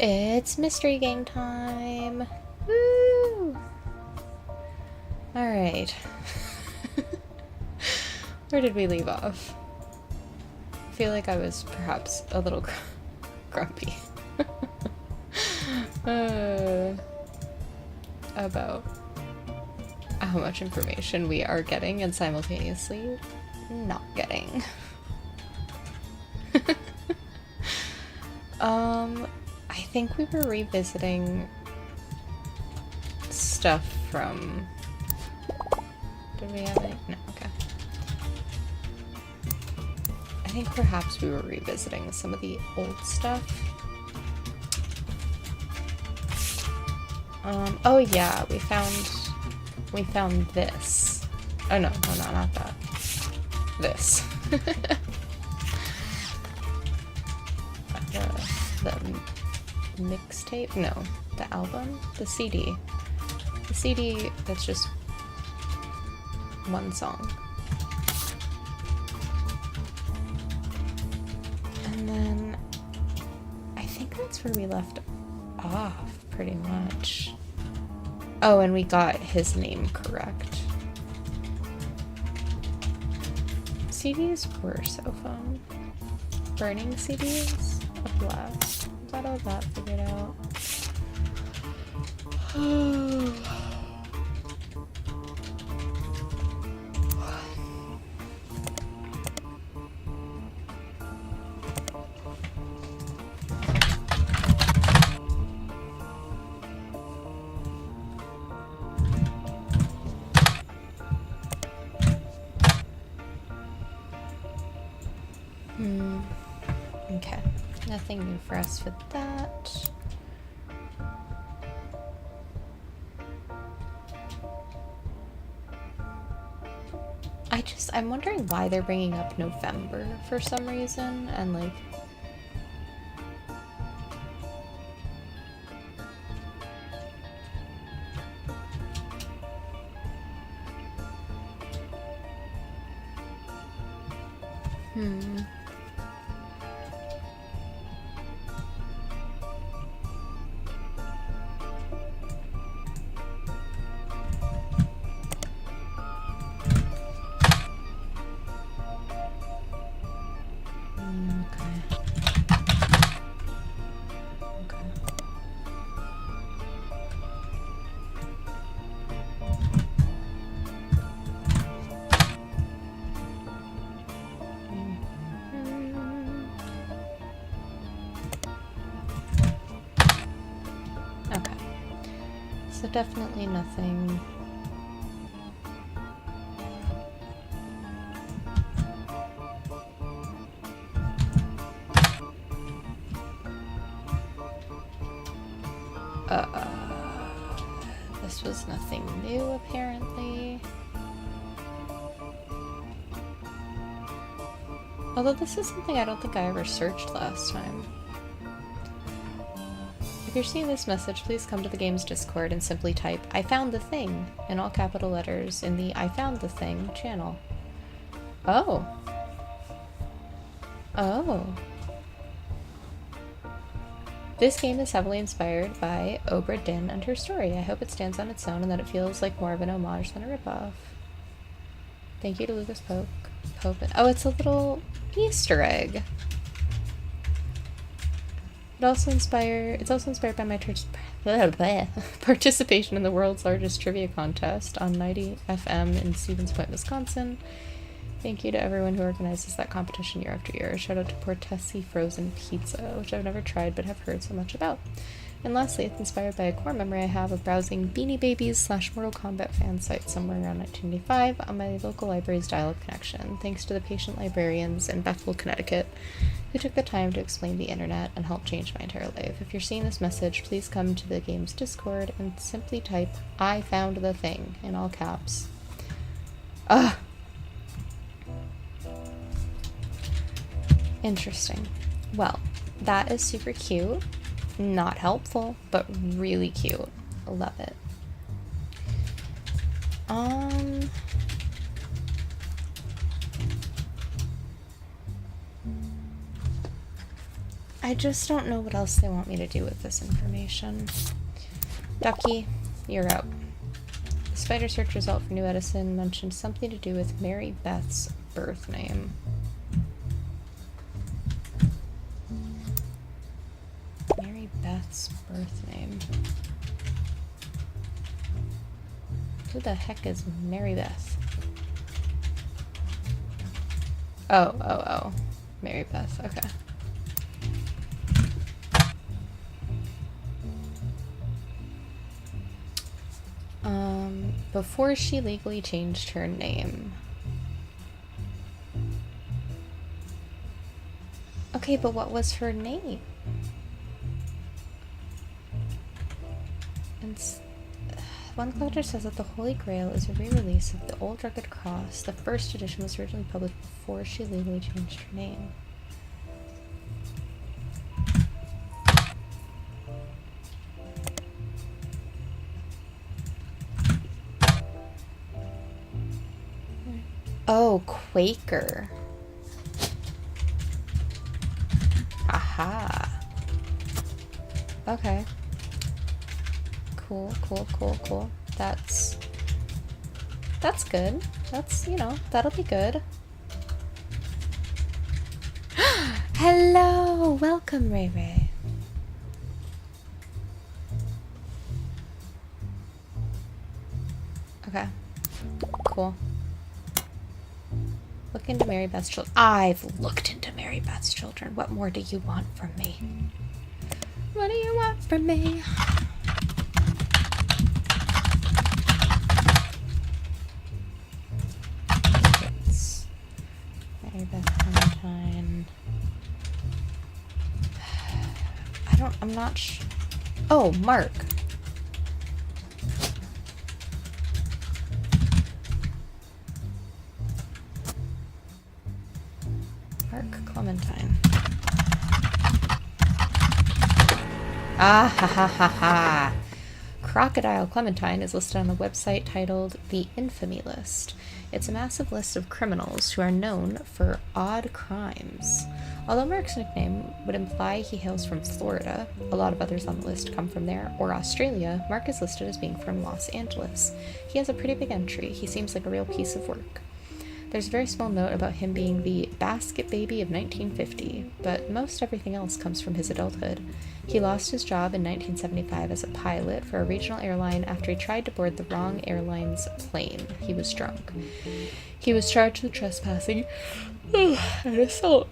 It's mystery game time! Woo! Alright. Where did we leave off? I feel like I was perhaps a little grumpy. About how much information we are getting and simultaneously not getting. I think we were revisiting stuff from... Did we have any? No, okay. I think perhaps we were revisiting some of the old stuff. Oh yeah, we found this. Oh no, not that. This. the mixtape? No, the album? The CD. The CD that's just one song. And then I think that's where we left off, pretty much. Oh, and we got his name correct. CDs were so fun. Burning CDs? A blast. Got all that figured out. Okay, nothing new for us with that. I'm wondering why they're bringing up November for some reason, and like... So definitely nothing. This was nothing new, apparently. Although this is something I don't think I ever searched last time. If you're seeing this message, please come to the game's Discord and simply type, "I found the thing," in all capital letters in the "I found the thing" channel. Oh. Oh. This game is heavily inspired by Obra Dinn and her story. I hope it stands on its own and that it feels like more of an homage than a ripoff. Thank you to Lucas Pope. Oh, it's a little Easter egg. It's also inspired by my participation in the world's largest trivia contest on 90 FM in Stevens Point, Wisconsin. Thank you to everyone who organizes that competition year after year. Shout out to Portesi Frozen Pizza, which I've never tried but have heard so much about. And lastly, it's inspired by a core memory I have of browsing Beanie Babies / Mortal Kombat fan site somewhere around 1985 on my local library's dial-up connection, thanks to the patient librarians in Bethel, Connecticut, who took the time to explain the internet and help change my entire life. If you're seeing this message, please come to the game's Discord and simply type, "I found the thing," in all caps. Ugh! Interesting. Well, that is super cute. Not helpful, but really cute. Love it. I just don't know what else they want me to do with this information. Ducky, you're out. The spider search result for New Edison mentioned something to do with Mary Beth's birth name. Mary Beth's birth name. Who the heck is Mary Beth? Oh. Mary Beth, okay. Before she legally changed her name. Okay, but what was her name? And one collector says that the Holy Grail is a re-release of the Old Rugged Cross. The first edition was originally published before she legally changed her name. Oh, Quaker. Aha. Okay. Cool. That's good. That's, you know, that'll be good. Hello! Welcome, Ray Ray. Okay. Cool. Look into Mary Beth's children. I've looked into Mary Beth's children. What more do you want from me? What do you want from me? It's Mary Beth Clementine. I'm not oh, Mark. Clementine. Ah ha ha ha ha. Crocodile Clementine is listed on a website titled The Infamy List. It's a massive list of criminals who are known for odd crimes. Although Mark's nickname would imply he hails from Florida, a lot of others on the list come from there, or Australia, Mark is listed as being from Los Angeles. He has a pretty big entry. He seems like a real piece of work. There's a very small note about him being the basket baby of 1950, but most everything else comes from his adulthood. He lost his job in 1975 as a pilot for a regional airline after he tried to board the wrong airline's plane. He was drunk. He was charged with trespassing and assault.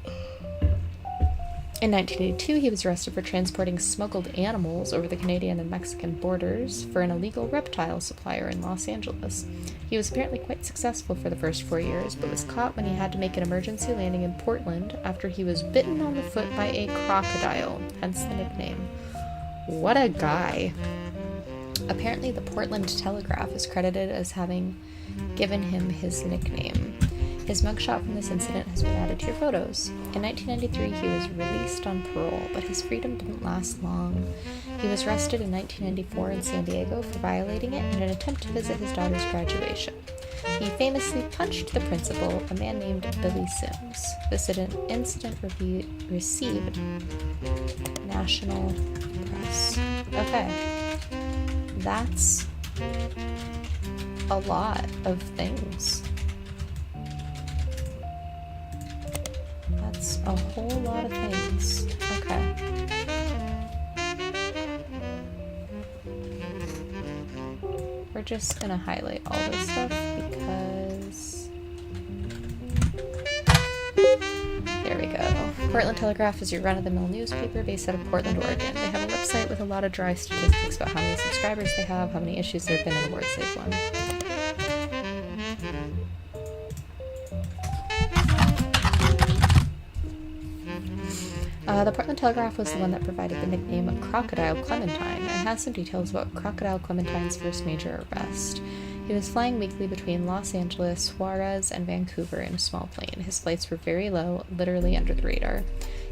In 1982, he was arrested for transporting smuggled animals over the Canadian and Mexican borders for an illegal reptile supplier in Los Angeles. He was apparently quite successful for the first 4 years, but was caught when he had to make an emergency landing in Portland after he was bitten on the foot by a crocodile, hence the nickname. What a guy. Apparently, the Portland Telegraph is credited as having given him his nickname. His mugshot from this incident has been added to your photos. In 1993, he was released on parole, but his freedom didn't last long. He was arrested in 1994 in San Diego for violating it in an attempt to visit his daughter's graduation. He famously punched the principal, a man named Billy Sims. This incident received national press. Okay. That's a lot of things. That's a whole lot of things. Okay. We're just gonna highlight all this stuff because... There we go. Portland Telegraph is your run-of-the-mill newspaper based out of Portland, Oregon. They have a website with a lot of dry statistics about how many subscribers they have, how many issues there have been, and awards they've won. The Portland Telegraph was the one that provided the nickname Crocodile Clementine, and has some details about Crocodile Clementine's first major arrest. He was flying weekly between Los Angeles, Juarez, and Vancouver in a small plane. His flights were very low, literally under the radar.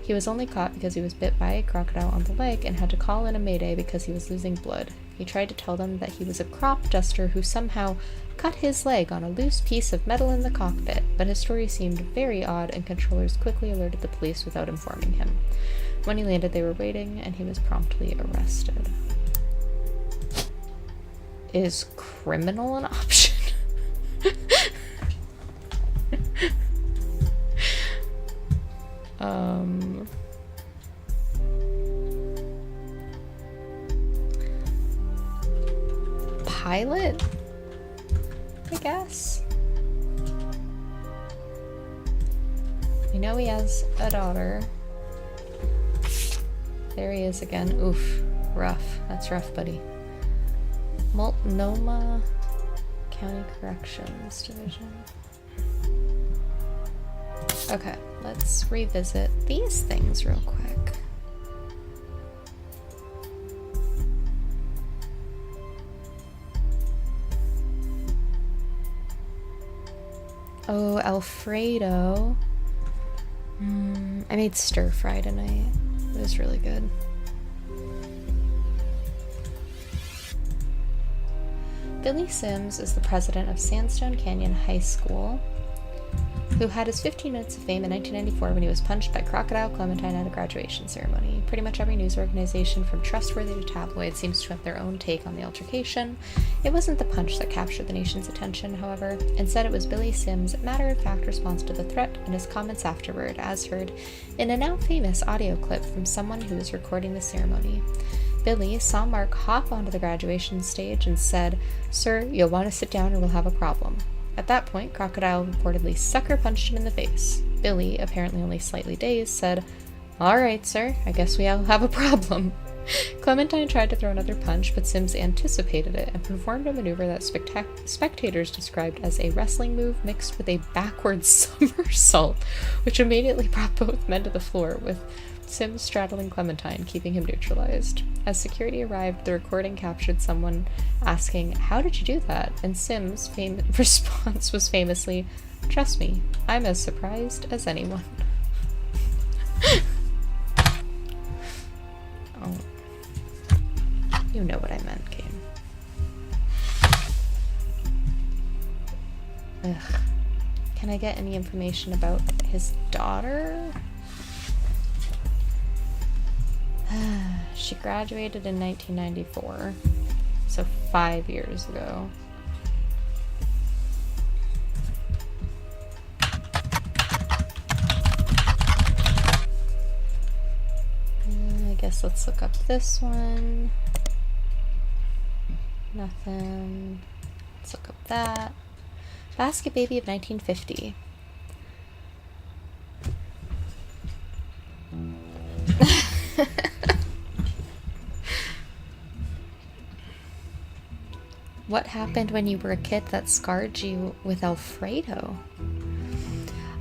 He was only caught because he was bit by a crocodile on the leg and had to call in a mayday because he was losing blood. He tried to tell them that he was a crop duster who somehow cut his leg on a loose piece of metal in the cockpit, but his story seemed very odd and controllers quickly alerted the police without informing him. When he landed, they were waiting, and he was promptly arrested. Is criminal an option? Pilot? I guess. We know he has a daughter. There he is again. Oof. Rough. That's rough, buddy. Multnomah County Corrections Division. Okay, let's revisit these things real quick. Oh, Alfredo. I made stir fry tonight. It was really good. Billy Sims is the president of Sandstone Canyon High School, who had his 15 minutes of fame in 1994 when he was punched by Crocodile Clementine at a graduation ceremony. Pretty much every news organization, from trustworthy to tabloid, seems to have their own take on the altercation. It wasn't the punch that captured the nation's attention, however. Instead, it was Billy Sims' matter-of-fact response to the threat and his comments afterward, as heard in a now famous audio clip from someone who was recording the ceremony. Billy saw Mark hop onto the graduation stage and said, "Sir, you'll want to sit down or we'll have a problem." At that point, Crocodile reportedly sucker-punched him in the face. Billy, apparently only slightly dazed, said, "All right, sir, I guess we all have a problem." Clementine tried to throw another punch, but Sims anticipated it and performed a maneuver that spectators described as a wrestling move mixed with a backward somersault, which immediately brought both men to the floor, with Sims straddling Clementine, keeping him neutralized. As security arrived, the recording captured someone asking, "How did you do that?" And Sims' response was famously, "Trust me, I'm as surprised as anyone." Oh. You know what I meant, game. Ugh. Can I get any information about his daughter? She graduated in 1994, so 5 years ago. I guess let's look up this one. Nothing. Let's look up that. Basket Baby of 1950. What happened when you were a kid that scarred you with Alfredo?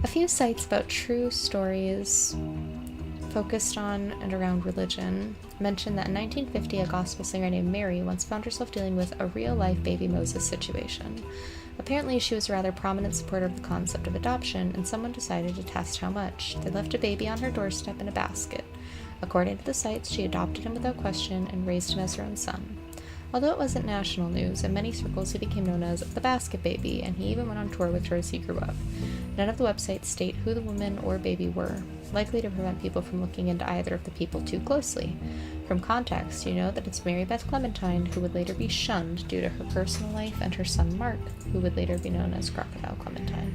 A few sites about true stories focused on and around religion mention that in 1950 a gospel singer named Mary once found herself dealing with a real-life baby Moses situation. Apparently she was a rather prominent supporter of the concept of adoption, and someone decided to test how much. They left a baby on her doorstep in a basket. According to the sites, she adopted him without question and raised him as her own son. Although it wasn't national news, in many circles he became known as the Basket Baby, and he even went on tour with her as he grew up. None of the websites state who the woman or baby were, likely to prevent people from looking into either of the people too closely. From context, you know that it's Mary Beth Clementine, who would later be shunned due to her personal life, and her son Mark, who would later be known as Crocodile Clementine.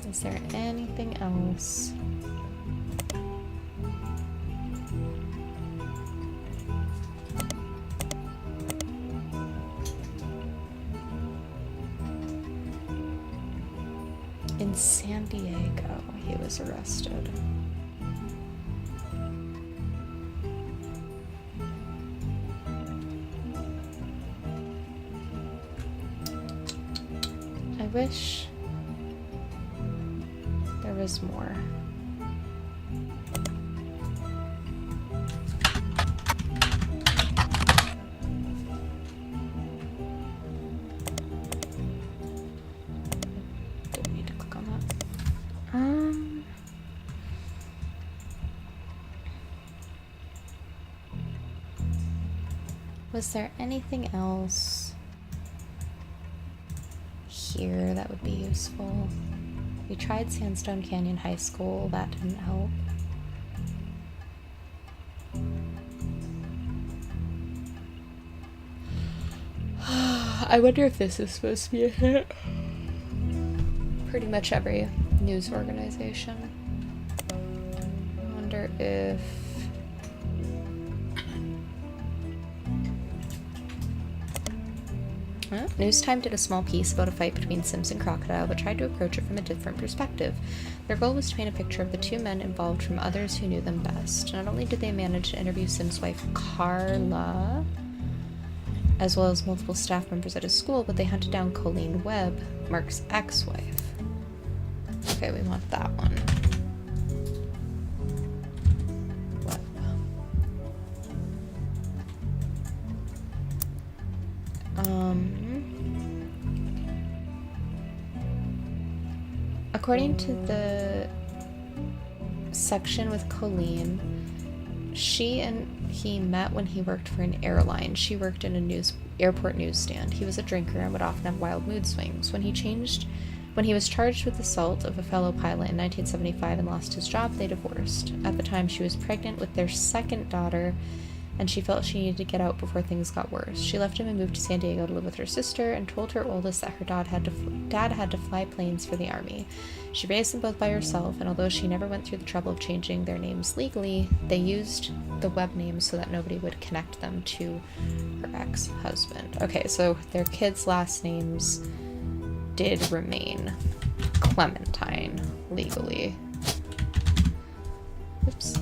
Is there anything else? In San Diego, he was arrested. I wish there was more. Was there anything else here that would be useful? We tried Sandstone Canyon High School. That didn't help. I wonder if this is supposed to be a hit. Pretty much every news organization. I wonder if... Well, News Time did a small piece about a fight between Sims and Crocodile, but tried to approach it from a different perspective. Their goal was to paint a picture of the two men involved from others who knew them best. Not only did they manage to interview Sim's wife, Carla, as well as multiple staff members at his school, but they hunted down Colleen Webb, Mark's ex-wife. Okay, we want that one. Webb. According to the section with Colleen, she and he met when he worked for an airline. She worked in a airport newsstand. He was a drinker and would often have wild mood swings. When he was charged with assault of a fellow pilot in 1975 and lost his job, they divorced. At the time, she was pregnant with their second daughter, and she felt she needed to get out before things got worse. She left him and moved to San Diego to live with her sister, and told her oldest that her dad had to fly planes for the Army. She raised them both by herself, and although she never went through the trouble of changing their names legally, they used the Webb names so that nobody would connect them to her ex-husband. Okay, so their kids' last names did remain Clementine legally. Oops.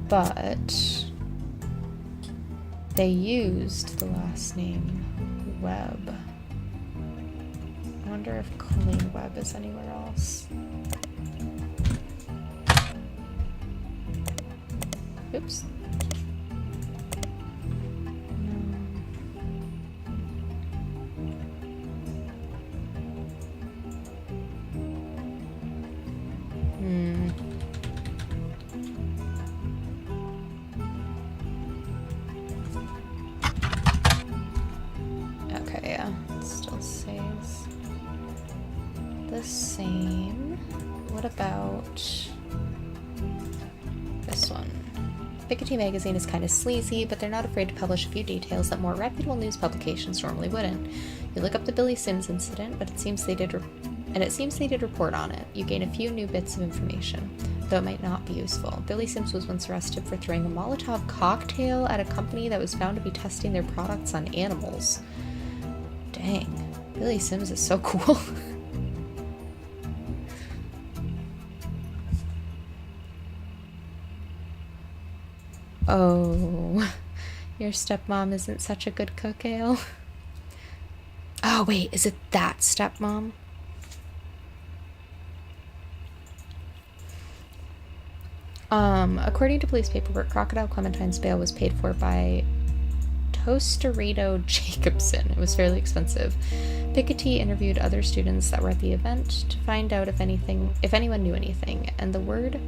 But they used the last name Webb. I wonder if Colleen Webb is anywhere else. Oops. Okay, yeah, it still says the same. What about this one? Piketty magazine is kind of sleazy, but they're not afraid to publish a few details that more reputable news publications normally wouldn't. You look up the Billy Sims incident, but it seems they did report on it. You gain a few new bits of information, though it might not be useful. Billy Sims was once arrested for throwing a Molotov cocktail at a company that was found to be testing their products on animals. Dang, Billy Sims is so cool. Oh, your stepmom isn't such a good cook, Ale. Oh wait, is it that stepmom? According to police paperwork, Crocodile Clementine's bail was paid for by Tostarito Jacobson. It was fairly expensive. Piketty interviewed other students that were at the event to find out if anyone knew anything, and the word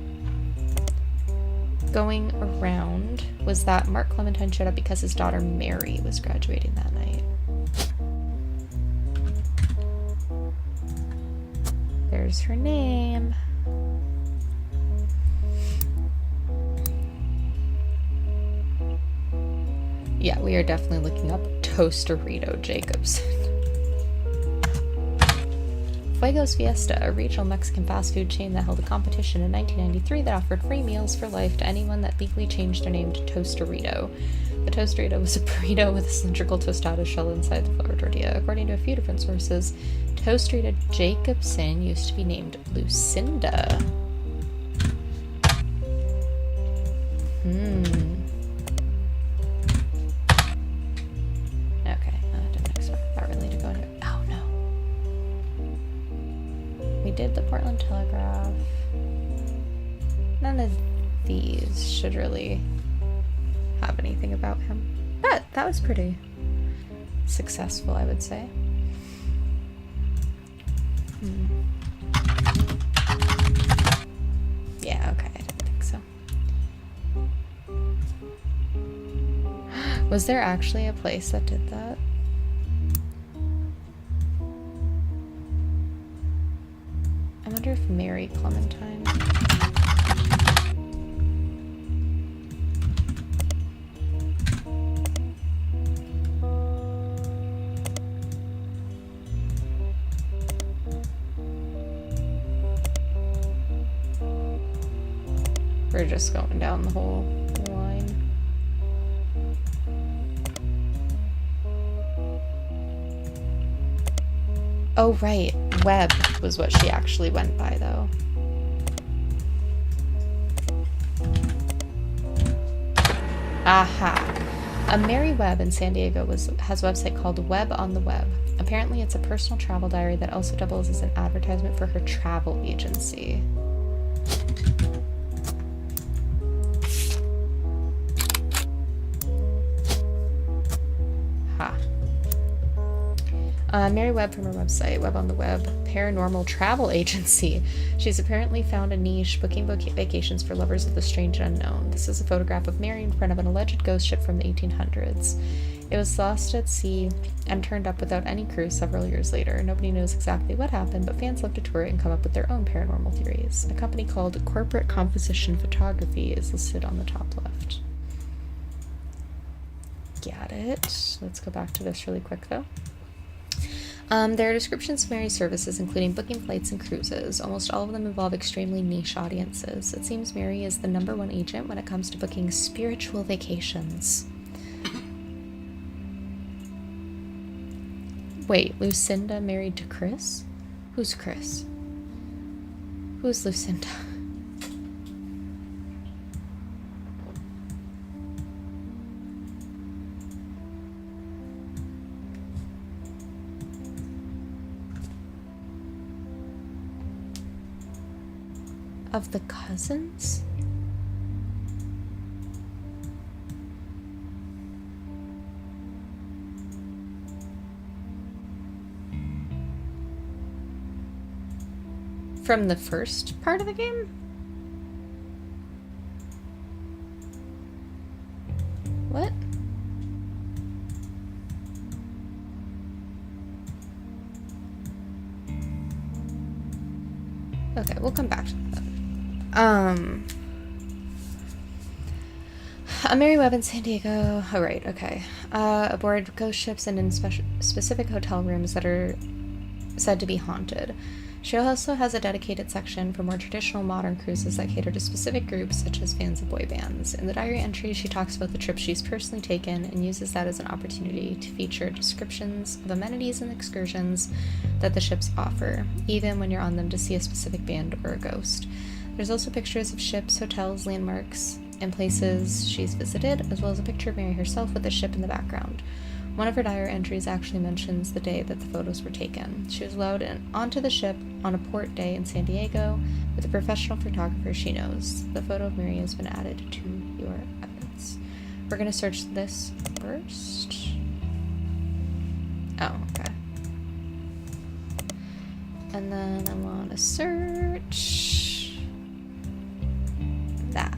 going around was that Mark Clementine showed up because his daughter Mary was graduating that night. There's her name. Yeah, we are definitely looking up Tostarito Jacobson. Fuego's Fiesta, a regional Mexican fast food chain that held a competition in 1993 that offered free meals for life to anyone that legally changed their name to Tostarito. The Tostarito was a burrito with a cylindrical tostada shell inside the flour tortilla. According to a few different sources, Tostarito Jacobson used to be named Lucinda. Okay, I didn't expect that really to go into. Oh no. We did the Portland Telegraph. None of these should really have anything about him. But that was pretty successful, I would say. Yeah, okay, I didn't think so. Was there actually a place that did that? I wonder if Mary Clementine. We're just going down the whole line. Oh, right. Webb was what she actually went by, though. Aha. Mary Webb in San Diego has a website called Webb on the Web. Apparently, it's a personal travel diary that also doubles as an advertisement for her travel agency. Mary Webb from her website, Webb on the Web, paranormal travel agency. She's apparently found a niche booking vacations for lovers of the strange and unknown. This is a photograph of Mary in front of an alleged ghost ship from the 1800s. It was lost at sea and turned up without any crew several years later. Nobody knows exactly what happened, but fans love to tour it and come up with their own paranormal theories. A company called Corporate Composition Photography is listed on the top left. Got it. Let's go back to this really quick, though. There are descriptions of Mary's services, including booking flights and cruises. Almost all of them involve extremely niche audiences. It seems Mary is the #1 agent when it comes to booking spiritual vacations. Wait, Lucinda married to Chris? Who's Chris? Who's Lucinda? Of the cousins? From the first part of the game? What? Okay, we'll come back to that. Mary Webb in San Diego. Oh, right, okay. Aboard ghost ships and in specific hotel rooms that are said to be haunted. She also has a dedicated section for more traditional modern cruises that cater to specific groups, such as fans of boy bands. In the diary entry, she talks about the trips she's personally taken and uses that as an opportunity to feature descriptions of amenities and excursions that the ships offer, even when you're on them to see a specific band or a ghost. There's also pictures of ships, hotels, landmarks, and places she's visited, as well as a picture of Mary herself with the ship in the background. One of her diary entries actually mentions the day that the photos were taken. She was allowed onto the ship on a port day in San Diego with a professional photographer she knows. The photo of Mary has been added to your evidence. We're going to search this first. Oh, okay. And then I want to search that.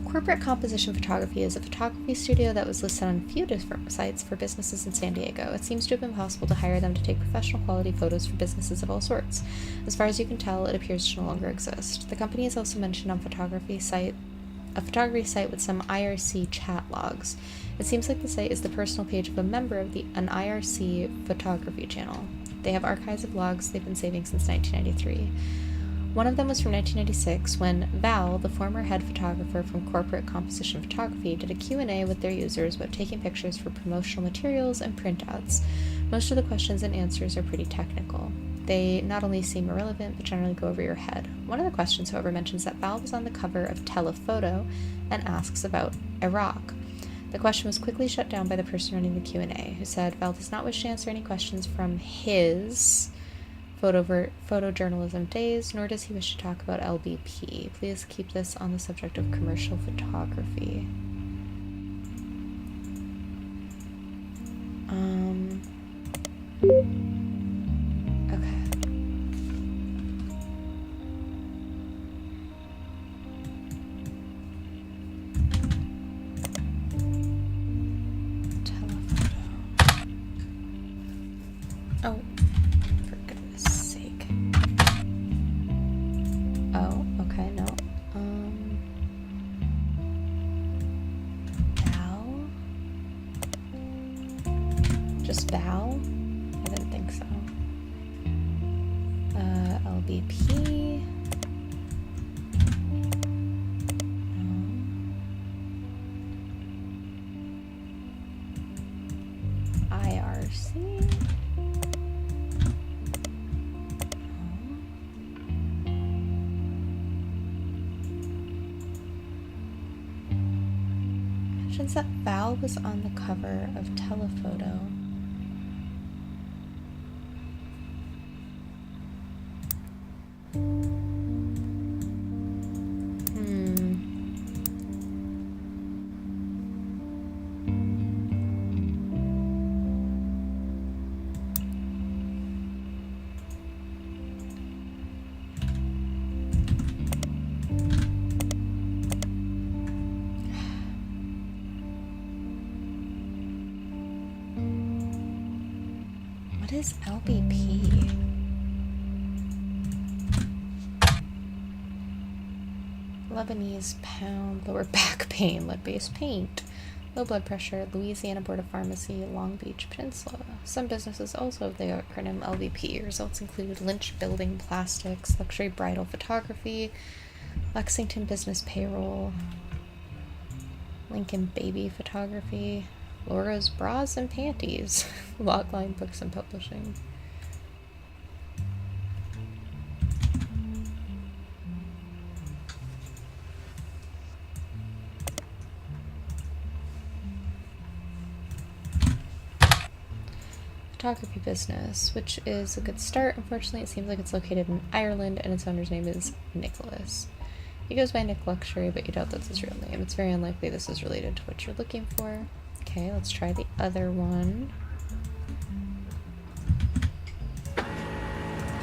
Corporate Composition Photography is a photography studio that was listed on a few different sites for businesses in San Diego. It seems to have been possible to hire them to take professional quality photos for businesses of all sorts. As far as you can tell, it appears to no longer exist. The company is also mentioned on a photography site with some IRC chat logs. It seems like the site is the personal page of a member of an IRC photography channel. They have archives of logs they've been saving since 1993. One of them was from 1996 when Val, the former head photographer from Corporate Composition Photography, did a Q&A with their users about taking pictures for promotional materials and printouts. Most of the questions and answers are pretty technical. They not only seem irrelevant, but generally go over your head. One of the questions, however, mentions that Val was on the cover of Telephoto and asks about Iraq. The question was quickly shut down by the person running the Q&A, who said Val does not wish to answer any questions from his photojournalism days, nor does he wish to talk about LBP. Please keep this on the subject of commercial photography. Okay. Just Val? I didn't think so. LBP. IRC. Mentions that Val was on the cover of Telephoto. What is LBP? Lebanese pound, lower back pain, lead-based paint, low blood pressure, Louisiana Board of Pharmacy, Long Beach Peninsula. Some businesses also have the acronym LBP. Results include Lynch Building Plastics, Luxury Bridal Photography, Lexington Business Payroll, Lincoln Baby Photography, Laura's Bras and Panties, Logline Books and Publishing. Photography business, which is a good start. Unfortunately, it seems like it's located in Ireland and its owner's name is Nicholas. He goes by Nick Luxury, but you doubt that's his real name. It's very unlikely this is related to what you're looking for. Okay, let's try the other one.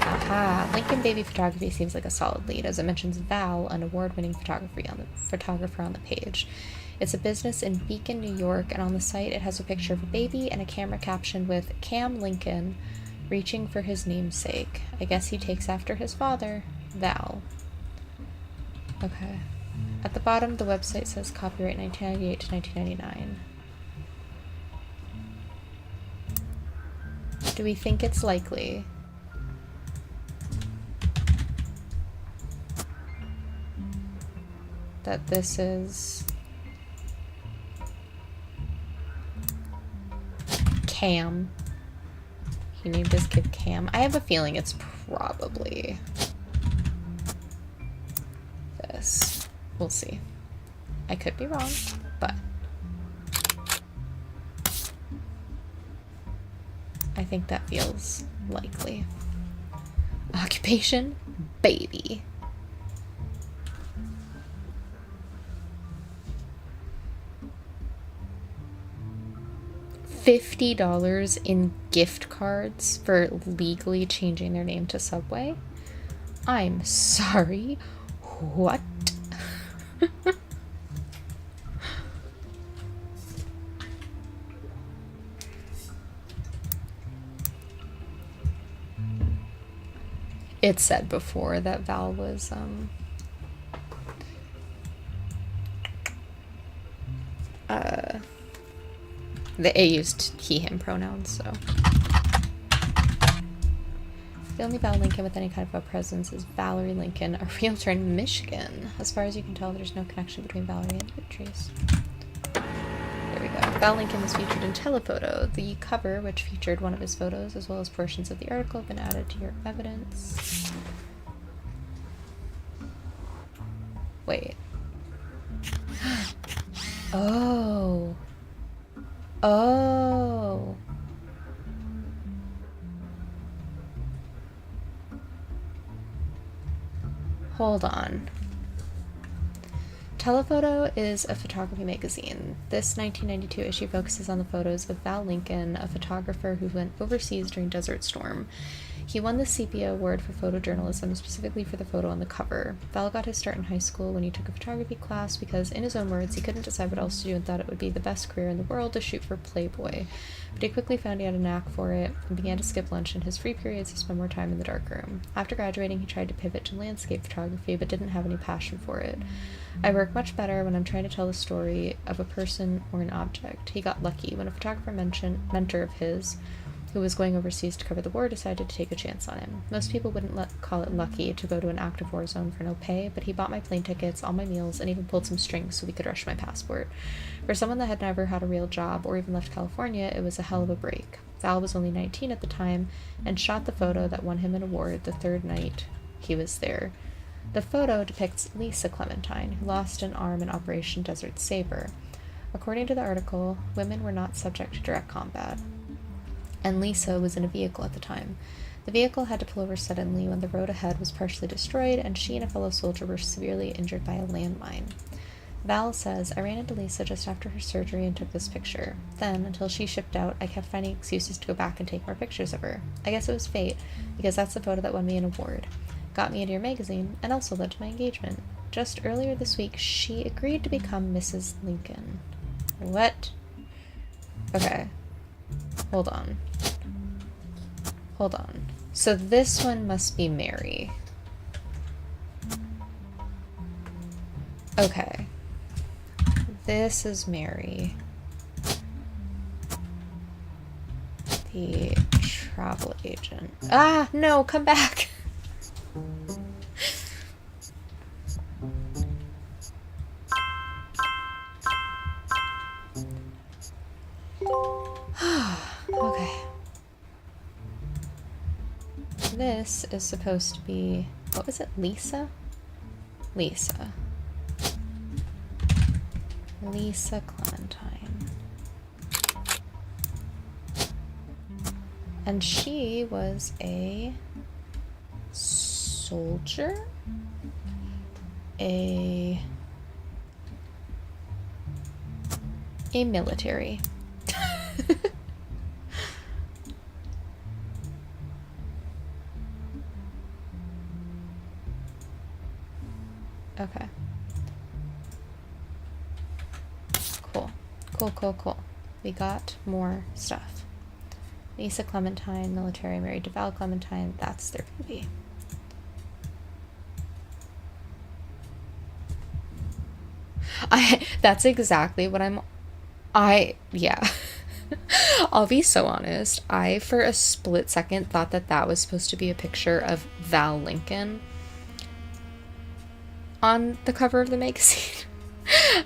Aha! Lincoln Baby Photography seems like a solid lead, as it mentions Val, an award-winning photographer on the page. It's a business in Beacon, New York, and on the site it has a picture of a baby and a camera captioned with Cam Lincoln reaching for his namesake. I guess he takes after his father, Val. Okay. At the bottom, the website says copyright 1998 to 1999. Do we think it's likely? That this is Cam. He named his kid Cam. I have a feeling it's probably this. We'll see. I could be wrong, but I think that feels likely. Occupation? Baby. $50 in gift cards for legally changing their name to Subway? I'm sorry. What? It said before that Val was, they used he, him pronouns, so. The only Val Lincoln with any kind of a presence is Valerie Lincoln, a realtor in Michigan. As far as you can tell, there's no connection between Valerie and Roottrees. There we go. Val Lincoln was featured in Telephoto. The cover, which featured one of his photos, as well as portions of the article, have been added to your evidence. Wait. Oh. Oh. Hold on. Telephoto is a photography magazine. This 1992 issue focuses on the photos of Val Lincoln, a photographer who went overseas during Desert Storm. He won the Sepia Award for photojournalism, specifically for the photo on the cover. Val got his start in high school when he took a photography class because, in his own words, he couldn't decide what else to do and thought it would be the best career in the world to shoot for Playboy. But he quickly found he had a knack for it and began to skip lunch in his free periods to spend more time in the darkroom. After graduating, he tried to pivot to landscape photography but didn't have any passion for it. I work work much better when I'm trying to tell the story of a person or an object. He got lucky when a photographer mentor of his, who was going overseas to cover the war, decided to take a chance on him. Most people wouldn't call it lucky to go to an active war zone for no pay, but he bought my plane tickets, all my meals, and even pulled some strings so we could rush my passport. For someone that had never had a real job or even left California, it was a hell of a break. Val was only 19 at the time and shot the photo that won him an award the third night he was there. The photo depicts Lisa Clementine, who lost an arm in Operation Desert Saber. According to the article, women were not subject to direct combat, and Lisa was in a vehicle at the time. The vehicle had to pull over suddenly when the road ahead was partially destroyed, and she and a fellow soldier were severely injured by a landmine. Val says, I ran into Lisa just after her surgery and took this picture. Then, until she shipped out, I kept finding excuses to go back and take more pictures of her. I guess it was fate, because that's the photo that won me an award, got me into your magazine, and also led to my engagement. Just earlier this week, she agreed to become Mrs. Lincoln. What? Okay. Hold on. Hold on. So this one must be Mary. Okay. This is Mary. The travel agent. Ah, no, come back. Okay. This is supposed to be, what was it, Lisa? Lisa Clementine. And she was a soldier? A military. Okay. Cool. We got more stuff. Lisa Clementine, military, married to Val Clementine. That's their baby. That's exactly what yeah. I'll be so honest. I, for a split second, thought that was supposed to be a picture of Val Lincoln on the cover of the magazine.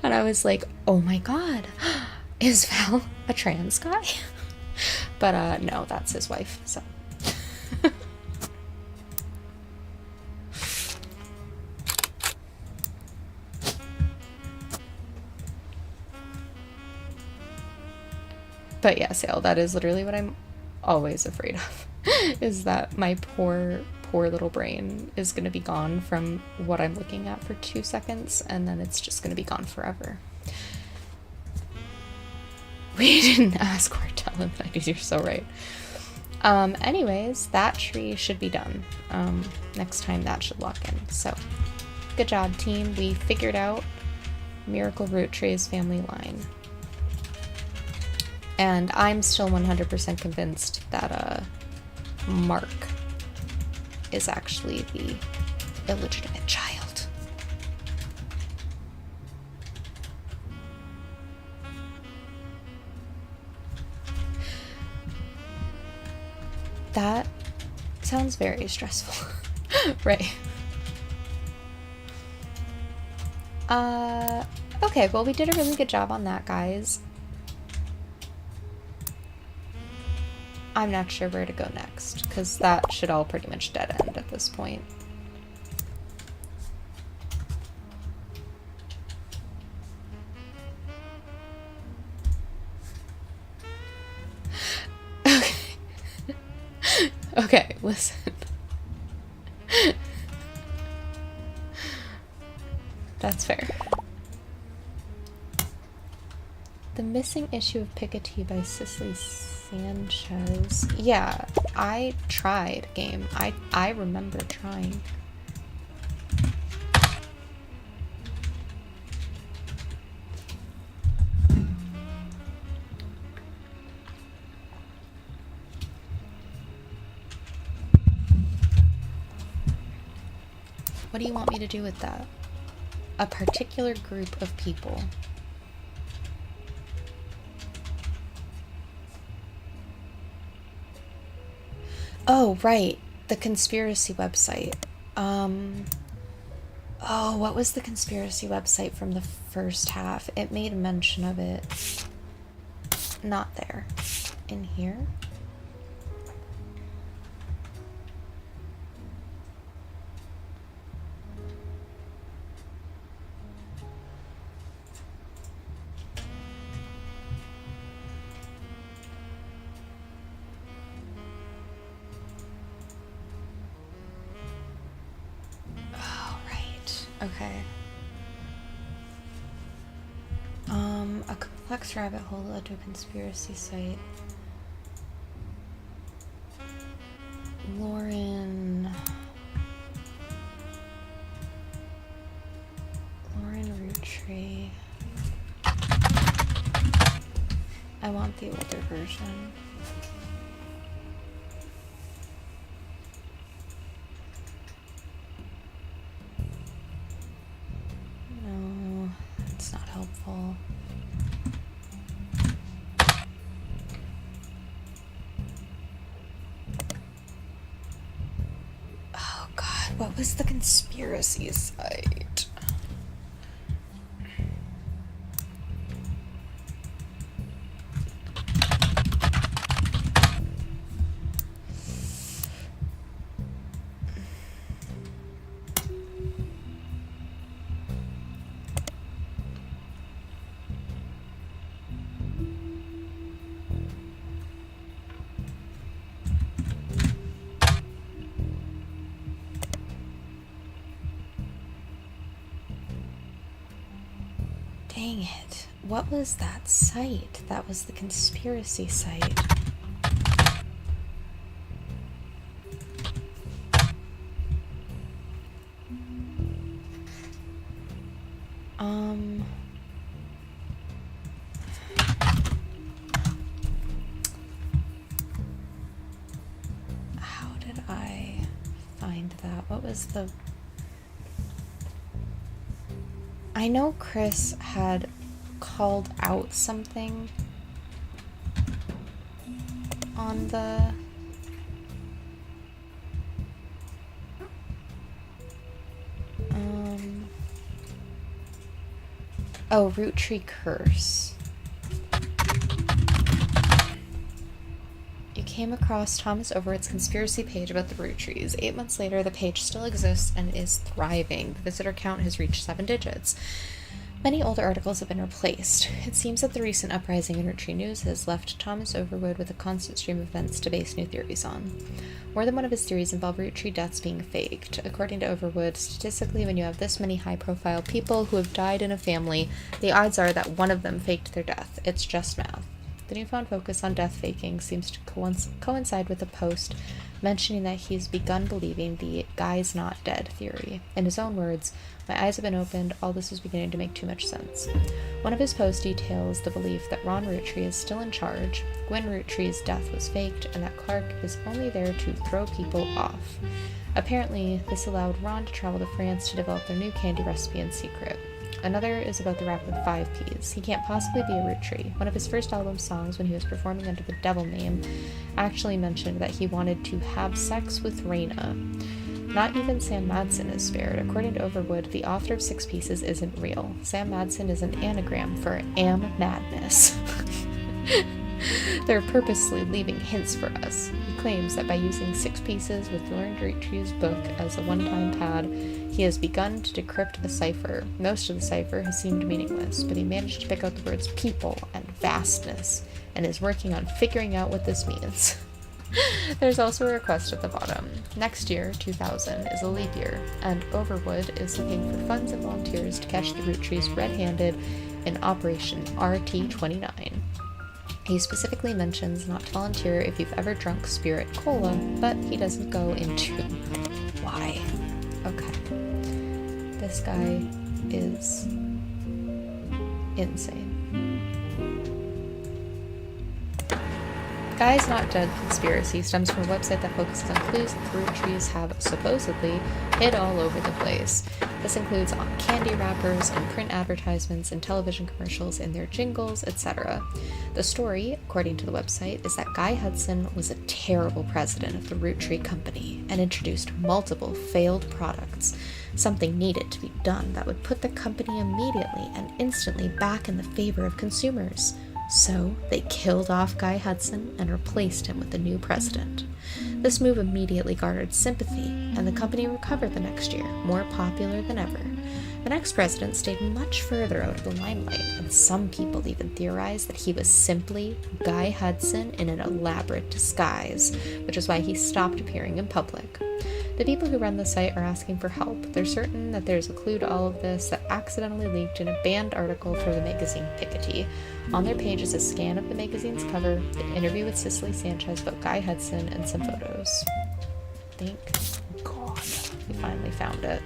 And I was like, oh my god, is Val a trans guy? But no, that's his wife, so. But yeah, Sale, that is literally what I'm always afraid of, is that my poor little brain is going to be gone from what I'm looking at for 2 seconds, and then it's just going to be gone forever. We didn't ask Quartel in the 90s, you're so right. Anyways, that tree should be done. Next time that should lock in. So, good job, team. We figured out Miracle Roottrees family line. And I'm still 100% convinced that Mark is actually the illegitimate child. That sounds very stressful. Right. Okay, well, we did a really good job on that, guys. I'm not sure where to go next, because that should all pretty much dead end at this point. Okay, listen. That's fair. The missing issue of Piketty by Cicely Sanchez. Yeah, I tried, game. I remember trying. What do you want me to do with that? a particular group of people. Oh, right. The conspiracy website. Oh, what was the conspiracy website from the first half? It made mention of it. Not there. In here? Oh, right. Okay. A complex rabbit hole led to a conspiracy site. Lauren Roottrees. I want the older version. No, it's not helpful. Oh God, what was the conspiracy site? Dang it. What was that site? That was the conspiracy site. How did I find that? What was the... I know Chris had called out something on the... Oh, Roottrees curse. You came across Thomas Overwood's conspiracy page about the Roottrees. 8 months later, the page still exists and is thriving. The visitor count has reached 7 digits. Many older articles have been replaced. It seems that the recent uprising in Roottrees news has left Thomas Overwood with a constant stream of events to base new theories on. More than one of his theories involve Roottrees deaths being faked. According to Overwood, statistically, when you have this many high-profile people who have died in a family, the odds are that one of them faked their death. It's just math. The newfound focus on death faking seems to coincide with a post mentioning that he's begun believing the "guy's not dead" theory. In his own words, "My eyes have been opened, all this is beginning to make too much sense." One of his posts details the belief that Ron Roottrees is still in charge, Gwen Roottrees' death was faked, and that Clark is only there to throw people off. Apparently, this allowed Ron to travel to France to develop their new candy recipe in secret. Another is about the rapper 5 Ps. He can't possibly be a Roottrees. One of his first album songs, when he was performing under the devil name, actually mentioned that he wanted to have sex with Raina. Not even Sam Madsen is spared. According to Overwood, the author of 6 Pieces isn't real. Sam Madsen is an anagram for Am Madness. They're purposely leaving hints for us. He claims that by using 6 Pieces with Lauren Roottrees' book as a one-time pad, he has begun to decrypt a cipher. Most of the cipher has seemed meaningless, but he managed to pick out the words people and vastness, and is working on figuring out what this means. There's also a request at the bottom. Next year, 2000, is a leap year, and Overwood is looking for funds and volunteers to catch the Roottrees red-handed in Operation RT-29. He specifically mentions not to volunteer if you've ever drunk Spirit Cola, but he doesn't go into why. Okay. This guy is insane. Guy's Not Dead conspiracy stems from a website that focuses on clues that the Roottrees have supposedly hid all over the place. This includes on candy wrappers and print advertisements and television commercials in their jingles, etc. The story, according to the website, is that Guy Hudson was a terrible president of the Roottree Company and introduced multiple failed products. Something needed to be done that would put the company immediately and instantly back in the favor of consumers. So they killed off Guy Hudson and replaced him with a new president. This move immediately garnered sympathy, and the company recovered the next year, more popular than ever. The next president stayed much further out of the limelight, and some people even theorized that he was simply Guy Hudson in an elaborate disguise, which is why he stopped appearing in public. The people who run the site are asking for help. They're certain that there's a clue to all of this that accidentally leaked in a banned article for the magazine Piketty. On their page is a scan of the magazine's cover, the interview with Cicely Sanchez about Guy Hudson, and some photos. Thank God we finally found it.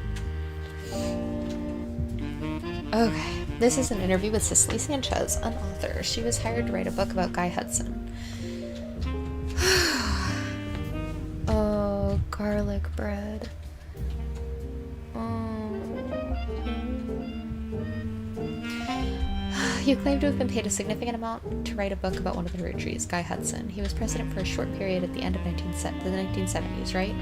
Okay, this is an interview with Cicely Sanchez, an author. She was hired to write a book about Guy Hudson. Oh, garlic bread. You claim to have been paid a significant amount to write a book about one of the Roottrees, Guy Hudson. He was president for a short period at the end of the 1970s, right?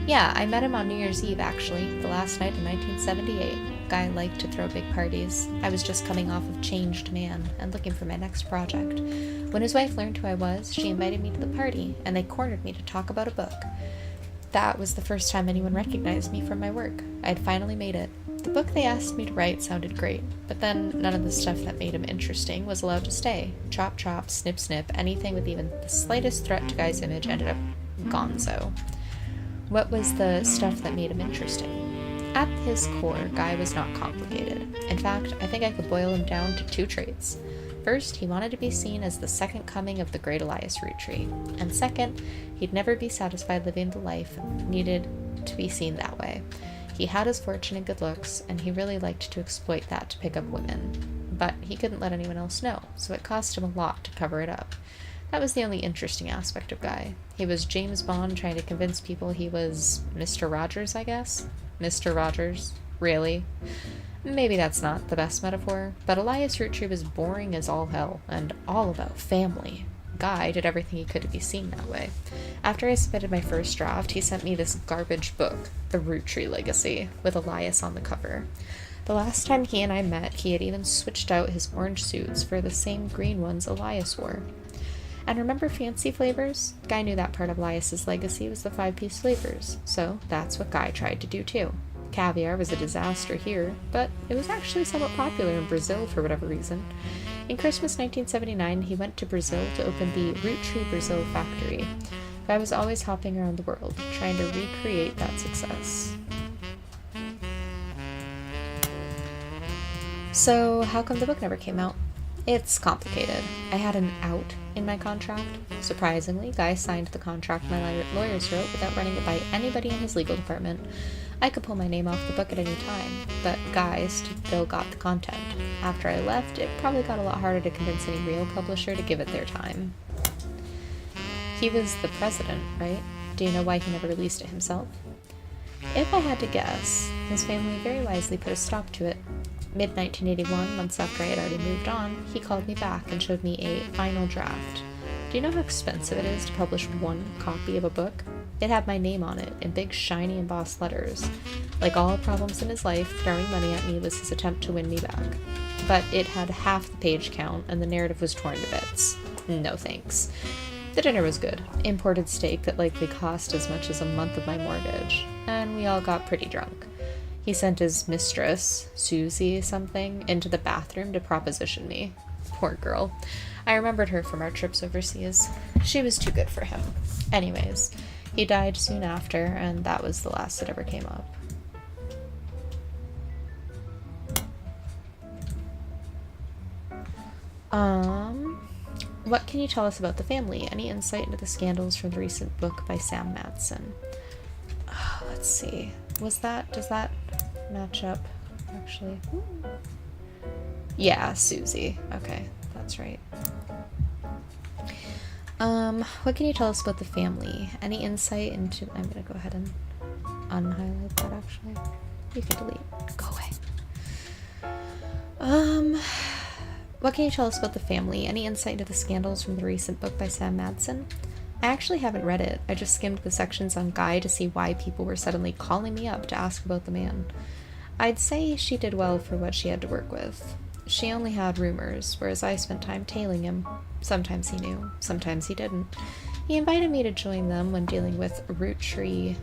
Yeah, I met him on New Year's Eve, actually, the last night in 1978. Guy liked to throw big parties. I was just coming off of Changed Man and looking for my next project. When his wife learned who I was, she invited me to the party, and they cornered me to talk about a book. That was the first time anyone recognized me from my work. I had finally made it. The book they asked me to write sounded great, but then none of the stuff that made him interesting was allowed to stay. Chop chop, snip snip, anything with even the slightest threat to Guy's image ended up gonzo. What was the stuff that made him interesting? At his core, Guy was not complicated. In fact, I think I could boil him down to 2 traits. First, he wanted to be seen as the second coming of the great Elias Rootree. And second, he'd never be satisfied living the life needed to be seen that way. He had his fortune and good looks, and he really liked to exploit that to pick up women. But he couldn't let anyone else know, so it cost him a lot to cover it up. That was the only interesting aspect of Guy. He was James Bond trying to convince people he was Mr. Rogers, I guess? Mr. Rogers? Really? Maybe that's not the best metaphor, but Elias Rootree was boring as all hell, and all about family. Guy did everything he could to be seen that way. After I submitted my first draft, he sent me this garbage book, The Rootree Legacy, with Elias on the cover. The last time he and I met, he had even switched out his orange suits for the same green ones Elias wore. And remember fancy flavors? Guy knew that part of Elias's legacy was the 5-piece flavors, so that's what Guy tried to do too. Caviar was a disaster here, but it was actually somewhat popular in Brazil for whatever reason. In Christmas 1979, he went to Brazil to open the Rootree Brazil factory. Guy was always hopping around the world, trying to recreate that success. So, how come the book never came out? It's complicated. I had an out in my contract. Surprisingly, Guy signed the contract my lawyers wrote without running it by anybody in his legal department. I could pull my name off the book at any time, but Guy still got the content. After I left, it probably got a lot harder to convince any real publisher to give it their time. He was the president, right? Do you know why he never released it himself? If I had to guess, his family very wisely put a stop to it. Mid-1981, months after I had already moved on, he called me back and showed me a final draft. Do you know how expensive it is to publish one copy of a book? It had my name on it, in big shiny embossed letters. Like all problems in his life, throwing money at me was his attempt to win me back. But it had half the page count, and the narrative was torn to bits. No thanks. The dinner was good. Imported steak that likely cost as much as a month of my mortgage. And we all got pretty drunk. He sent his mistress, Susie something, into the bathroom to proposition me. Poor girl. I remembered her from our trips overseas. She was too good for him. Anyways, he died soon after, and that was the last that ever came up. What can you tell us about the family? Any insight into the scandals from the recent book by Sam Matson? Let's see. Does that match up, actually? Yeah, Susie. Okay, that's right. What can you tell us about the family? Any insight into... I'm gonna go ahead and unhighlight that, actually. You can delete. Go away. What can you tell us about the family? Any insight into the scandals from the recent book by Sam Madsen? I actually haven't read it. I just skimmed the sections on Guy to see why people were suddenly calling me up to ask about the man. I'd say she did well for what she had to work with. She only had rumors, whereas I spent time tailing him. Sometimes he knew, sometimes he didn't. He invited me to join them when dealing with Roottrees,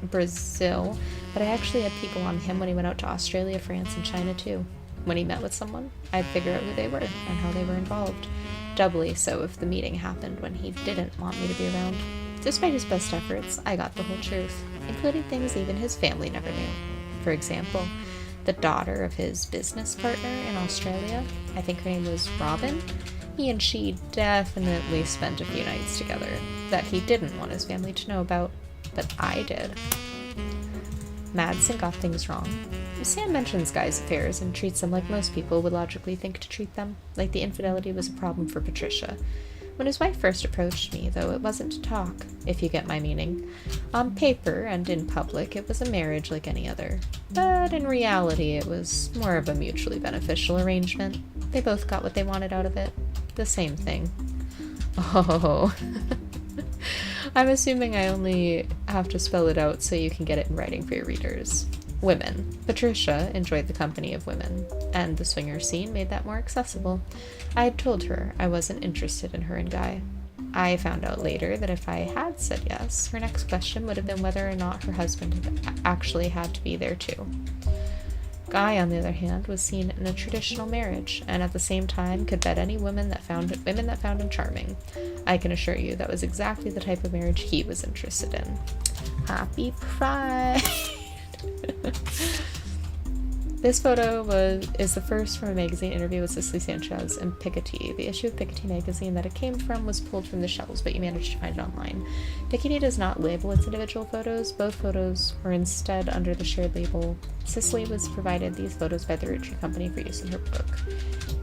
Brazil, but I actually had people on him when he went out to Australia, France, and China too. When he met with someone, I'd figure out who they were and how they were involved. Doubly so if the meeting happened when he didn't want me to be around. Despite his best efforts, I got the whole truth, including things even his family never knew. For example, the daughter of his business partner in Australia, I think her name was Robin, he and she definitely spent a few nights together that he didn't want his family to know about, but I did. Madsen got things wrong. Sam mentions Guy's affairs and treats them like most people would logically think to treat them, like the infidelity was a problem for Patricia. When his wife first approached me, though, it wasn't to talk, if you get my meaning. On paper and in public, it was a marriage like any other. But in reality, it was more of a mutually beneficial arrangement. They both got what they wanted out of it. The same thing. Oh. I'm assuming I only have to spell it out so you can get it in writing for your readers. Women. Patricia enjoyed the company of women, and the swinger scene made that more accessible. I had told her I wasn't interested in her and Guy. I found out later that if I had said yes, her next question would have been whether or not her husband had actually had to be there too. Guy, on the other hand, was seen in a traditional marriage, and at the same time could bet any women that found him charming. I can assure you that was exactly the type of marriage he was interested in. Happy Pride! This photo is the first from a magazine interview with Cicely Sanchez and Piketty. The issue of Piketty magazine that it came from was pulled from the shelves, but you managed to find it online. Piketty does not label its individual photos. Both photos were instead under the shared label. Cicely was provided these photos by the Roottrees company for use in her book.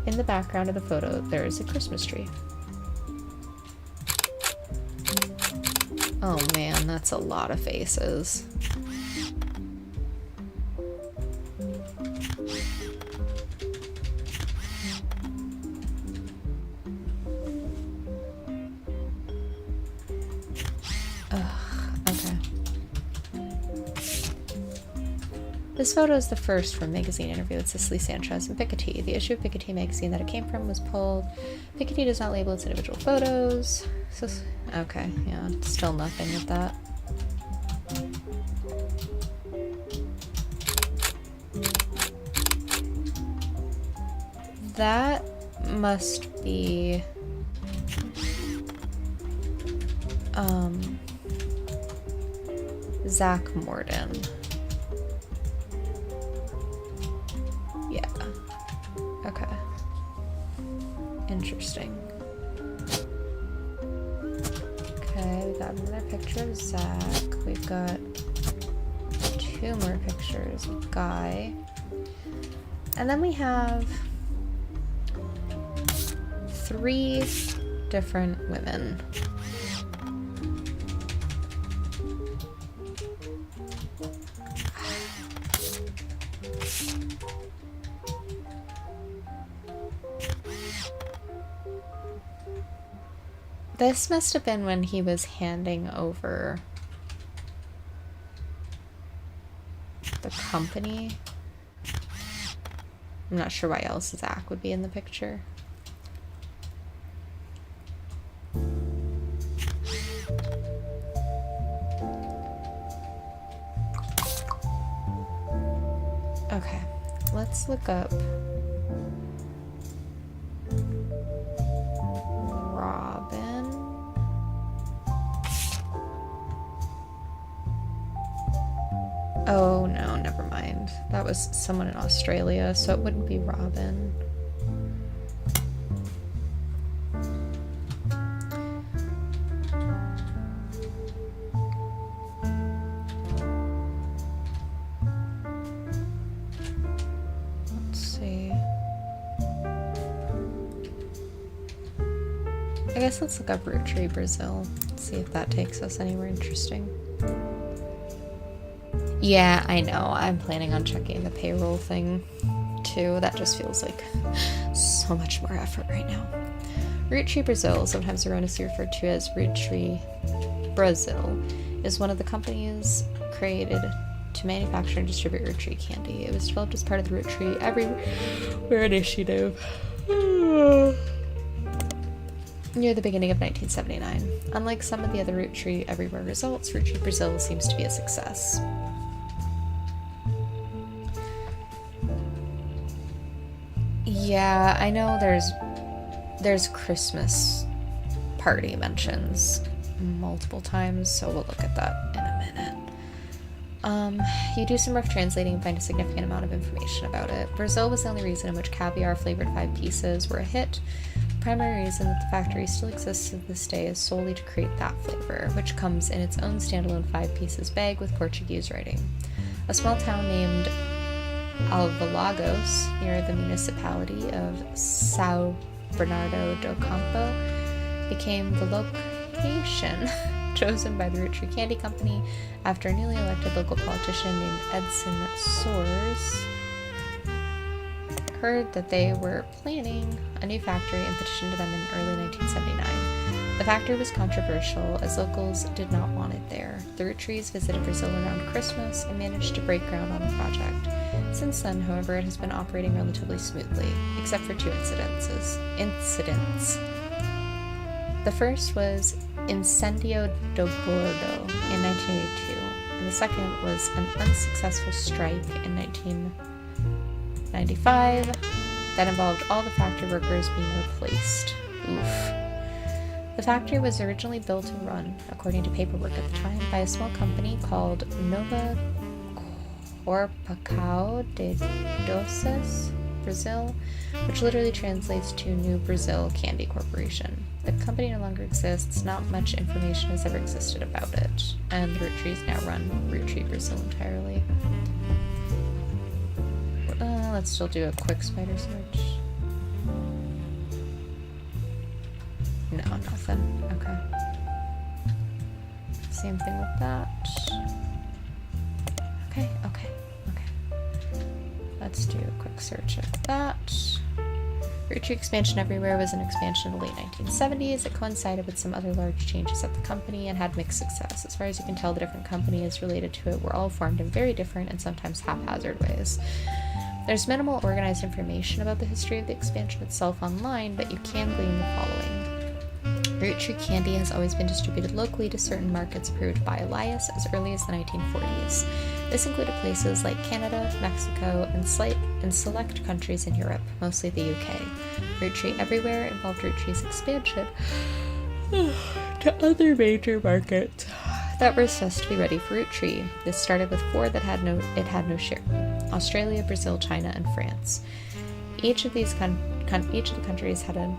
In the background of the photo, there is a Christmas tree. Oh man, that's a lot of faces. This photo is the first from a magazine interview with Cicely Sanchez and Piketty. The issue of Piketty magazine that it came from was pulled. Piketty does not label its individual photos. Okay, yeah, still nothing with that. That must be Zach Morden. Yeah. Okay. Interesting. Okay, we got another picture of Zach. We've got 2 more pictures of Guy. And then we have 3 different women. This must have been when he was handing over the company. I'm not sure why else Zach would be in the picture. Okay, let's look up Robin. Oh no, never mind. That was someone in Australia, so it wouldn't be Robin. Let's see. I guess let's look up Roottrees Brazil, see if that takes us anywhere interesting. Yeah, I know. I'm planning on checking the payroll thing too. That just feels like so much more effort right now. Roottrees Brazil, sometimes erroneously referred to as Roottrees Brazil, is one of the companies created to manufacture and distribute Roottrees candy. It was developed as part of the Roottrees Everywhere initiative near the beginning of 1979. Unlike some of the other Roottrees Everywhere results, Roottrees Brazil seems to be a success. Yeah, I know there's Christmas party mentions multiple times, so we'll look at that in a minute. You do some rough translating and find a significant amount of information about it. Brazil was the only reason in which caviar flavored 5 pieces were a hit. The primary reason that the factory still exists to this day is solely to create that flavor, which comes in its own standalone 5 pieces bag with Portuguese writing. A small town named Alvalagos, near the municipality of São Bernardo do Campo, became the location chosen by the Roottrees Candy Company after a newly elected local politician named Edson Soares heard that they were planning a new factory and petitioned them in early 1979. The factory was controversial as locals did not want it there. The Roottrees visited Brazil around Christmas and managed to break ground on the project. Since then, however, it has been operating relatively smoothly, except for 2 incidents. The first was Incendio do Bordo in 1982, and the second was an unsuccessful strike in 1995 that involved all the factory workers being replaced. Oof. The factory was originally built and run, according to paperwork at the time, by a small company called Nova Corpacao de Doces Brazil, which literally translates to New Brazil Candy Corporation. The company no longer exists, not much information has ever existed about it, and the Roottrees now run Roottrees Brazil entirely. Let's still do a quick spider search. No, nothing. Okay. Same thing with that. Okay. Let's do a quick search of that. Roottrees expansion everywhere was an expansion in the late 1970s. It coincided with some other large changes at the company and had mixed success. As far as you can tell, the different companies related to it were all formed in very different and sometimes haphazard ways. There's minimal organized information about the history of the expansion itself online, but you can glean the following. Roottrees candy has always been distributed locally to certain markets approved by Elias as early as the 1940s. This included places like Canada, Mexico, and select countries in Europe, mostly the UK. Roottrees Everywhere involved Roottrees expansion to other major markets that were assessed to be ready for Roottrees. This started with 4 that had no share: Australia, Brazil, China, and France. Each of the countries had an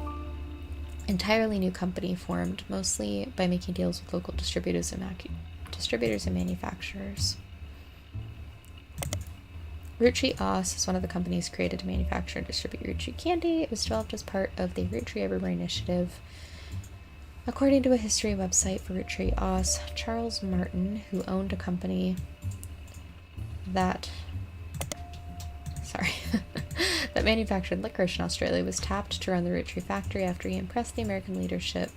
entirely new company formed, mostly by making deals with local distributors and manufacturers. Roottrees Os is one of the companies created to manufacture and distribute Roottrees candy. It was developed as part of the Roottrees Everywhere initiative. According to a history website for Roottrees Os, Charles Martin, who owned a company that manufactured licorice in Australia, was tapped to run the Roottrees factory after he impressed the American leadership.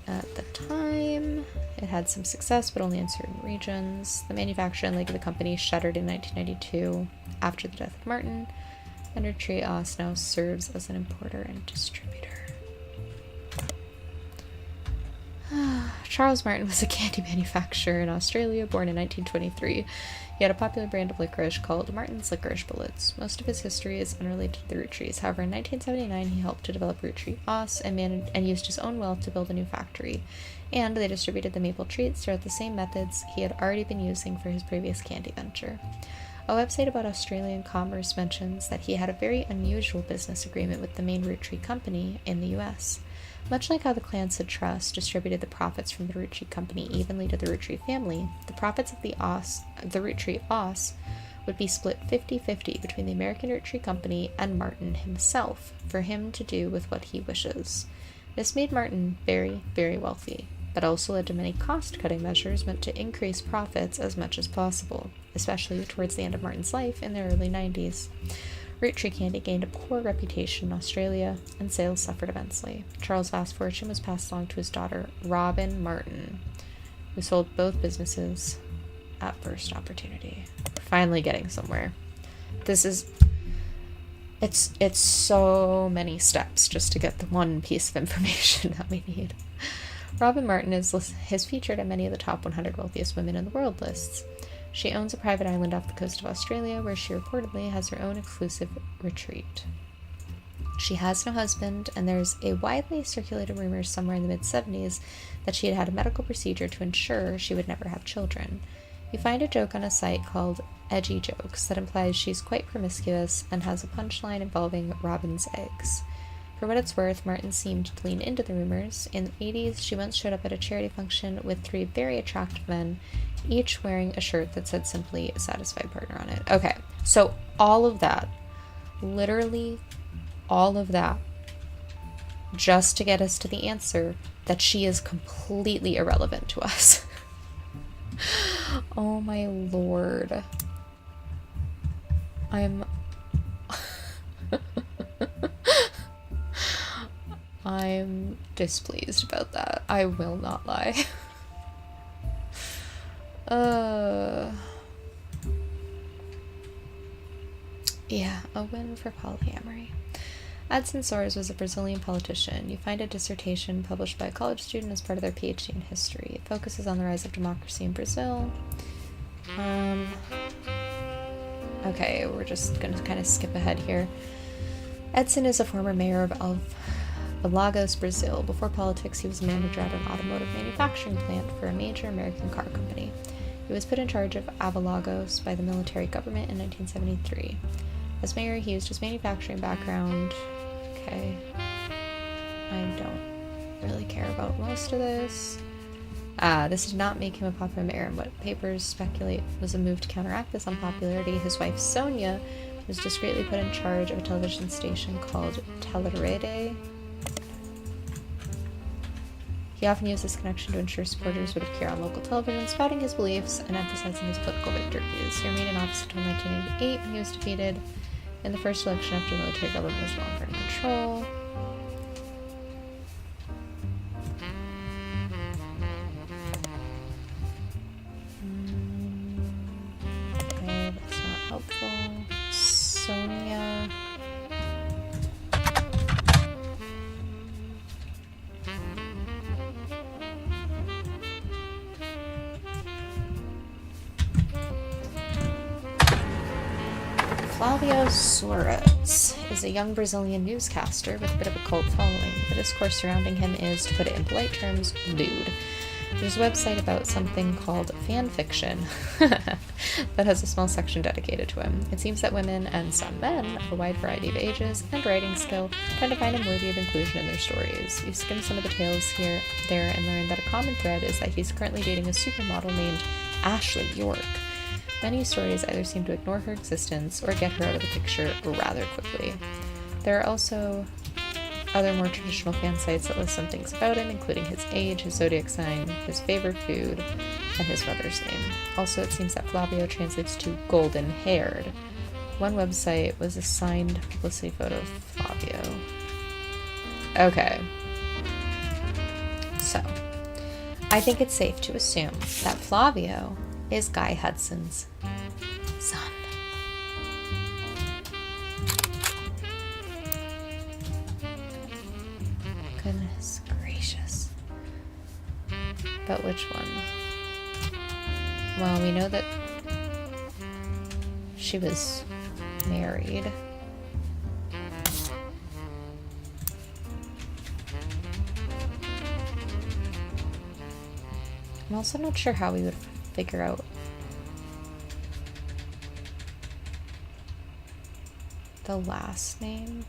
At the time, it had some success, but only in certain regions. The manufacturing leg of the company shuttered in 1992 after the death of Martin, and Roottrees Os now serves as an importer and distributor. Charles Martin was a candy manufacturer in Australia, born in 1923. He had a popular brand of licorice called Martin's Licorice Bullets. Most of his history is unrelated to the Roottrees. However, in 1979, he helped to develop Roottrees Os and used his own wealth to build a new factory. And they distributed the maple treats throughout the same methods he had already been using for his previous candy venture. A website about Australian commerce mentions that he had a very unusual business agreement with the main Roottrees company in the US. Much like how the Clancy Trust distributed the profits from the Roottrees company evenly to the Roottrees family, the profits of the Roottrees Os would be split 50-50 between the American Roottrees company and Martin himself, for him to do with what he wishes. This made Martin very, very wealthy, but also led to many cost-cutting measures meant to increase profits as much as possible, especially towards the end of Martin's life in the early 90s. Roottrees candy gained a poor reputation in Australia, and sales suffered immensely. Charles' vast fortune was passed along to his daughter, Robin Martin, who sold both businesses at first opportunity. We're finally getting somewhere. It's so many steps just to get the one piece of information that we need. Robin Martin is featured on many of the top 100 wealthiest women in the world lists. She owns a private island off the coast of Australia where she reportedly has her own exclusive retreat. She has no husband, and there's a widely circulated rumor somewhere in the mid-70s that she had had a medical procedure to ensure she would never have children. You find a joke on a site called Edgy Jokes that implies she's quite promiscuous and has a punchline involving Robin's eggs. For what it's worth, Martin seemed to lean into the rumors. In the 80s, she once showed up at a charity function with 3 very attractive men, each wearing a shirt that said simply "a satisfied partner" on it. Okay, so all of that, literally all of that, just to get us to the answer that she is completely irrelevant to us. Oh my lord. I'm displeased about that. I will not lie. Yeah, a win for polyamory. Edson Soares was a Brazilian politician. You find a dissertation published by a college student as part of their PhD in history. It focuses on the rise of democracy in Brazil. Okay, we're just going to kind of skip ahead here. Edson is a former mayor of Lagos, Brazil. Before politics, he was a manager at an automotive manufacturing plant for a major American car company. He was put in charge of Avalagos by the military government in 1973. As mayor, he used his manufacturing background. Okay. I don't really care about most of this. This did not make him a popular mayor, and what papers speculate was a move to counteract this unpopularity. His wife, Sonia, was discreetly put in charge of a television station called Telerede. He often used this connection to ensure supporters would appear on local television, spouting his beliefs and emphasizing his political victories. He remained in office until 1988 when he was defeated in the first election after the military government was no longer in control. Okay, that's not helpful. Sonia. Flavio Soares is a young Brazilian newscaster with a bit of a cult following. The discourse surrounding him is, to put it in polite terms, lewd. There's a website about something called fan fiction that has a small section dedicated to him. It seems that women and some men of a wide variety of ages and writing skill tend to find him worthy of inclusion in their stories. You skim some of the tales here, there, and learn that a common thread is that he's currently dating a supermodel named Ashley York. Many stories either seem to ignore her existence or get her out of the picture rather quickly. There are also other more traditional fan sites that list some things about him, including his age, his zodiac sign, his favorite food, and his mother's name. Also, it seems that Flavio translates to golden-haired. One website was a signed publicity photo of Flavio. Okay. So, I think it's safe to assume that Flavio is Guy Hudson's son. Goodness gracious. But which one? Well, we know that she was married. I'm also not sure how we would figure out the last name.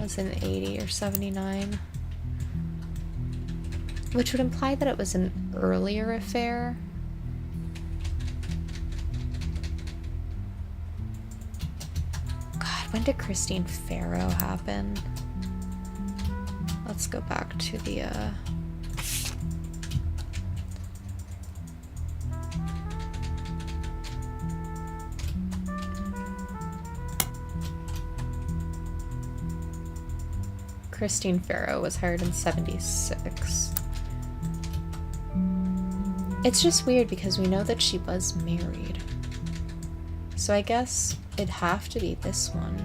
Was in 80 or 79, which would imply that it was an earlier affair. When did Christine Farrow happen? Let's go back to the Christine Farrow was hired in 76. It's just weird because we know that she was married. So I guess it'd have to be this one.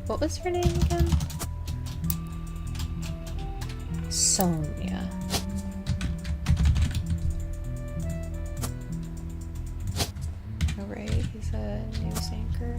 What was her name again? Sonia. Oh right, he's a news anchor.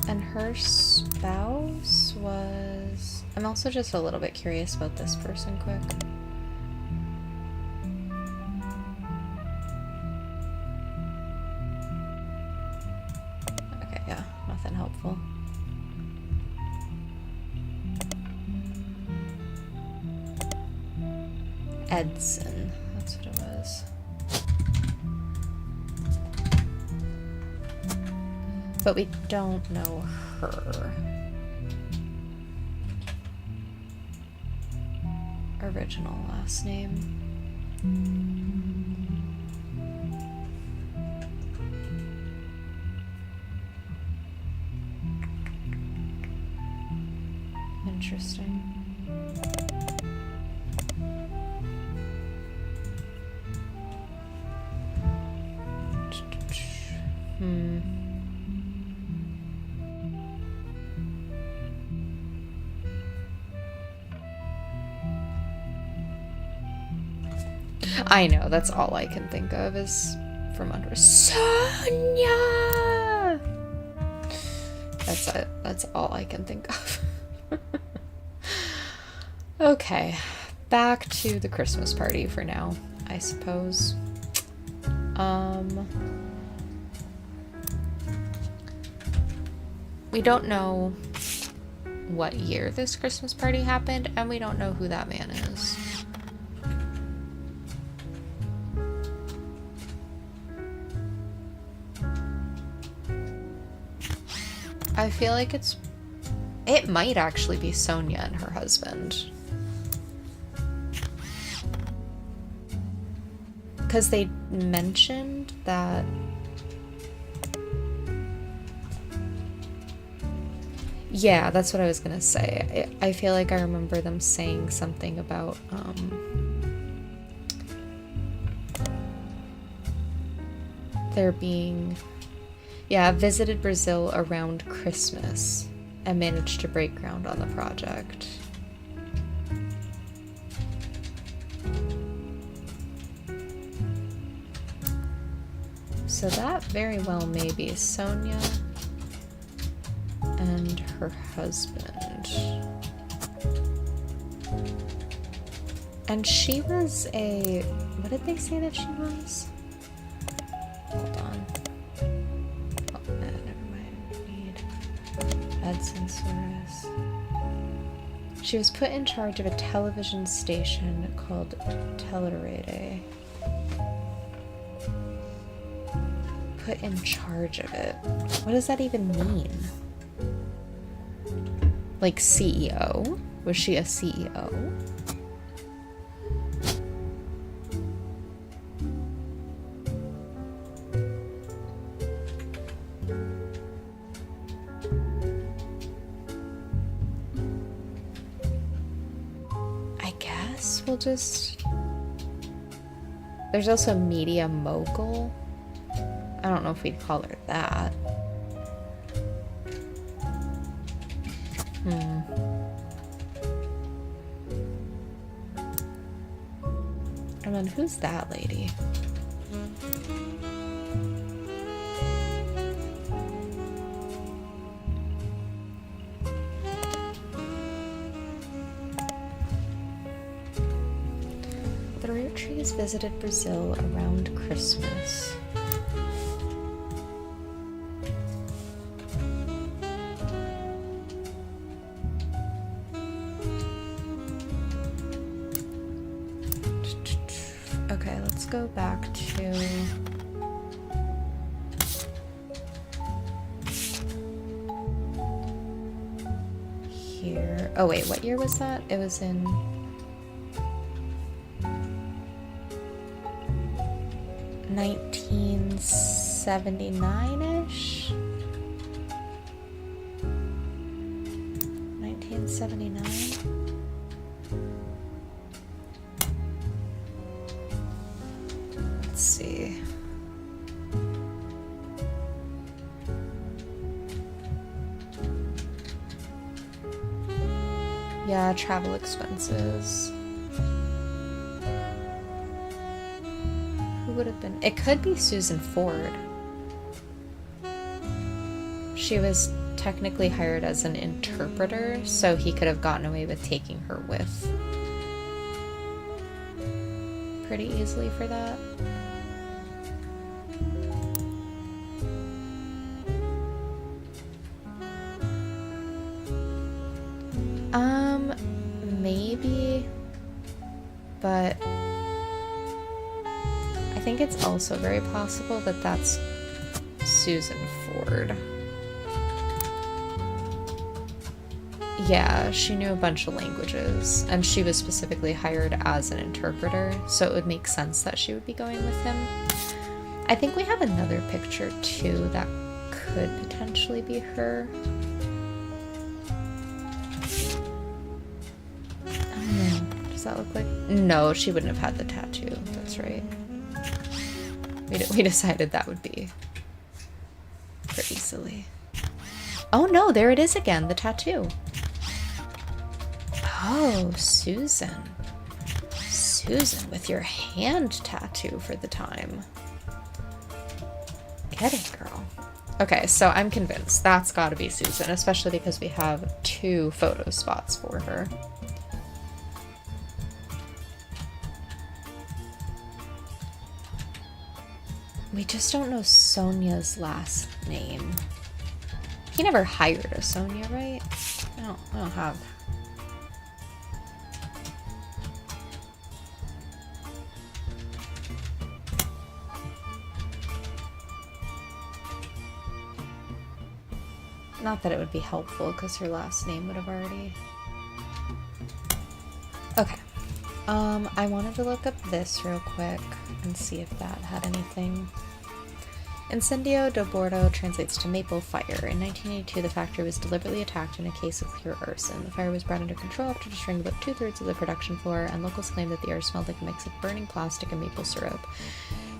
And her spouse was... I'm also just a little bit curious about this person quick. Okay, yeah, nothing helpful. Edson, that's what it was. But we don't know her. Original last name. Interesting. I know, that's all I can think of is from under Sonia! That's it. That's all I can think of. Okay, back to the Christmas party for now, I suppose. We don't know what year this Christmas party happened, and we don't know who that man is. I feel like it might actually be Sonia and her husband. Because they mentioned that... Yeah, that's what I was gonna say. I feel like I remember them saying something about, there being... Yeah, visited Brazil around Christmas and managed to break ground on the project. So that very well may be Sonia and her husband. And she was a... What did they say that she was? Hold on. Censors. She was put in charge of a television station called Telerede. Put in charge of it. What does that even mean? Like CEO? Was she a CEO? We'll just... There's also media mogul. I don't know if we'd call her that. And then who's that lady? always visited Brazil around Christmas. Okay, let's go back to here. Oh wait, what year was that? It was in 1979-ish? 1979? Let's see. Yeah, travel expenses. Who would have been? It could be Susan Ford. She was technically hired as an interpreter, so he could have gotten away with taking her with pretty easily for that. Maybe, but I think it's also very possible that that's Susan Ford. Yeah, she knew a bunch of languages, and she was specifically hired as an interpreter, so it would make sense that she would be going with him. I think we have another picture too that could potentially be her. Does that look like? No, she wouldn't have had the tattoo. That's right. We decided that would be pretty silly. Oh no, there it is again, the tattoo. Oh, Susan. Susan with your hand tattoo for the time. Get it, girl. Okay, so I'm convinced that's gotta be Susan, especially because we have 2 photo spots for her. We just don't know Sonia's last name. He never hired a Sonia, right? I don't have. Not that it would be helpful, because her last name would have already... Okay. I wanted to look up this real quick and see if that had anything. Incendio do Bordo translates to maple fire. In 1982, the factory was deliberately attacked in a case of pure arson. The fire was brought under control after destroying about 2/3 of the production floor, and locals claimed that the air smelled like a mix of burning plastic and maple syrup.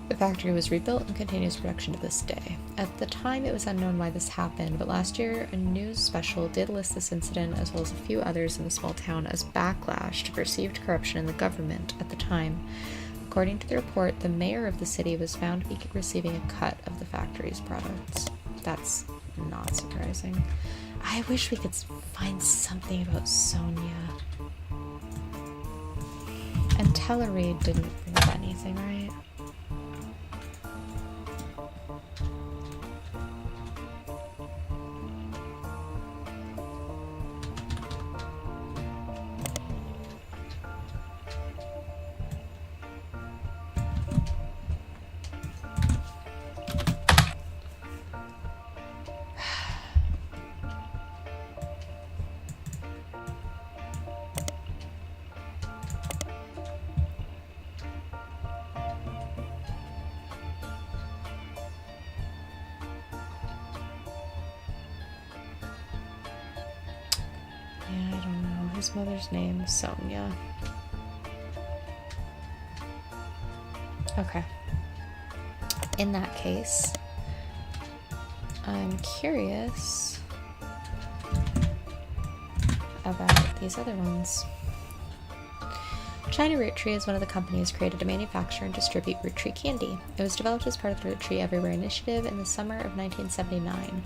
The factory was rebuilt and continues production to this day. At the time, it was unknown why this happened, but last year, a news special did list this incident, as well as a few others in the small town, as backlash to perceived corruption in the government at the time. According to the report, the mayor of the city was found to be receiving a cut of the factory's products. That's not surprising. I wish we could find something about Sonia. And Tellerade didn't bring up anything, right? His mother's name, Sonia. Okay. In that case, I'm curious about these other ones. China Roottrees is one of the companies created to manufacture and distribute Roottrees candy. It was developed as part of the Roottrees Everywhere initiative in the summer of 1979.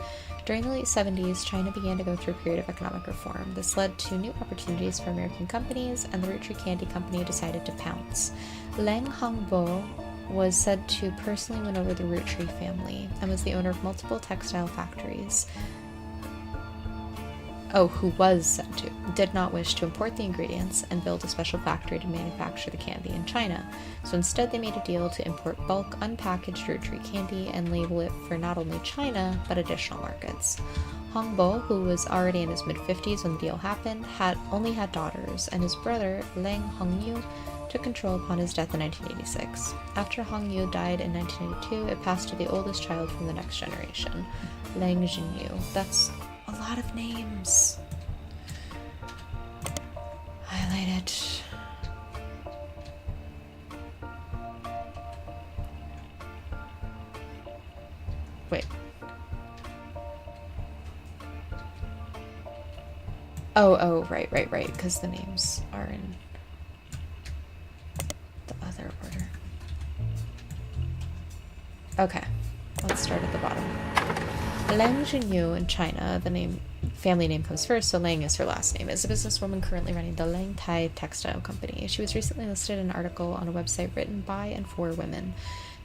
During the late 70s, China began to go through a period of economic reform. This led to new opportunities for American companies, and the Roottrees Candy Company decided to pounce. Liang Hongbo was said to personally win over the Roottrees family and was the owner of multiple textile factories. Who was said to, did not wish to import the ingredients and build a special factory to manufacture the candy in China. So instead they made a deal to import bulk unpackaged Roottrees candy and label it for not only China, but additional markets. Hongbo, who was already in his mid-50s when the deal happened, only had daughters, and his brother, Liang Hongyu, took control upon his death in 1986. After Hongyu died in 1982, it passed to the oldest child from the next generation, Liang Jinyu. That's a lot of names. Highlight it. Wait. Oh, right, because the names are in the other order. Okay, let's start at the bottom. Liang Jinyu in China, the family name comes first, so Liang is her last name, is a businesswoman currently running the Liang Tai Textile Company. She was recently listed in an article on a website written by and for women.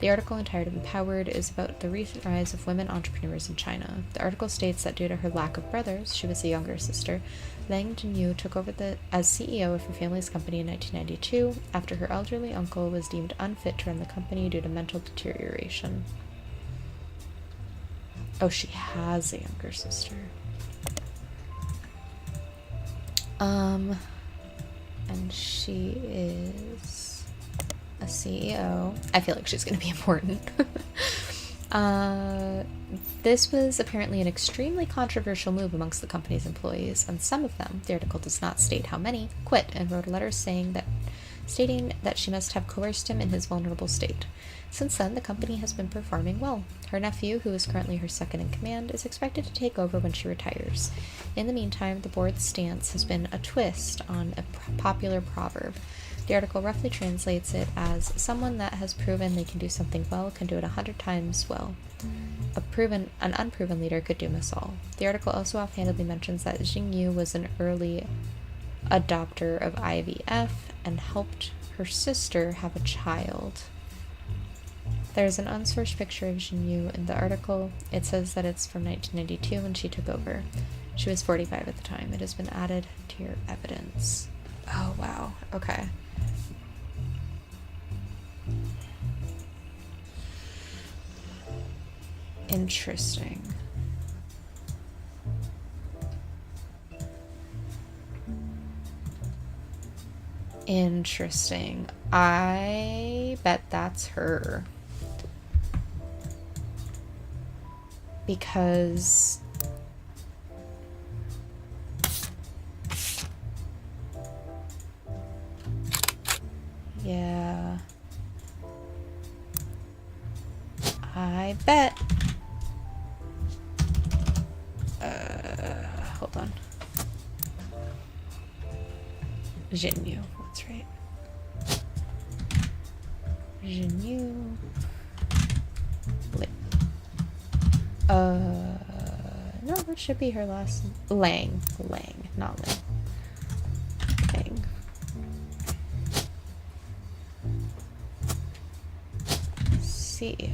The article, entitled Empowered, is about the recent rise of women entrepreneurs in China. The article states that due to her lack of brothers, she was the younger sister, Liang Jinyu took over as CEO of her family's company in 1992 after her elderly uncle was deemed unfit to run the company due to mental deterioration. Oh, she has a younger sister. And she is a CEO. I feel like she's going to be important. This was apparently an extremely controversial move amongst the company's employees, and some of them, the article does not state how many, quit and wrote a letter stating that she must have coerced him in his vulnerable state. Since then, the company has been performing well. Her nephew, who is currently her second in command, is expected to take over when she retires. In the meantime, the board's stance has been a twist on a popular proverb. The article roughly translates it as, someone that has proven they can do something well can do it 100 times well. An unproven leader could doom us all. The article also offhandedly mentions that Jingyu was an early adopter of IVF and helped her sister have a child. There's an unsourced picture of Jingyu in the article. It says that it's from 1992 when she took over. She was 45 at the time. It has been added to your evidence. Oh, wow. Okay. Interesting. Interesting. I bet that's her. Because yeah, I bet. Hold on. Jinyu, that's right. Jinyu. No, that should be her last. Lang, not Lang. Lang. CEO.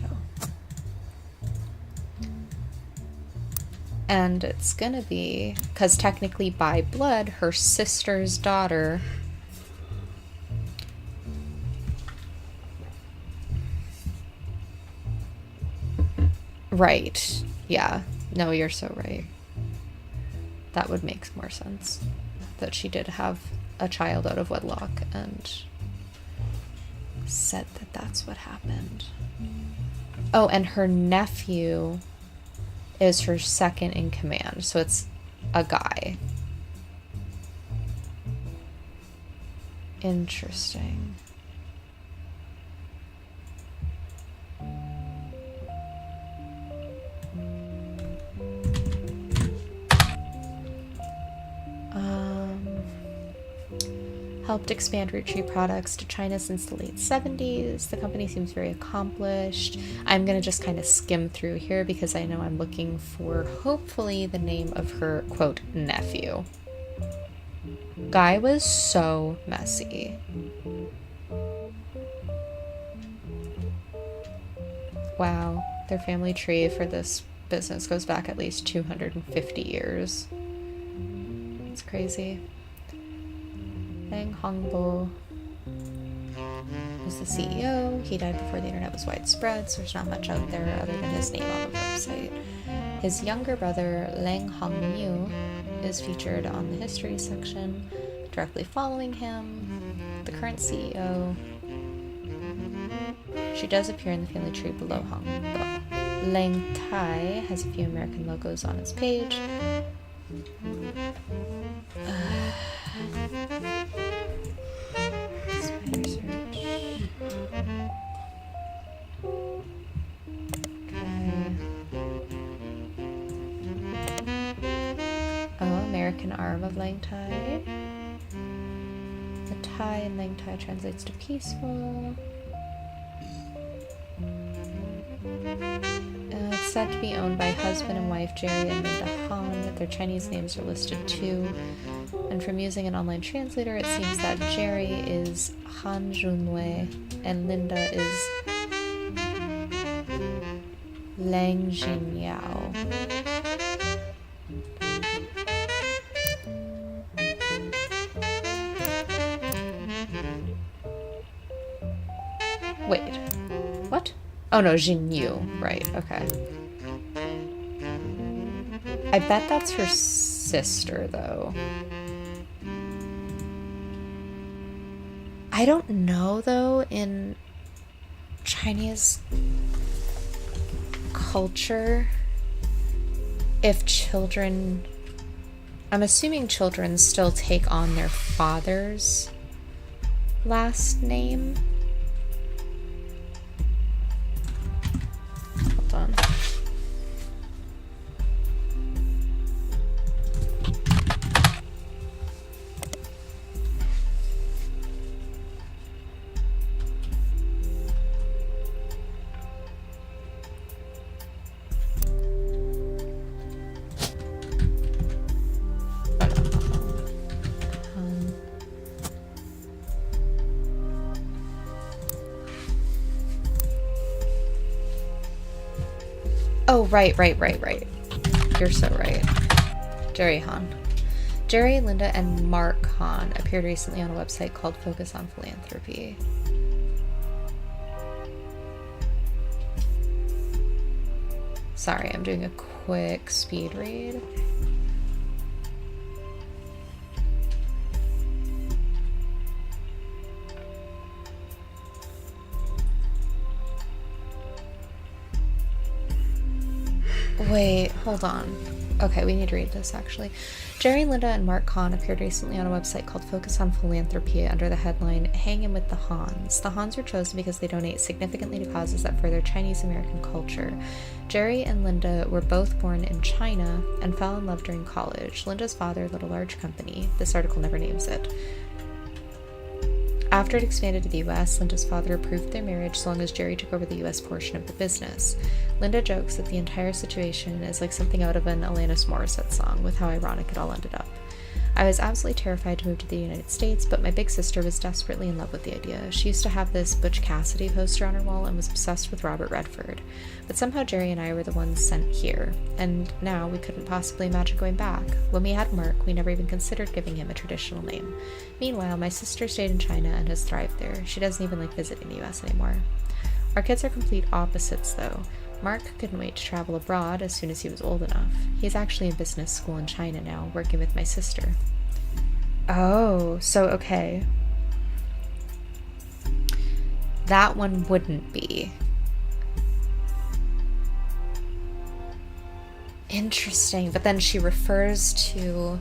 And it's gonna be, because technically by blood, her sister's daughter. Right. Yeah. No, you're so right. That would make more sense. That she did have a child out of wedlock and said that that's what happened. Oh, and her nephew is her second in command, so it's a guy. Interesting. helped expand Roottrees products to China since the late 70s. The company seems very accomplished. I'm going to just kind of skim through here because I know I'm looking for, hopefully, the name of her, quote, nephew. Guy was so messy. Wow, their family tree for this business goes back at least 250 years. It's crazy. Lang Hongbo was the CEO. He died before the internet was widespread, so there's not much out there other than his name on the website. His younger brother, Lang Hongmu, is featured on the history section. Directly following him, the current CEO. She does appear in the family tree below Hongbo. Lang Tai has a few American logos on his page. Spider search. Okay. Oh, American arm of Lang Tai. The Tai in Lang Tai translates to peaceful. It's said to be owned by husband and wife Jerry and Linda Han. Their Chinese names are listed too. And from using an online translator, it seems that Jerry is Han Junwei and Linda is Lang Jinyao. Wait, what? Oh no, Jinyu, right, okay. I bet that's her sister, though. I don't know, though, in Chinese culture, if children... I'm assuming children still take on their father's last name. Hold on. Oh, right. You're so right. Jerry Han. Jerry, Linda, and Mark Han appeared recently on a website called Focus on Philanthropy. Sorry, I'm doing a quick speed read. Wait, hold on. Okay, we need to read this, actually. Jerry, Linda, and Mark Han appeared recently on a website called Focus on Philanthropy under the headline, Hang In With the Hans. The Hans were chosen because they donate significantly to causes that further Chinese-American culture. Jerry and Linda were both born in China and fell in love during college. Linda's father led a large company. This article never names it. After it expanded to the US, Linda's father approved their marriage so long as Jerry took over the US portion of the business. Linda jokes that the entire situation is like something out of an Alanis Morissette song, with how ironic it all ended up. I was absolutely terrified to move to the United States, but my big sister was desperately in love with the idea. She used to have this Butch Cassidy poster on her wall and was obsessed with Robert Redford. But somehow Jerry and I were the ones sent here, and now we couldn't possibly imagine going back. When we had Mark, we never even considered giving him a traditional name. Meanwhile, my sister stayed in China and has thrived there. She doesn't even like visiting the US anymore. Our kids are complete opposites, though. Mark couldn't wait to travel abroad as soon as he was old enough. He's actually in business school in China now, working with my sister. Oh, so okay. That one wouldn't be. Interesting, but then she refers to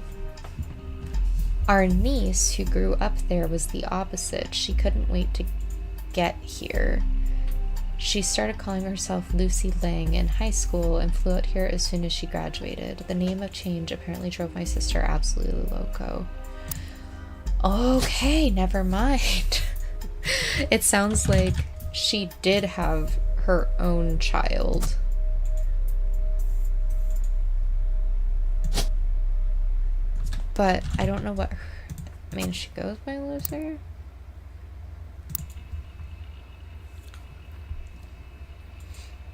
our niece who grew up there was the opposite. She couldn't wait to get here. She started calling herself Lucy Lang in high school and flew out here as soon as she graduated. The name of change apparently drove my sister absolutely loco. Okay, never mind. It sounds like she did have her own child. But I don't know what her... I mean, she goes by Loser?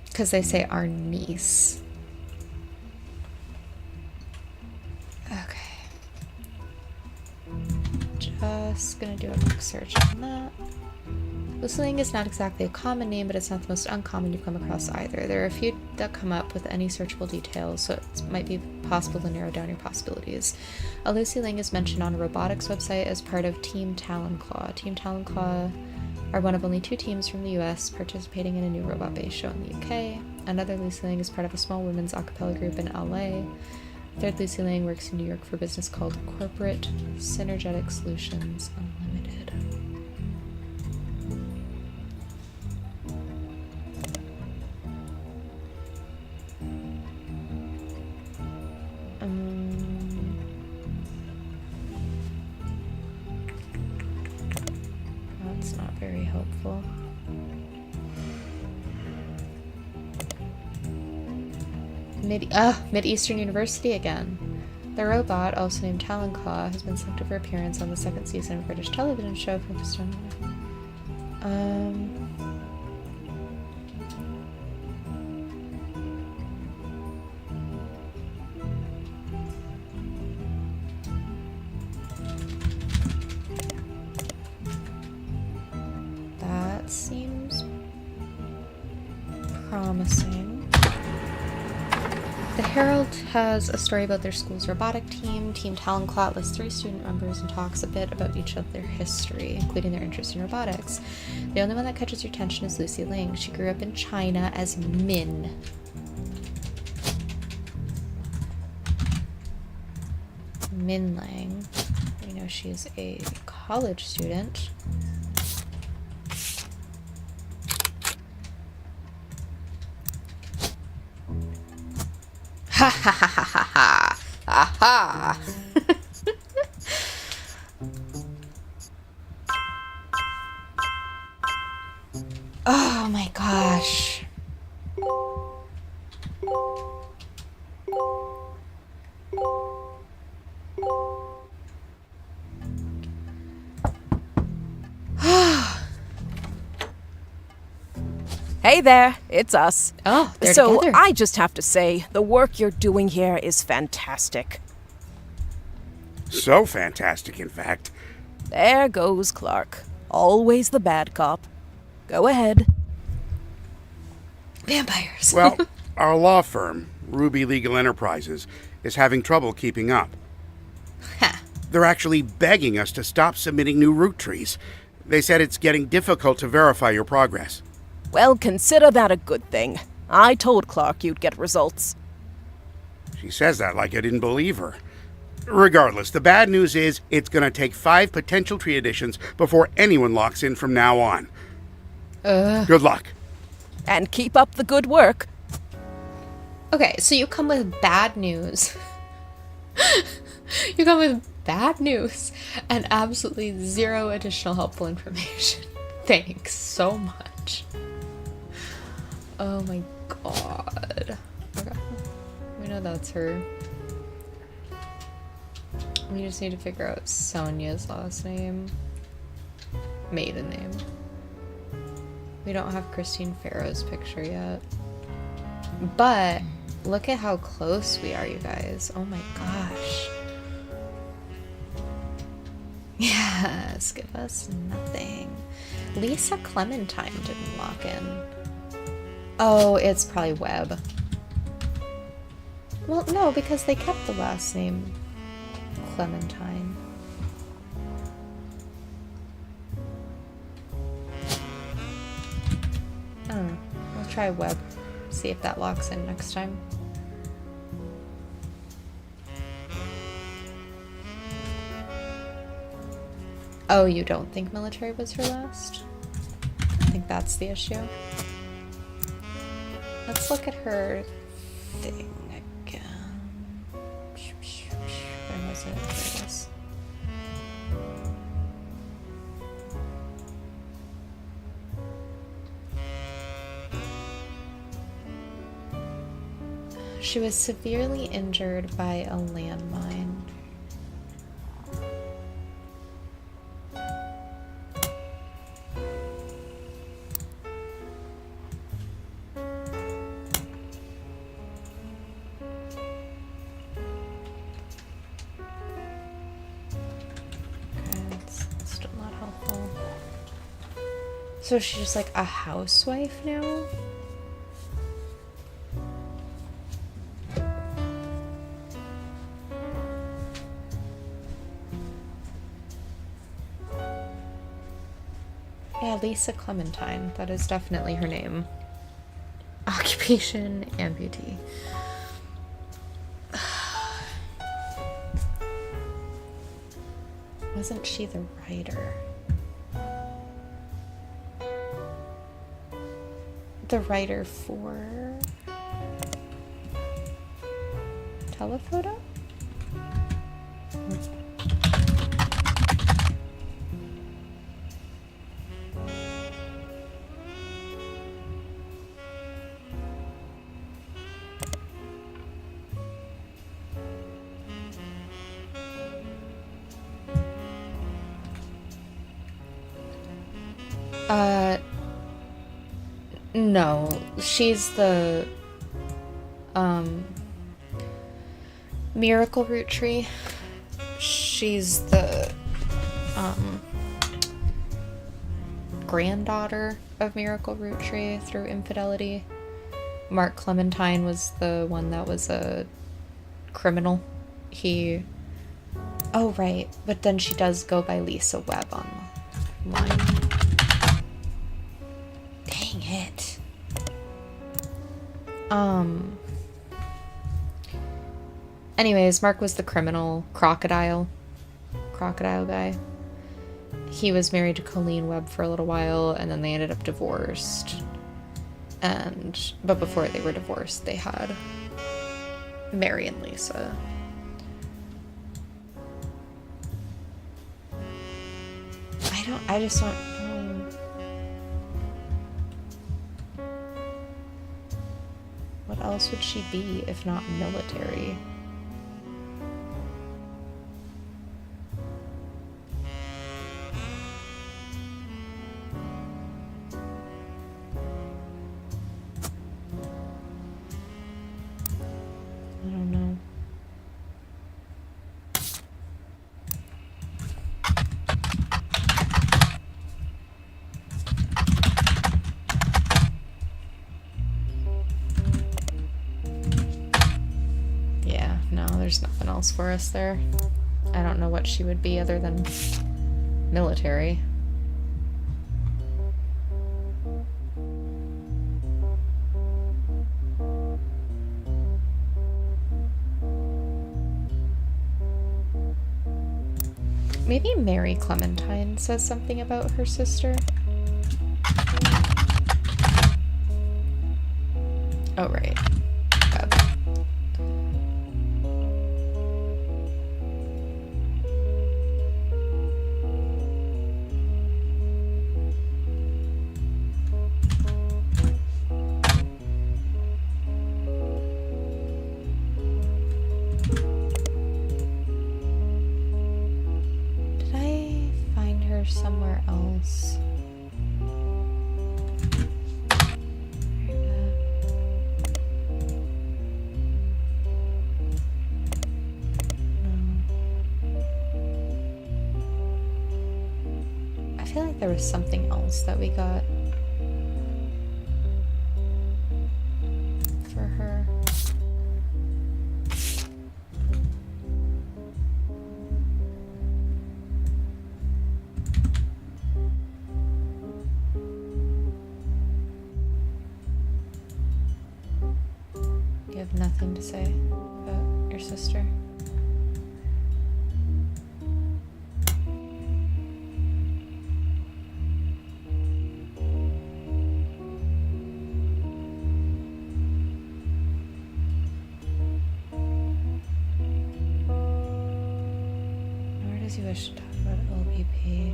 Because they say our niece. Okay. Just gonna do a quick search on that. Lucy Ling is not exactly a common name, but it's not the most uncommon you've come across either. There are a few that come up with any searchable details, so it might be possible to narrow down your possibilities. A Lucy Ling is mentioned on a robotics website as part of Team Talon-Claw. Team Talon-Claw are one of only 2 teams from the US participating in a new robot-based show in the UK. Another Lucy Ling is part of a small women's a cappella group in LA. Third Lucy Ling works in New York for a business called Corporate Synergetic Solutions Unlimited. That's not very helpful. Mid-Eastern University again. The robot, also named Talon-Claw, has been selected for appearance on the 2nd season of a British television show focused on... That seems promising. The Herald has a story about their school's robotic team. Team Talon-Claw lists 3 student members and talks a bit about each of their history, including their interest in robotics. The only one that catches your attention is Lucy Ling. She grew up in China as Min. Min Lang. We know she is a college student. Ha ha ha ha ha ha! Aha! Oh my gosh. Hey there, it's us. Oh, they're so together. I just have to say, the work you're doing here is fantastic. So fantastic, in fact. There goes Clark. Always the bad cop. Go ahead. Vampires. Well, our law firm, Ruby Legal Enterprises, is having trouble keeping up. Ha. They're actually begging us to stop submitting new Roottrees. They said it's getting difficult to verify your progress. Well, consider that a good thing. I told Clark you'd get results. She says that like I didn't believe her. Regardless, the bad news is it's going to take 5 potential tree additions before anyone locks in from now on. Good luck. And keep up the good work. Okay, so you come with bad news. You come with bad news and absolutely 0 additional helpful information. Thanks so much. Oh my god. Okay. We know that's her. We just need to figure out Sonia's last name. Maiden name. We don't have Christine Farrow's picture yet. But look at how close we are, you guys. Oh my gosh. Yes, give us nothing. Lisa Clementine didn't lock in. Oh, it's probably Webb. Well, no, because they kept the last name Clementine. I don't know. We'll try Webb. See if that locks in next time. Oh, you don't think military was her last? I think that's the issue. Let's look at her thing again. Where was it? There it is. She was severely injured by a landmine. Still not helpful. So she's just like a housewife now? Yeah, Lisa Clementine. That is definitely her name. Occupation amputee. Wasn't she the writer? The writer for Telephoto? No, she's the, Miracle Roottrees. She's the, granddaughter of Miracle Roottrees through infidelity. Mark Clementine was the one that was a criminal. Oh, right, but then she does go by Lisa Webb online. Dang it. Anyways, Mark was the criminal crocodile guy. He was married to Colleen Webb for a little while, and then they ended up divorced. But before they were divorced, they had Mary and Lisa. I just don't know. What else would she be if not military? I don't know. Yeah, no, there's nothing else for us there. I don't know what she would be other than military. Maybe Mary Clementine says something about her sister. Oh, right. Somewhere else. I feel like there was something else that we got for her. You have nothing to say about your sister? Nor does he wish to talk about LBP.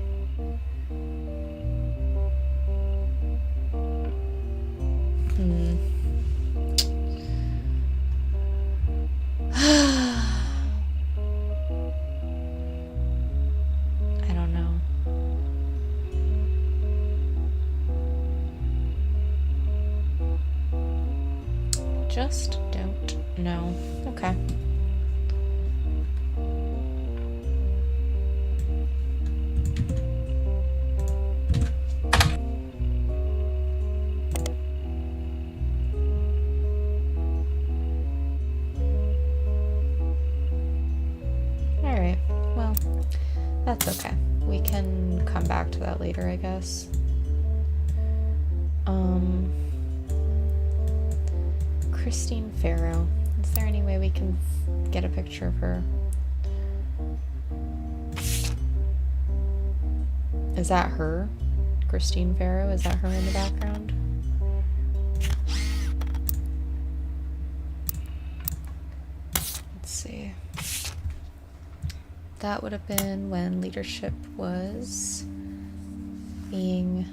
just don't know. Okay. Alright, well, that's okay. We can come back to that later, I guess. Christine Farrow. Is there any way we can get a picture of her? Is that her? Christine Farrow? Is that her in the background? Let's see. That would have been when leadership was being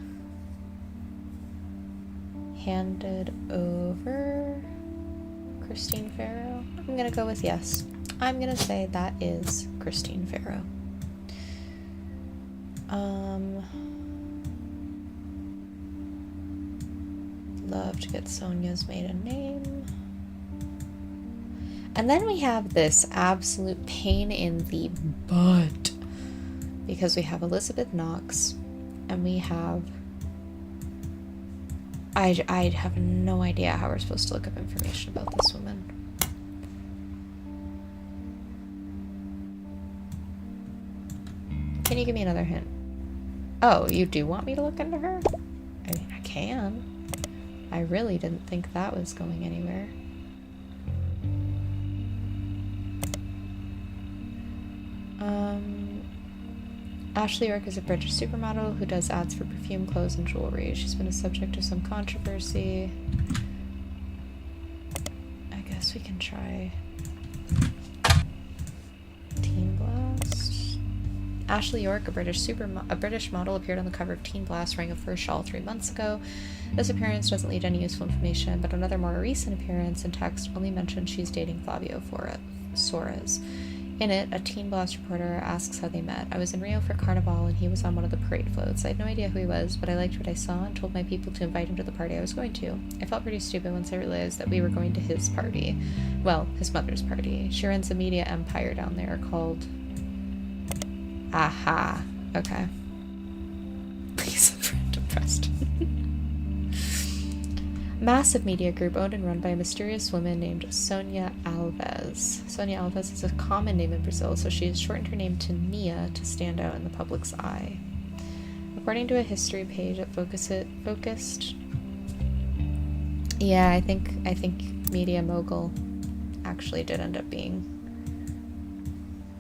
handed over. Christine Farrow? I'm gonna go with yes. I'm gonna say that is Christine Farrow. Love to get Sonia's maiden name. And then we have this absolute pain in the butt. Because we have Elizabeth Knox and we have... I have no idea how we're supposed to look up information about this woman. Can you give me another hint? Oh, you do want me to look into her? I mean, I can. I really didn't think that was going anywhere. Ashley York is a British supermodel who does ads for perfume, clothes, and jewelry. She's been a subject of some controversy. I guess we can try Teen Blast. Ashley York, a British model, appeared on the cover of Teen Blast wearing a fur shawl 3 months ago. This appearance doesn't lead to any useful information, but another more recent appearance in text only mentions she's dating Flavio Suarez. In it, a Teen Blast reporter asks how they met. I was in Rio for Carnival and he was on one of the parade floats. I had no idea who he was, but I liked what I saw and told my people to invite him to the party I was going to. I felt pretty stupid once I realized that we were going to his party. Well, his mother's party. She runs a media empire down there called... Aha. Okay. Please, I'm friend impressed. Massive media group owned and run by a mysterious woman named Sonia Alves. Sonia Alves is a common name in Brazil, so she has shortened her name to Nia to stand out in the public's eye. According to a history page that focused... Yeah, I think Media Mogul actually did end up being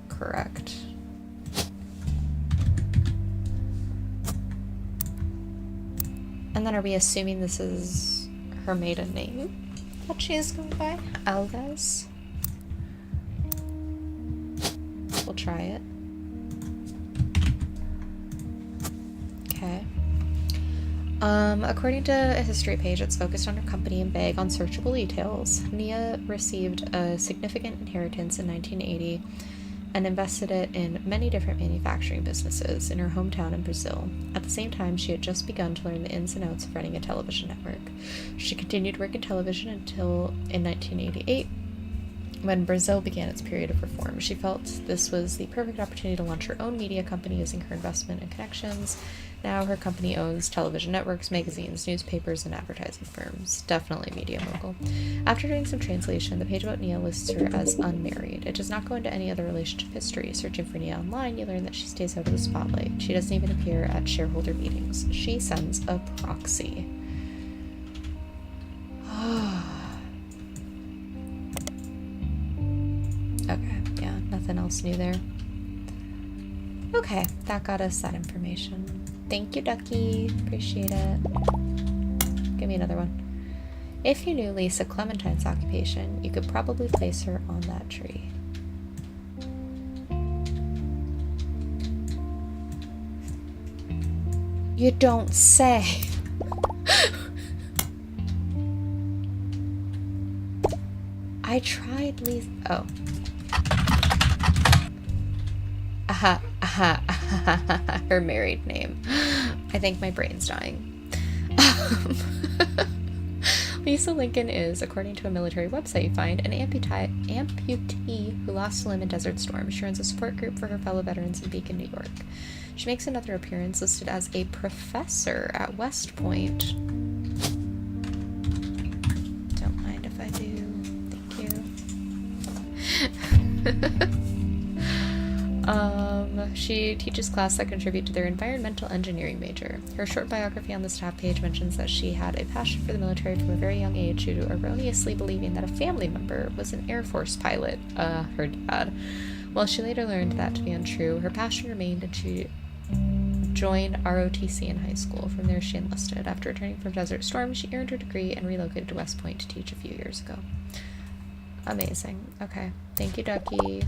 correct. And then are we assuming this is her maiden name that she is going by? Alves? We'll try it. Okay. According to a history page that's focused on her company and vague, unsearchable details, Nia received a significant inheritance in 1980 and invested it in many different manufacturing businesses in her hometown in Brazil. At the same time, she had just begun to learn the ins and outs of running a television network. She continued to work in television until in 1988, when Brazil began its period of reform. She felt this was the perfect opportunity to launch her own media company using her investment and connections. Now her company owns television networks, magazines, newspapers, and advertising firms. Definitely Media Mogul. After doing some translation, the page about Nia lists her as unmarried. It does not go into any other relationship history. Searching for Nia online, you learn that she stays out of the spotlight. She doesn't even appear at shareholder meetings. She sends a proxy. Okay, yeah, nothing else new there. Okay, that got us that information. Thank you, Ducky. Appreciate it. Give me another one. If you knew Lisa Clementine's occupation, you could probably place her on that tree. You don't say. I tried Lisa. Oh. Her married name. I think my brain's dying. Lisa Lincoln is, according to a military website you find, an amputee who lost a limb in Desert Storm. She runs a support group for her fellow veterans in Beacon, New York. She makes another appearance listed as a professor at West Point. Don't mind if I do. Thank you. She teaches class that contribute to their environmental engineering major. Her short biography on the staff page mentions that she had a passion for the military from a very young age due to erroneously believing that a family member was an Air Force pilot, her dad. While she later learned that to be untrue, her passion remained and she joined ROTC in high school. From there she enlisted. After returning from Desert Storm, she earned her degree and relocated to West Point to teach a few years ago. Amazing. Okay. Thank you, Ducky.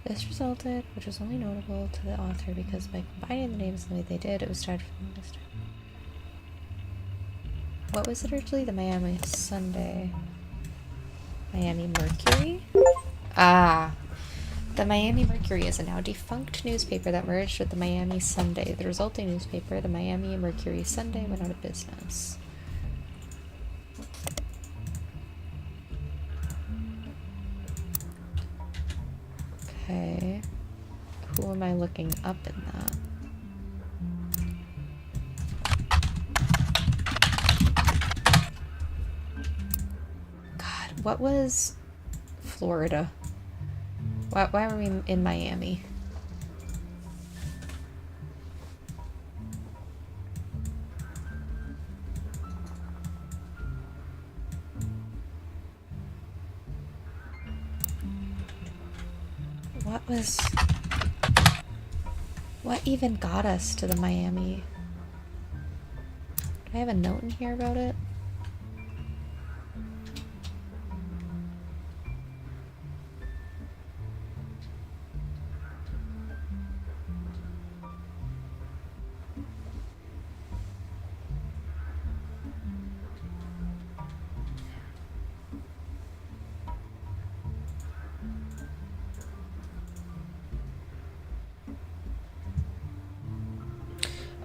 This resulted, which was only notable to the author because by combining the names the way they did, it was started from the list. What was it originally? The Miami Sunday. Miami Mercury? Ah. The Miami Mercury is a now defunct newspaper that merged with the Miami Sunday. The resulting newspaper, the Miami Mercury Sunday, went out of business. Okay. Who am I looking up in that? God, what was Florida? Why were we in Miami? What even got us to the Miami? Do I have a note in here about it?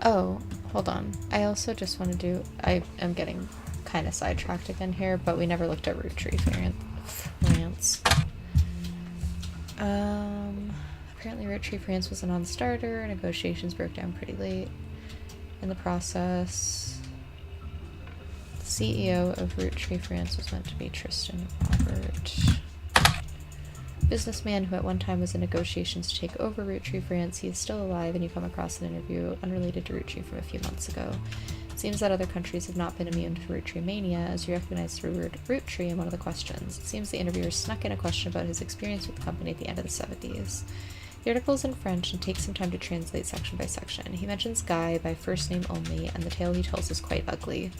Oh, hold on. I also just want to do... I am getting kind of sidetracked again here, but we never looked at Roottrees, France. Apparently Roottrees, France was a non-starter. Negotiations broke down pretty late in the process. The CEO of Roottrees, France was meant to be Tristan Robert. Businessman who at one time was in negotiations to take over Roottrees, France. He is still alive, and you come across an interview unrelated to Roottrees from a few months ago. It seems that other countries have not been immune to Roottrees mania, as you recognize the word Roottrees in one of the questions. It seems the interviewer snuck in a question about his experience with the company at the end of the 70s. The article is in French and takes some time to translate section by section. He mentions Guy by first name only, and the tale he tells is quite ugly.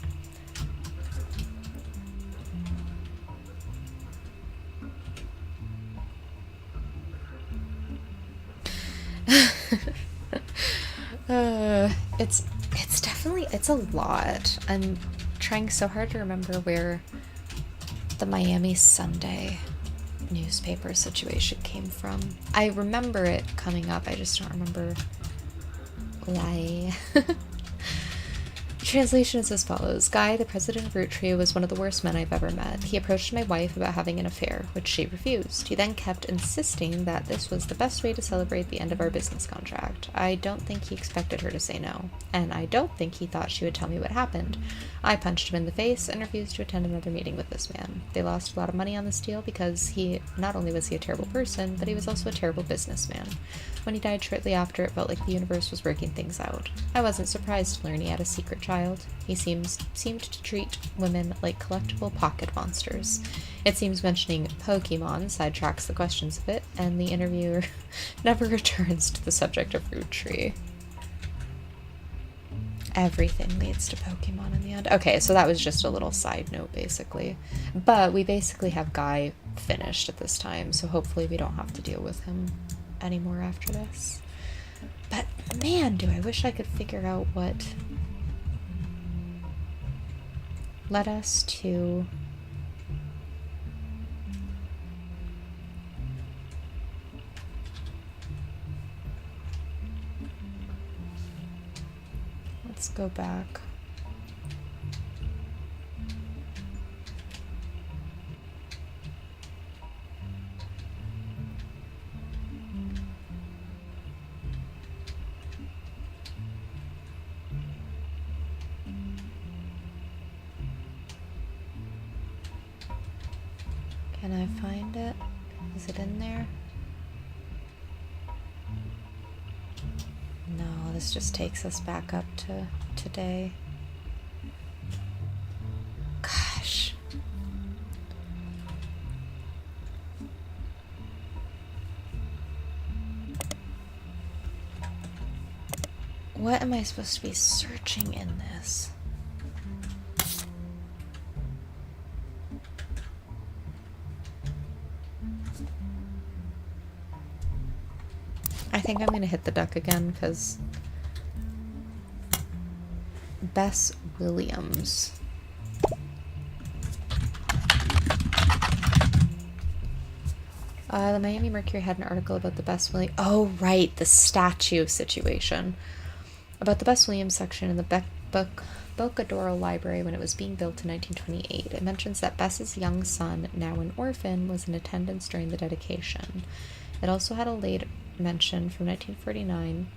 It's definitely, it's a lot. I'm trying so hard to remember where the Miami Sunday newspaper situation came from. I remember it coming up, I just don't remember why. Translation is as follows. Guy, the president of Roottrees, was one of the worst men I've ever met. He approached my wife about having an affair, which she refused. He then kept insisting that this was the best way to celebrate the end of our business contract. I don't think he expected her to say no, and I don't think he thought she would tell me what happened. I punched him in the face and refused to attend another meeting with this man. They lost a lot of money on this deal because not only was he a terrible person, but he was also a terrible businessman. When he died shortly after, it felt like the universe was working things out. I wasn't surprised to learn he had a secret child. He seemed to treat women like collectible pocket monsters. It seems mentioning Pokemon sidetracks the questions a bit, and the interviewer never returns to the subject of Roottrees. Everything leads to Pokemon in the end. Okay, so that was just a little side note, basically. But we basically have Guy finished at this time, so hopefully we don't have to deal with him anymore after this. But man, do I wish I could figure out what led us to let's go back. Can I find it? Is it in there? No, this just takes us back up to today. Gosh. What am I supposed to be searching in this? I think I'm gonna hit the duck again because Bess Williams. The Miami Mercury had an article about the Bess Williams. Oh, right, the statue situation. About the Bess Williams section in the Bocadoro Library when it was being built in 1928. It mentions that Bess's young son, now an orphan, was in attendance during the dedication. It also had a late mention from 1949,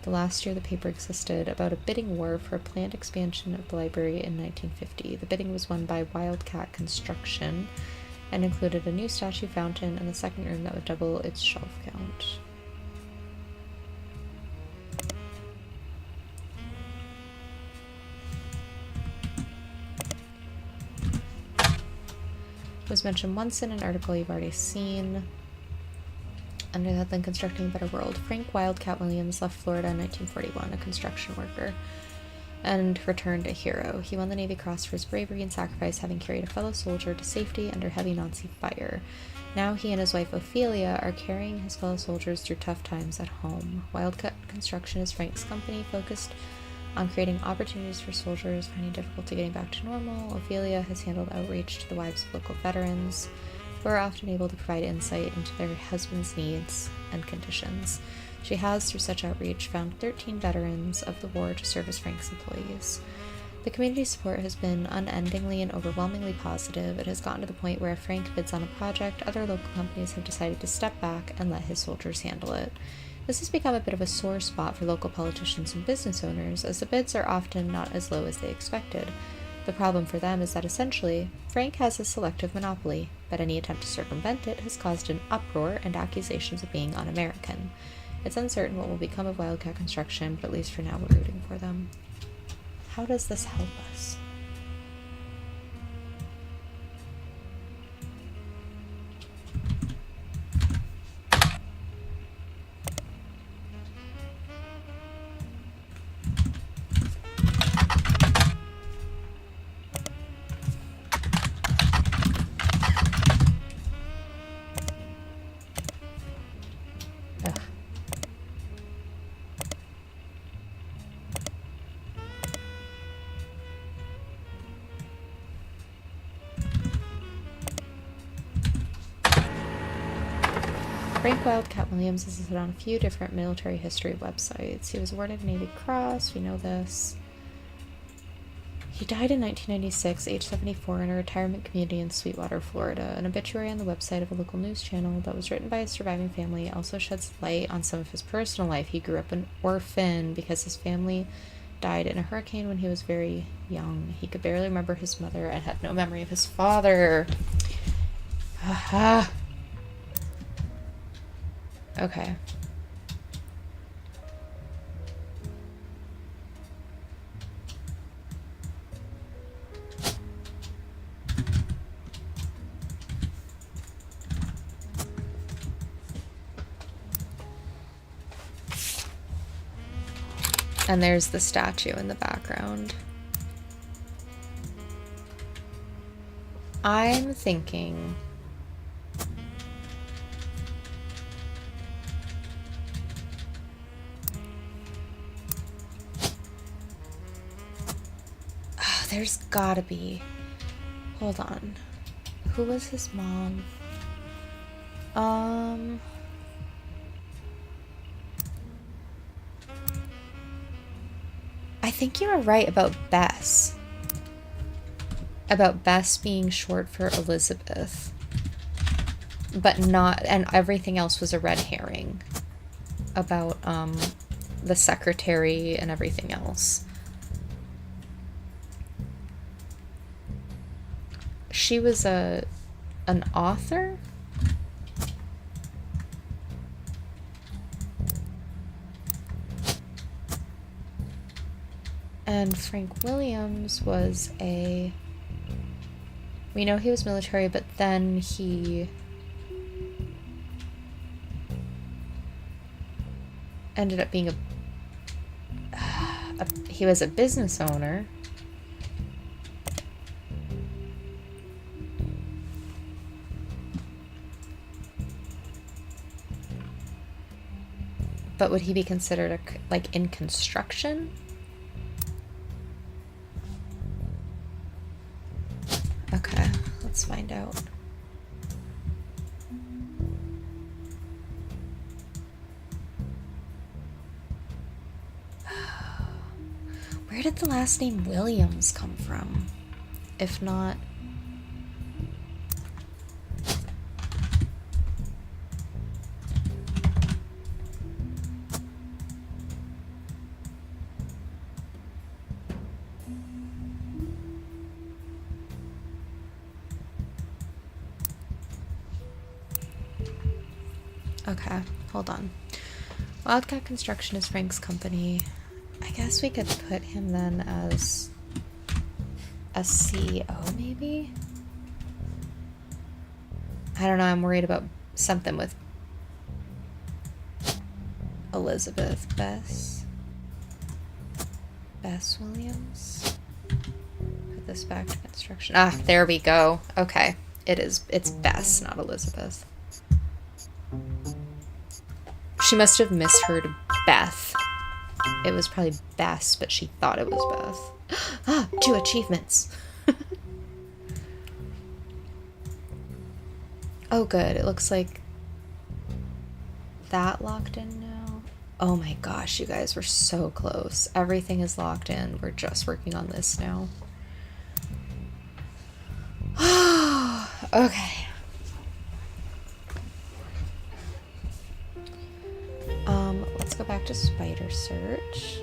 the last year the paper existed, about a bidding war for a planned expansion of the library in 1950. The bidding was won by Wildcat Construction and included a new statue fountain and the second room that would double its shelf count. It was mentioned once in an article you've already seen. Under the headline Constructing a Better World, Frank Wildcat Williams left Florida in 1941, a construction worker, and returned a hero. He won the Navy Cross for his bravery and sacrifice, having carried a fellow soldier to safety under heavy Nazi fire. Now he and his wife Ophelia are carrying his fellow soldiers through tough times at home. Wildcat Construction is Frank's company, focused on creating opportunities for soldiers finding difficulty getting back to normal. Ophelia has handled outreach to the wives of local veterans, who are often able to provide insight into their husband's needs and conditions. She has, through such outreach, found 13 veterans of the war to serve as Frank's employees. The community support has been unendingly and overwhelmingly positive. It has gotten to the point where if Frank bids on a project, other local companies have decided to step back and let his soldiers handle it. This has become a bit of a sore spot for local politicians and business owners, as the bids are often not as low as they expected. The problem for them is that essentially, Frank has a selective monopoly, but any attempt to circumvent it has caused an uproar and accusations of being un-American. It's uncertain what will become of Wildcat Construction, but at least for now we're rooting for them. How does this help us? Frank Wildcat Williams is listed on a few different military history websites. He was awarded a Navy Cross, we know this. He died in 1996, age 74, in a retirement community in Sweetwater, Florida. An obituary on the website of a local news channel that was written by his surviving family also sheds light on some of his personal life. He grew up an orphan because his family died in a hurricane when he was very young. He could barely remember his mother and had no memory of his father. Aha. Okay. And there's the statue in the background. I'm thinking... Oh, there's gotta be... Hold on. Who was his mom? I think you were right about Bess. About Bess being short for Elizabeth. But not, and everything else was a red herring. About, the secretary and everything else. She was an author? And Frank Williams was a... We know he was military, but then he... ended up being he was a business owner. But would he be considered like in construction? Okay, let's find out. Where did the last name Williams come from? If not... Okay, hold on. Wildcat Construction is Frank's company. I guess we could put him then as a CEO, maybe? I don't know, I'm worried about something with Elizabeth. Bess Williams? Put this back to construction. Ah, there we go. Okay, it's Bess, not Elizabeth. She must have misheard Beth. It was probably Bess, but she thought it was Beth. Ah, 2 achievements. Oh, good. It looks like that locked in now. Oh my gosh, you guys, we're so close. Everything is locked in. We're just working on this now. Okay. Let's go back to Spider Search.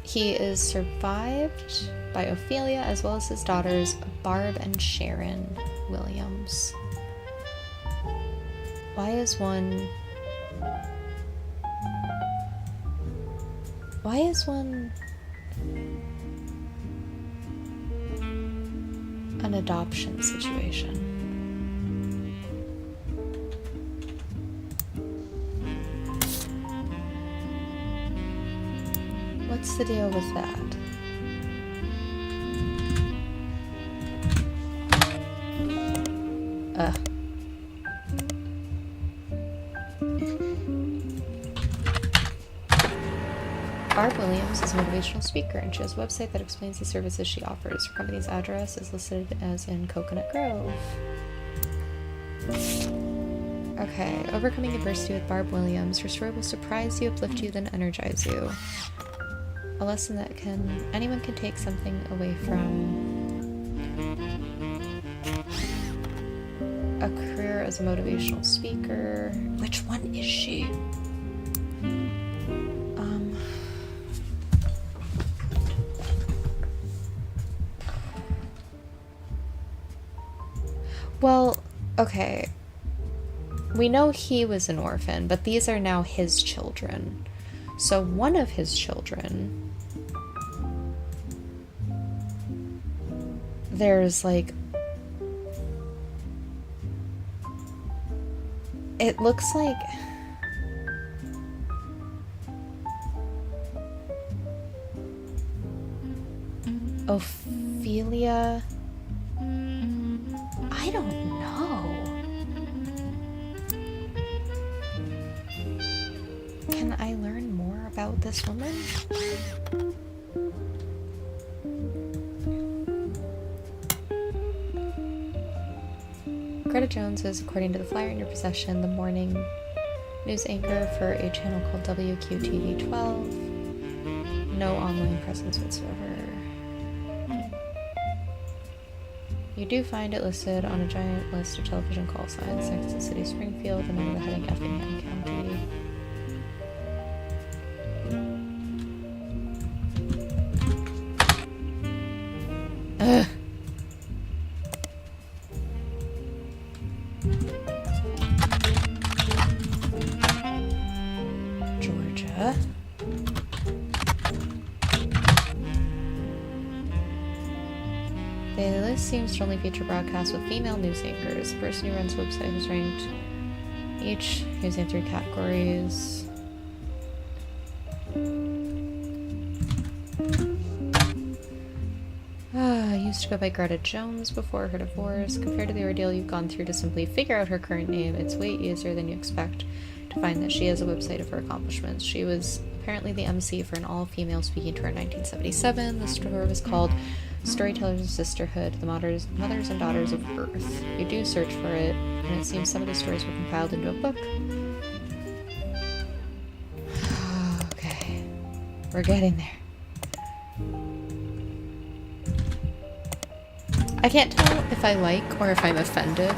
He is survived by Ophelia as well as his daughters Barb and Sharon Williams. Why is one an adoption situation? What's the deal with that? Barb Williams is a motivational speaker, and she has a website that explains the services she offers. Her company's address is listed as in Coconut Grove. Okay, overcoming adversity with Barb Williams. Her story will surprise you, uplift you, then energize you. A lesson that anyone can take something away from. A career as a motivational speaker. Which one is she? Well, okay. We know he was an orphan, but these are now his children. So one of his children, there's like, it looks like Ophelia. I don't know. Can I learn more about this woman? Greta Jones is, according to the flyer in your possession, the morning news anchor for a channel called WQTV12. No online presence whatsoever. You do find it listed on a giant list of television call signs next to the city of Springfield and under the heading Effingham County. Ugh. Georgia. The list seems to only feature broadcasts with female news anchors. The person who runs the website has ranked each using 3 categories. Used to go by Greta Jones before her divorce. Compared to the ordeal you've gone through to simply figure out her current name, it's way easier than you expect to find that she has a website of her accomplishments. She was apparently the MC for an all-female speaking tour in 1977. The tour was called Storytellers of Sisterhood, the Mothers and Daughters of Earth. You do search for it, and it seems some of the stories were compiled into a book. Okay, we're getting there. I can't tell if I like or if I'm offended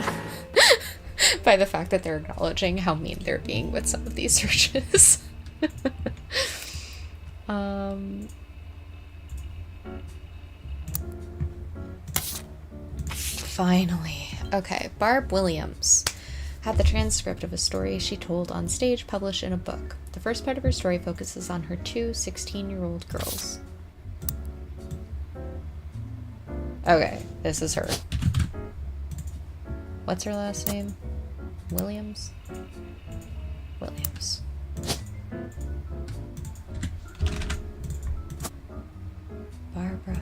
by the fact that they're acknowledging how mean they're being with some of these searches. Finally. Okay, Barb Williams had the transcript of a story she told on stage published in a book. The first part of her story focuses on her 2 16-year-old girls. Okay, this is her. What's her last name? Williams? Williams. Barbara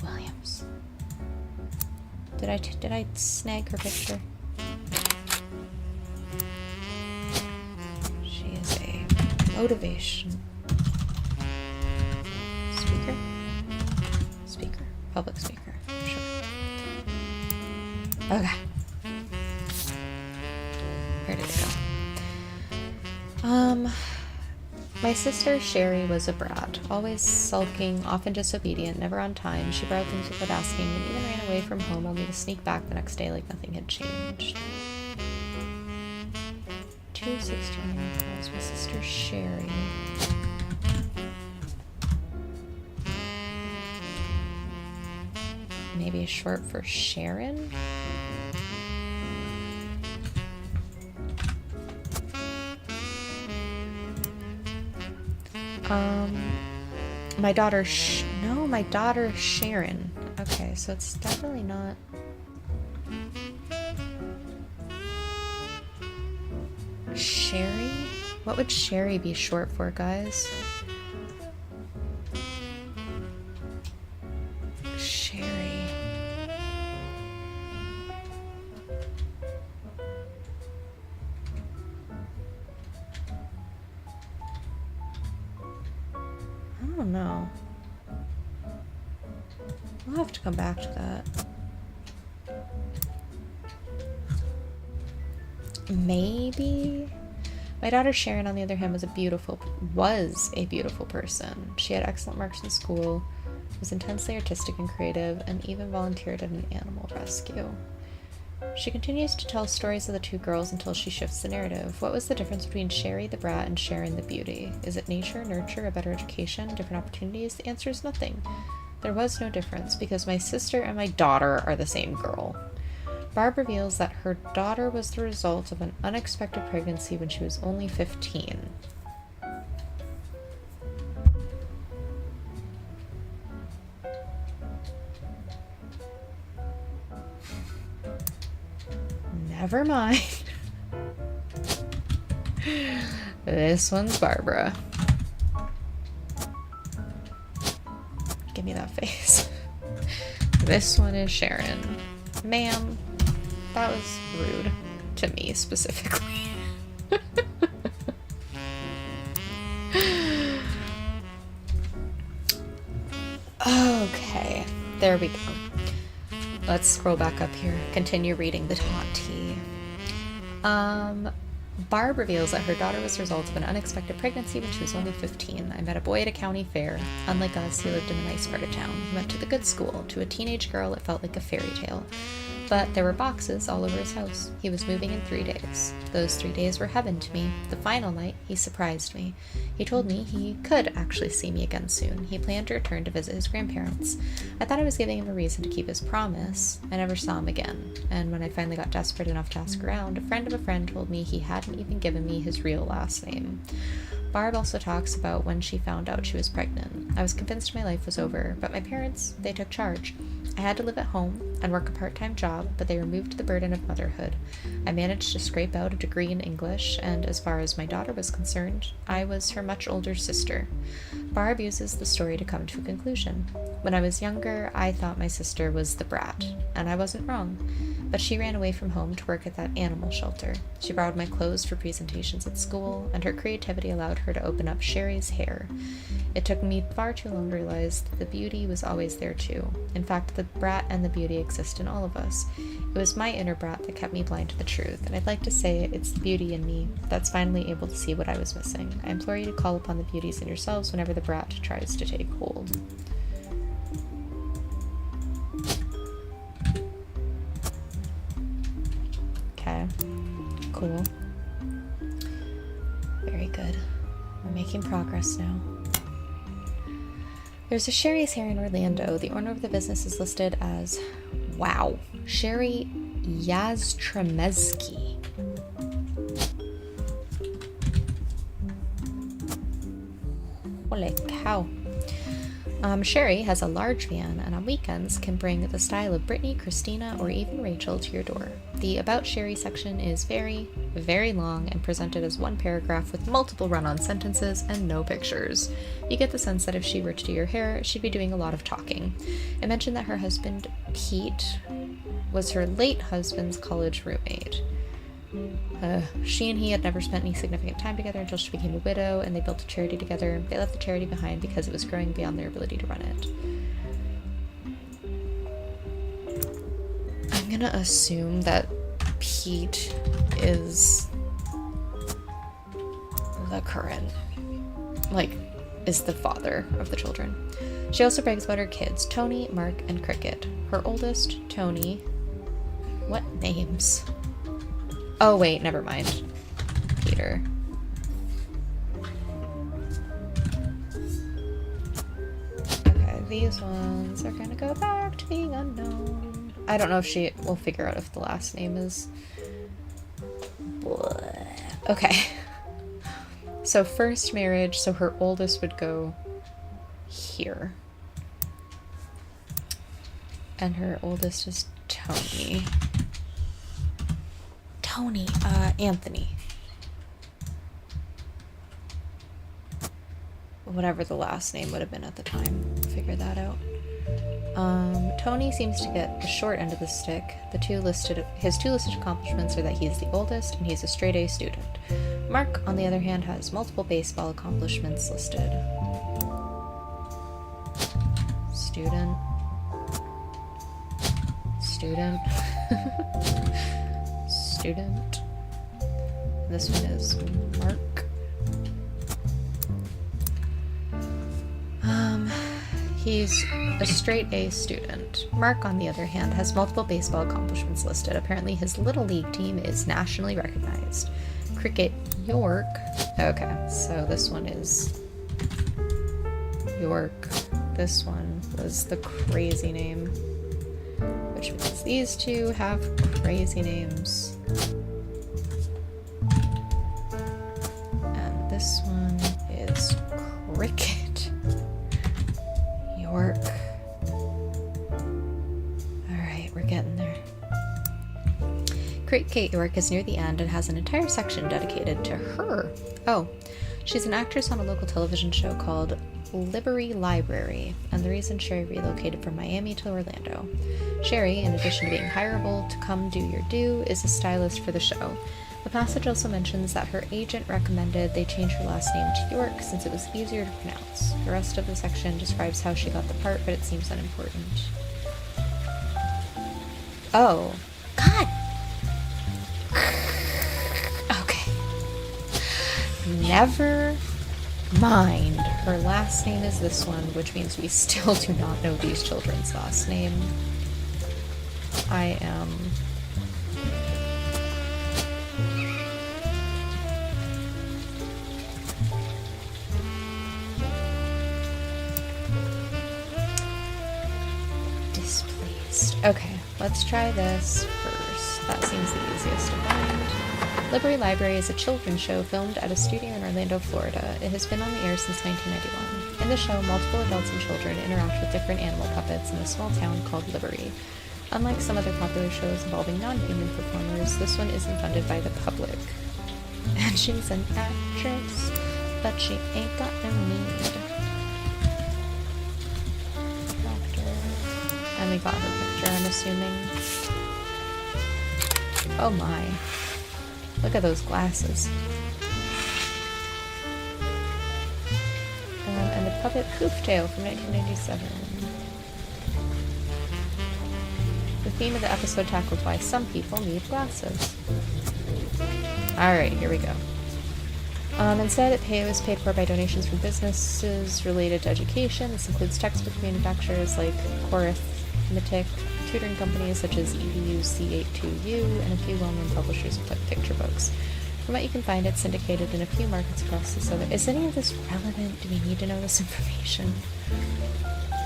Williams. Did I snag her picture? She is a motivation speaker. Public speaker, sure. Okay. Where did it go? My sister Sherry was a brat, always sulking, often disobedient, never on time. She borrowed things without asking and even ran away from home only to sneak back the next day like nothing had changed. 2 16-year-old girls, my sister Sherry. Maybe short for Sharon? My daughter my daughter Sharon. Okay, so it's definitely not. Sherry? What would Sherry be short for, guys? Sherry. I don't know. We'll have to come back to that. Maybe? My daughter Sharon, on the other hand, was a beautiful person. She had excellent marks in school, was intensely artistic and creative, and even volunteered at an animal rescue. She continues to tell stories of the 2 girls until she shifts the narrative. What was the difference between Sherry the brat and Sharon the beauty? Is it nature, nurture, a better education, different opportunities? The answer is nothing. There was no difference, because my sister and my daughter are the same girl. Barb reveals that her daughter was the result of an unexpected pregnancy when she was only 15. Never mind. This one's Barbara. Give me that face. This one is Sharon. Ma'am, that was rude. To me, specifically. Okay, there we go. Let's scroll back up here. Continue reading the hot tea. Barb reveals that her daughter was the result of an unexpected pregnancy when she was only 15. I met a boy at a county fair. Unlike us, he lived in a nice part of town. He went to the good school. To a teenage girl, it felt like a fairy tale. But there were boxes all over his house. He was moving in 3 days. Those 3 days were heaven to me. The final night, he surprised me. He told me he could actually see me again soon. He planned to return to visit his grandparents. I thought I was giving him a reason to keep his promise. I never saw him again. And when I finally got desperate enough to ask around, a friend of a friend told me he hadn't even given me his real last name. Barb also talks about when she found out she was pregnant. I was convinced my life was over, but my parents, they took charge. I had to live at home and work a part-time job, but they removed the burden of motherhood. I managed to scrape out a degree in English, and as far as my daughter was concerned, I was her much older sister. Barb uses the story to come to a conclusion. When I was younger, I thought my sister was the brat, and I wasn't wrong. But she ran away from home to work at that animal shelter. She borrowed my clothes for presentations at school, and her creativity allowed her to open up Sherry's hair. It took me far too long to realize that the beauty was always there too. In fact, the brat and the beauty exist in all of us. It was my inner brat that kept me blind to the truth, and I'd like to say it's the beauty in me that's finally able to see what I was missing. I implore you to call upon the beauties in yourselves whenever the brat tries to take hold. Okay, cool. Very good. We're making progress now. There's a Sherry's here in Orlando. The owner of the business is listed as, wow, Sherry Yastremski. Holy cow. Sherry has a large van and on weekends can bring the style of Brittany, Christina, or even Rachel to your door. The About Sherry section is very, very long and presented as one paragraph with multiple run-on sentences and no pictures. You get the sense that if she were to do your hair, she'd be doing a lot of talking. It mentioned that her husband, Pete, was her late husband's college roommate. She and he had never spent any significant time together until she became a widow, and they built a charity together. They left the charity behind because it was growing beyond their ability to run it. I'm gonna assume that Pete is the current, is the father of the children. She also brags about her kids, Tony, Mark, and Cricket. Her oldest, Tony... What names? Oh, wait, never mind. Peter. Okay, these ones are gonna go back to being unknown. I don't know if she will figure out if the last name is... Okay. So first marriage, so her oldest would go here. And her oldest is Tony. Anthony. Whatever the last name would have been at the time. Figure that out. Tony seems to get the short end of the stick. His two listed accomplishments are that he is the oldest and he's a straight A student. Mark, on the other hand, has multiple baseball accomplishments listed. Student. This one is Mark. He's a straight A student. Mark, on the other hand, has multiple baseball accomplishments listed. Apparently his little league team is nationally recognized. Cricket York. Okay, so this one is York. This one was the crazy name, which means these two have crazy names. And this one is Cricket York. Alright, we're getting there. Cricket York is near the end and has an entire section dedicated to her. Oh, she's an actress on a local television show called Liberty Library, and the reason Sherry relocated from Miami to Orlando. Sherry, in addition to being hireable to come do your due, is a stylist for the show. The passage also mentions that her agent recommended they change her last name to York since it was easier to pronounce. The rest of the section describes how she got the part, but it seems unimportant. Oh. God! Okay. Never mind. Her last name is this one, which means we still do not know these children's last name. I am... displeased. Okay, let's try this first. That seems the easiest to find. Liberty Library is a children's show filmed at a studio in Orlando, Florida. It has been on the air since 1991. In the show, multiple adults and children interact with different animal puppets in a small town called Liberty. Unlike some other popular shows involving non-human performers, this one isn't funded by the public. And she's an actress, but she ain't got no need. Actor. And we got her picture, I'm assuming. Oh my. Look at those glasses. And the puppet Pooftail from 1997. The theme of the episode tackled why some people need glasses. Alright, here we go. Instead, it was paid for by donations from businesses related to education. This includes textbook manufacturers like Corithmetic, tutoring companies such as EDU C82U, and a few well-known publishers of picture books. From what you can find, it's syndicated in a few markets across the southern... Is any of this relevant? Do we need to know this information?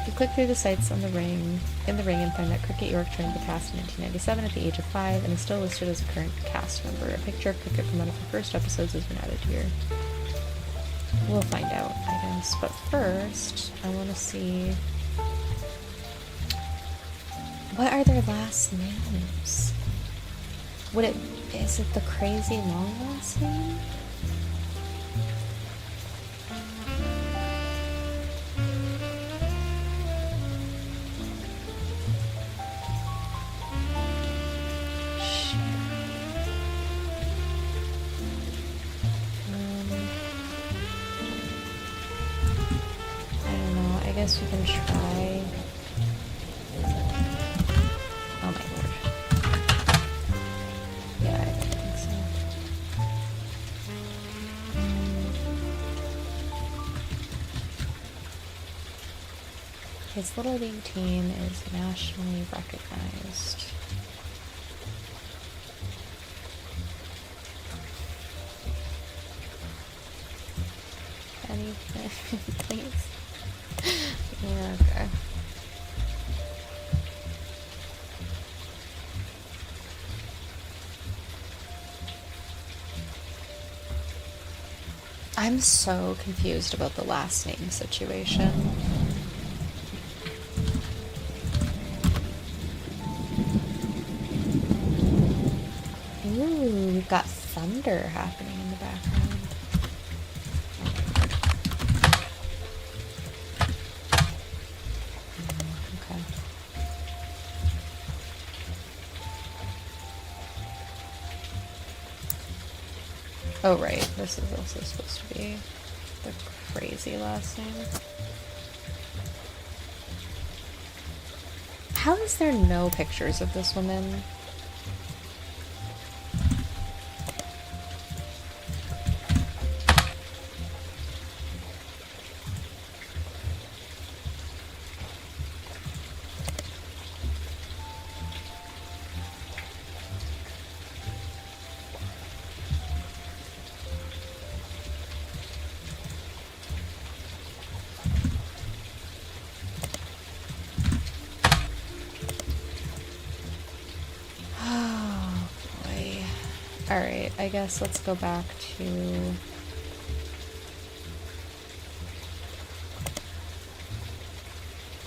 You click through the sites in the ring and find that Cricket York joined the cast in 1997 at the age of 5 and is still listed as a current cast member. A picture of Cricket from one of the first episodes has been added here. We'll find out, I guess. But first, I want to see... what are their last names? Is it the crazy long last name? I guess we can try. Oh my lord. Yeah, I think so. His Little League team is nationally recognized. Anything, please? Yeah, okay. I'm so confused about the last name situation. Ooh, we've got thunder happening in the background. Oh right, this is also supposed to be the crazy last name. How is there no pictures of this woman? Alright, I guess let's go back to...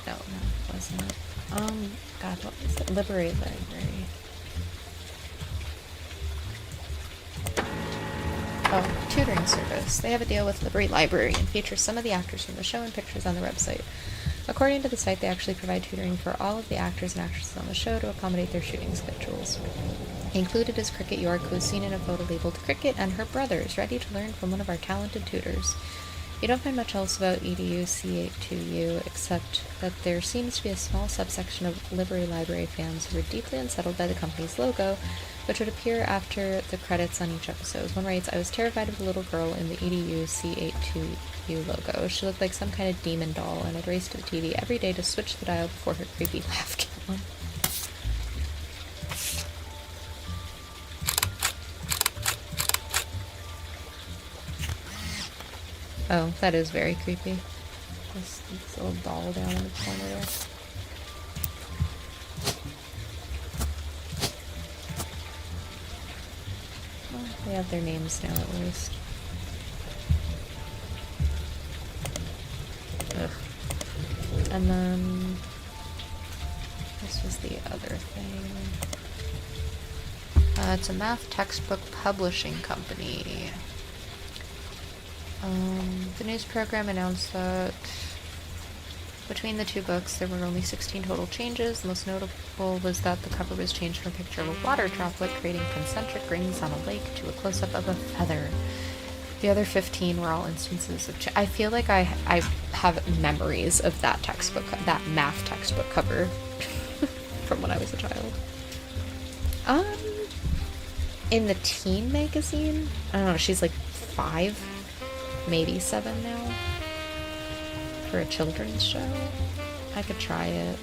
No, that wasn't it. God, what was it? Liberty Library. Oh, tutoring service. this. They have a deal with Liberty Library and feature some of the actors from the show and pictures on their website. According to the site, they actually provide tutoring for all of the actors and actresses on the show to accommodate their shooting schedules. Included is Cricket York, who is seen in a photo labeled Cricket, and her brothers, ready to learn from one of our talented tutors. You don't find much else about EDU C82U, except that there seems to be a small subsection of Liberty Library fans who were deeply unsettled by the company's logo, which would appear after the credits on each episode. One writes, I was terrified of the little girl in the EDU C82U logo. She looked like some kind of demon doll, and I'd race to the TV every day to switch the dial before her creepy laugh came on. Oh, that is very creepy. This little doll down in the corner there. Well, they have their names now at least. Ugh. And then this was the other thing. It's a math textbook publishing company. The news program announced that between the two books there were only 16 total changes. The most notable was that the cover was changed from a picture of a water droplet creating concentric rings on a lake to a close-up of a feather. The other 15 were all instances of I feel like I have memories of that textbook, that math textbook cover from when I was a child. In the teen magazine, I don't know, she's like 5. Maybe 7 now, for a children's show. I could try it.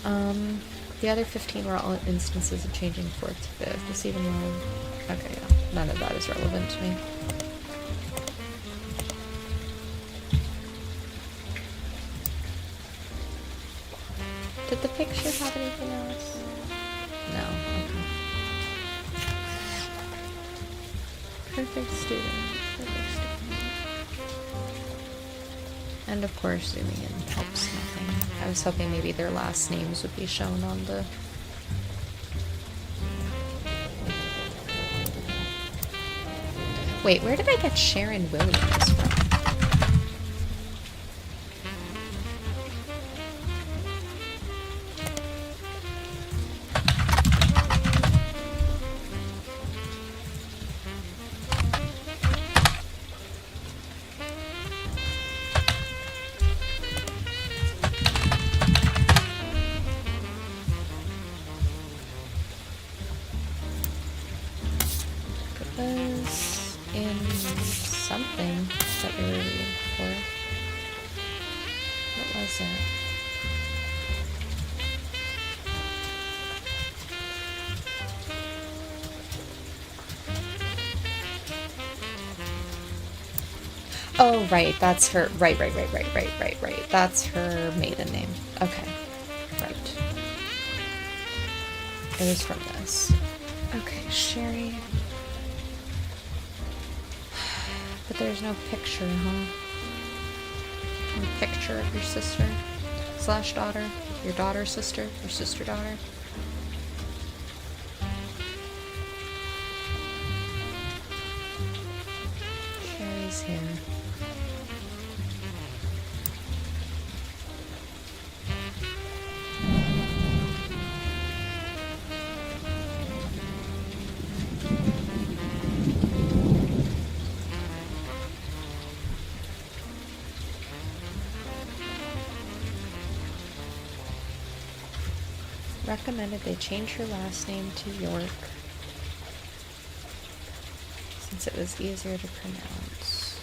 The other 15 were all instances of changing 4th to 5th. This even though, okay, yeah, none of that is relevant to me. Did the picture have anything else? No, okay. Perfect student. And of course, zooming in helps nothing. I was hoping maybe their last names would be shown on the... Wait, where did I get Sharon Williams from? Oh, right, that's her, right. That's her maiden name. Okay, right. It was from this. Okay, Sherry. But there's no picture, huh? No picture of your sister / daughter, your daughter's sister, your sister-daughter. Sherry's here. Recommended they change her last name to York since it was easier to pronounce.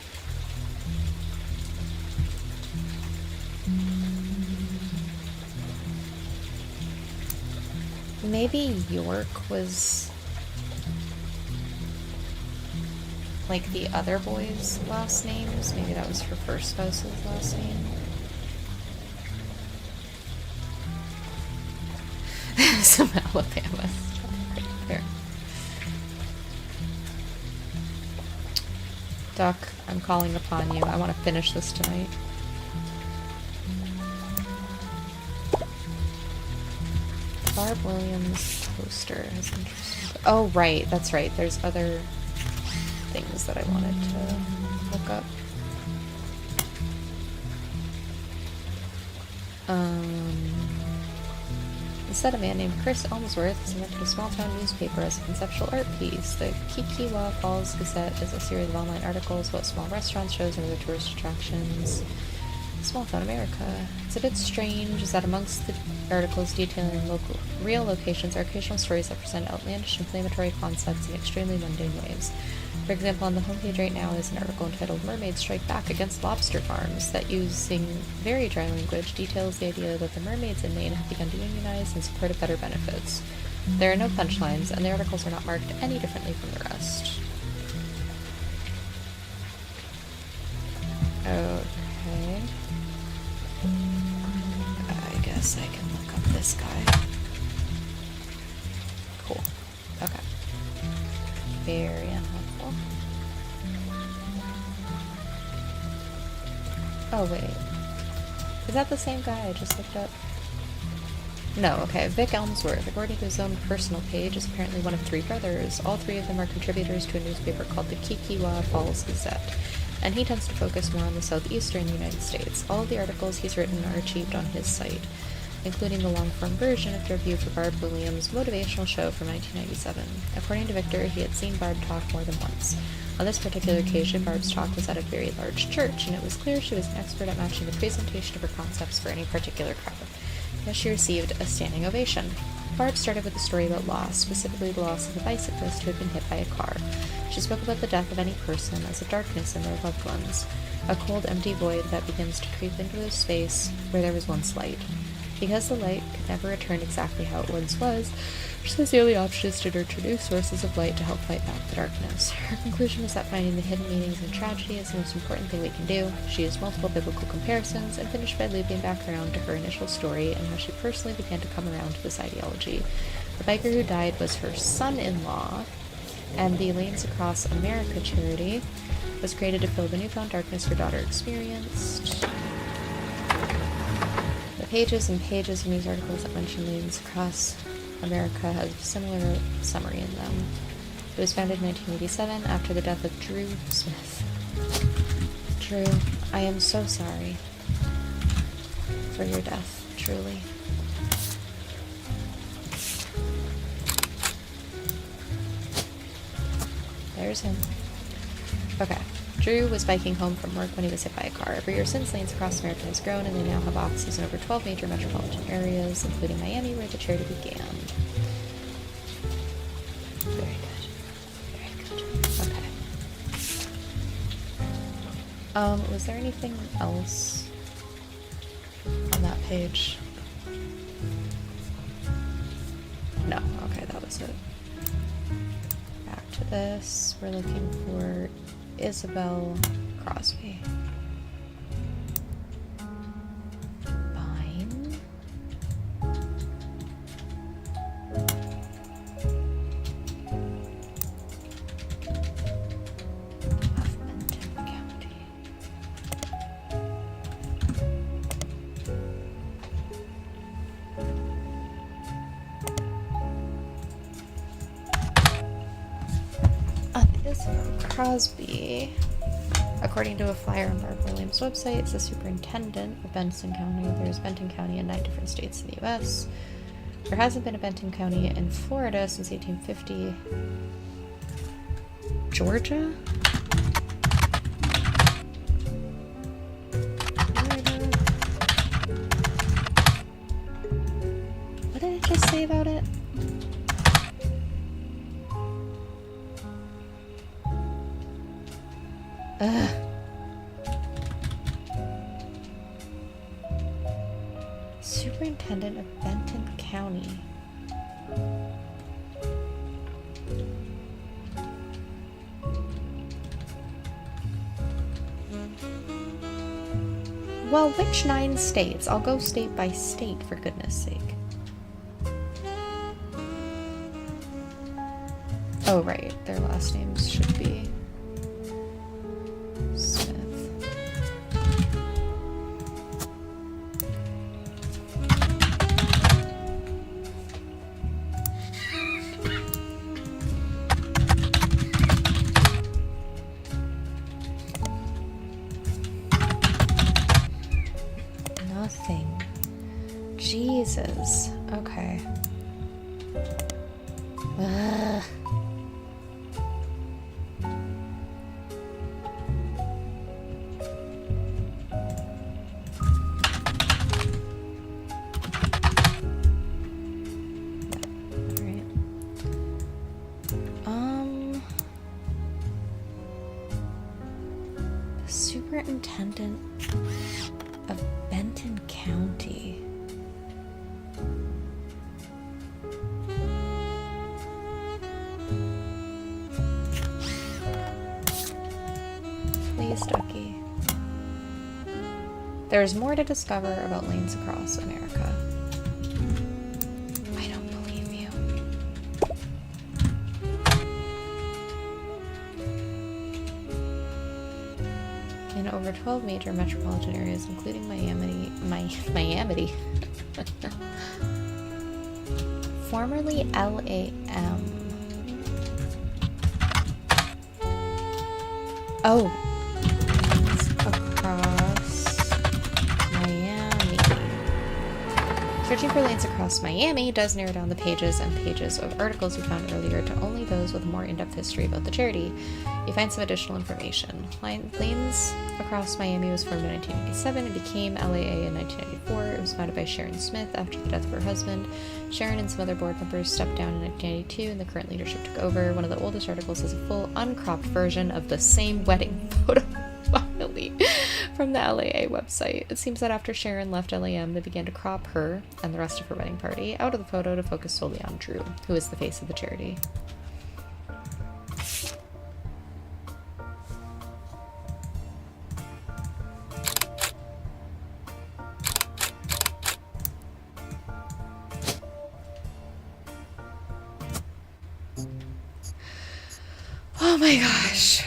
Maybe York was like the other boys' last names. Maybe that was her first spouse's last name. Some Alabama stuff right there. Duck, I'm calling upon you. I want to finish this tonight. Barb Williams poster has interesting. Oh, right. That's right. There's other things. things that I wanted to look up. Instead, a man named Chris Elmsworth selected a small-town newspaper as a conceptual art piece. The Kikiwa Falls Gazette is a series of online articles about small restaurants, shows, and other tourist attractions. Small town America. It's a bit strange is that amongst the articles detailing real locations are occasional stories that present outlandish, inflammatory concepts in extremely mundane ways. For example, on the homepage right now is an article entitled Mermaids Strike Back Against Lobster Farms that, using very dry language, details the idea that the mermaids in Maine have begun to unionize in support of better benefits. There are no punchlines, and the articles are not marked any differently from the rest. Okay. I guess I can look up this guy. Cool. Okay. Very unhelpful. Oh, wait. Is that the same guy I just looked up? No, okay. Vic Elmsworth, according to his own personal page, is apparently one of 3 brothers. All 3 of them are contributors to a newspaper called the Kikiwa Falls Gazette, and he tends to focus more on the southeastern United States. All of the articles he's written are achieved on his site, including the long-form version of the review for Barb Williams' motivational show from 1997. According to Victor, he had seen Barb talk more than once. On this particular occasion, Barb's talk was at a very large church, and it was clear she was an expert at matching the presentation of her concepts for any particular crowd. Thus, she received a standing ovation. Barb started with a story about loss, specifically the loss of a bicyclist who had been hit by a car. She spoke about the death of any person as a darkness in their loved ones, a cold, empty void that begins to creep into the space where there was once light. Because the light could never return exactly how it once was, she says the only option is to nurture new sources of light to help fight back the darkness. Her conclusion is that finding the hidden meanings in tragedy is the most important thing we can do. She used multiple biblical comparisons and finished by looping back around to her initial story and how she personally began to come around to this ideology. The biker who died was her son-in-law, and the Lanes Across America charity was created to fill the newfound darkness her daughter experienced. The pages and pages of news articles that mention Lanes Across America has a similar summary in them. It was founded in 1987 after the death of Drew Smith. Drew, I am so sorry for your death, truly. There's him. Okay. Drew was biking home from work when he was hit by a car. Every year since, Lanes Across America has grown, and they now have offices in over 12 major metropolitan areas, including Miami, where the charity began. Very good. Very good. Okay. Was there anything else on that page? No. Okay, that was it. Back to this. We're looking for Isabel Crosby. Fine. Benton County. Isabel Crosby, according to a flyer on Barb Williams' website, is the superintendent of Benson County. There's Benton County in 9 different states in the U.S. There hasn't been a Benton County in Florida since 1850. Georgia? What did it just say about it? Ugh. Superintendent of Benton County. Well, which 9 states? I'll go state by state, for goodness sake. Oh, right. Their last names should be Smith. Jesus. Okay. Ugh. Alright. The superintendent of Benton County. Please, Ducky. There's more to discover about lanes across America. I don't believe you. In over 12 major metropolitan areas, including Miami, formerly LAM. Oh, it's across Miami. Searching for lanes across Miami does narrow down the pages and pages of articles you found earlier to only those with a more in-depth history about the charity. You find some additional information. Lanes Across Miami was formed in 1987 and became LAA in 1994. It was founded by Sharon Smith after the death of her husband. Sharon and some other board members stepped down in 1992 and the current leadership took over. One of the oldest articles is a full uncropped version of the same wedding photo, finally, from the LAA website. It seems that after Sharon left LAM, they began to crop her and the rest of her wedding party out of the photo to focus solely on Drew, who is the face of the charity. Oh my gosh.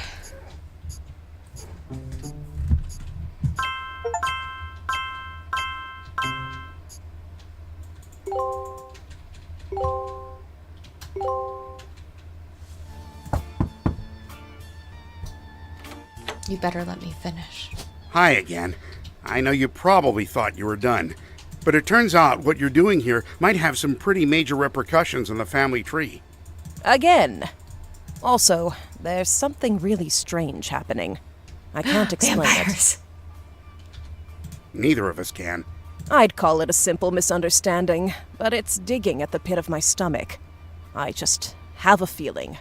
You better let me finish. Hi again. I know you probably thought you were done, but it turns out what you're doing here might have some pretty major repercussions on the family tree. Again. Also, there's something really strange happening. I can't explain it. Neither of us can. I'd call it a simple misunderstanding, but it's digging at the pit of my stomach. I just have a feeling.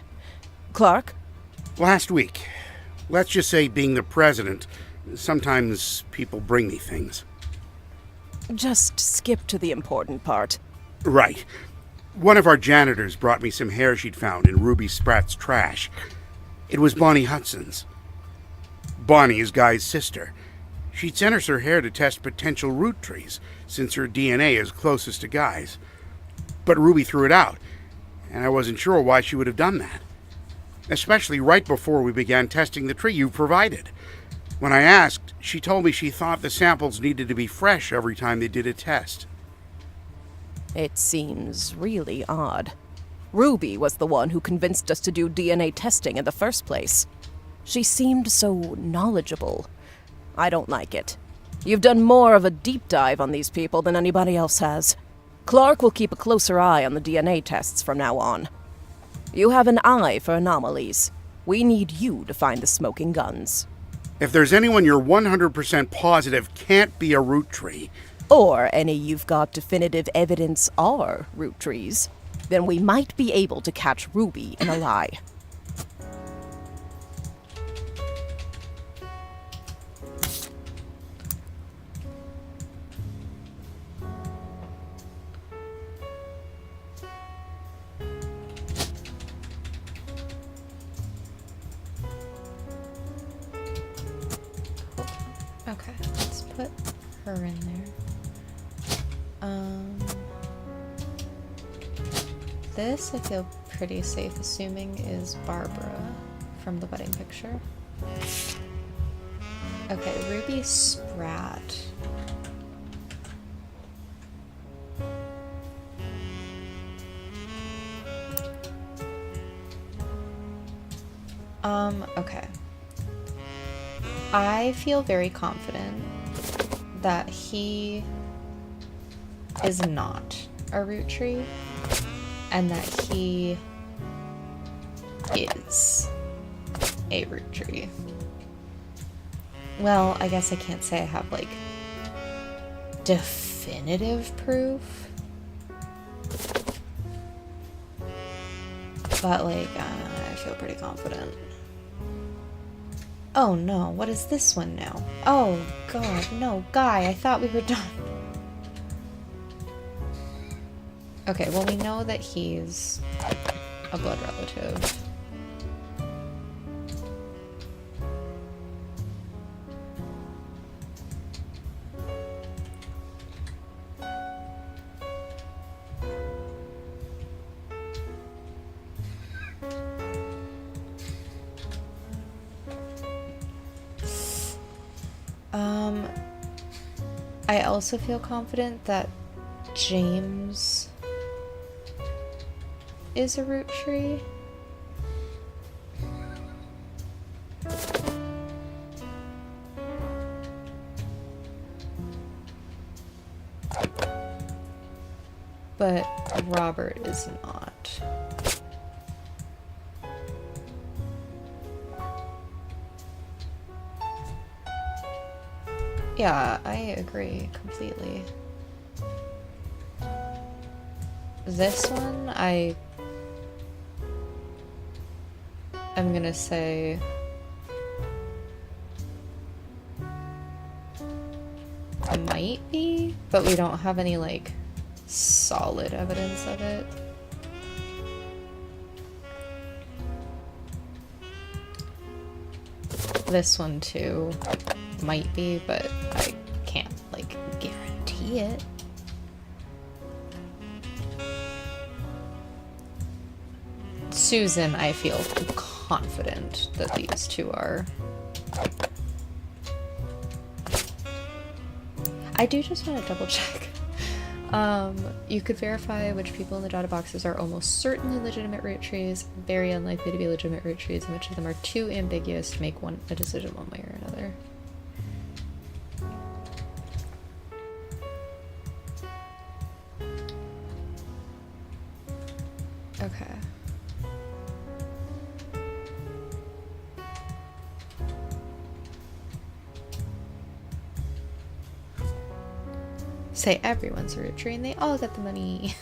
Clark? Last week, let's just say being the president, sometimes people bring me things. Just skip to the important part. Right. One of our janitors brought me some hair she'd found in Ruby Spratt's trash. It was Bonnie Hudson's. Bonnie is Guy's sister. She'd sent us her hair to test potential Roottrees, since her DNA is closest to Guy's. But Ruby threw it out, and I wasn't sure why she would have done that. Especially right before we began testing the tree you provided. When I asked, she told me she thought the samples needed to be fresh every time they did a test. It seems really odd. Ruby was the one who convinced us to do DNA testing in the first place. She seemed so knowledgeable. I don't like it. You've done more of a deep dive on these people than anybody else has. Clark will keep a closer eye on the DNA tests from now on. You have an eye for anomalies. We need you to find the smoking guns. If there's anyone you're 100% positive can't be a Roottree, or any you've got definitive evidence are Roottrees, then we might be able to catch Ruby in a lie. Okay, let's put her in there. This I feel pretty safe assuming is Barbara from the wedding picture. Okay, Ruby Spratt. Okay. I feel very confident that he is not a root tree, and that he is a root tree. Well, I guess I can't say I have, like, definitive proof. But, like, I feel pretty confident. Oh no, what is this one now? Oh god, no, Guy, I thought we were done. Okay, well, we know that he's a blood relative. I also feel confident that James is a root tree. But Robert is not. Yeah, I agree completely. This one, I'm gonna say might be, but we don't have any, like, solid evidence of it. This one too might be, but I can't, like, guarantee it. Susan, I feel confident that these two are. I do just want to double check. You could verify which people in the data boxes are almost certainly legitimate root trees, very unlikely to be legitimate root trees, and which of them are too ambiguous to make a decision one way or another. Okay. Say everyone's a root tree and they all get the money.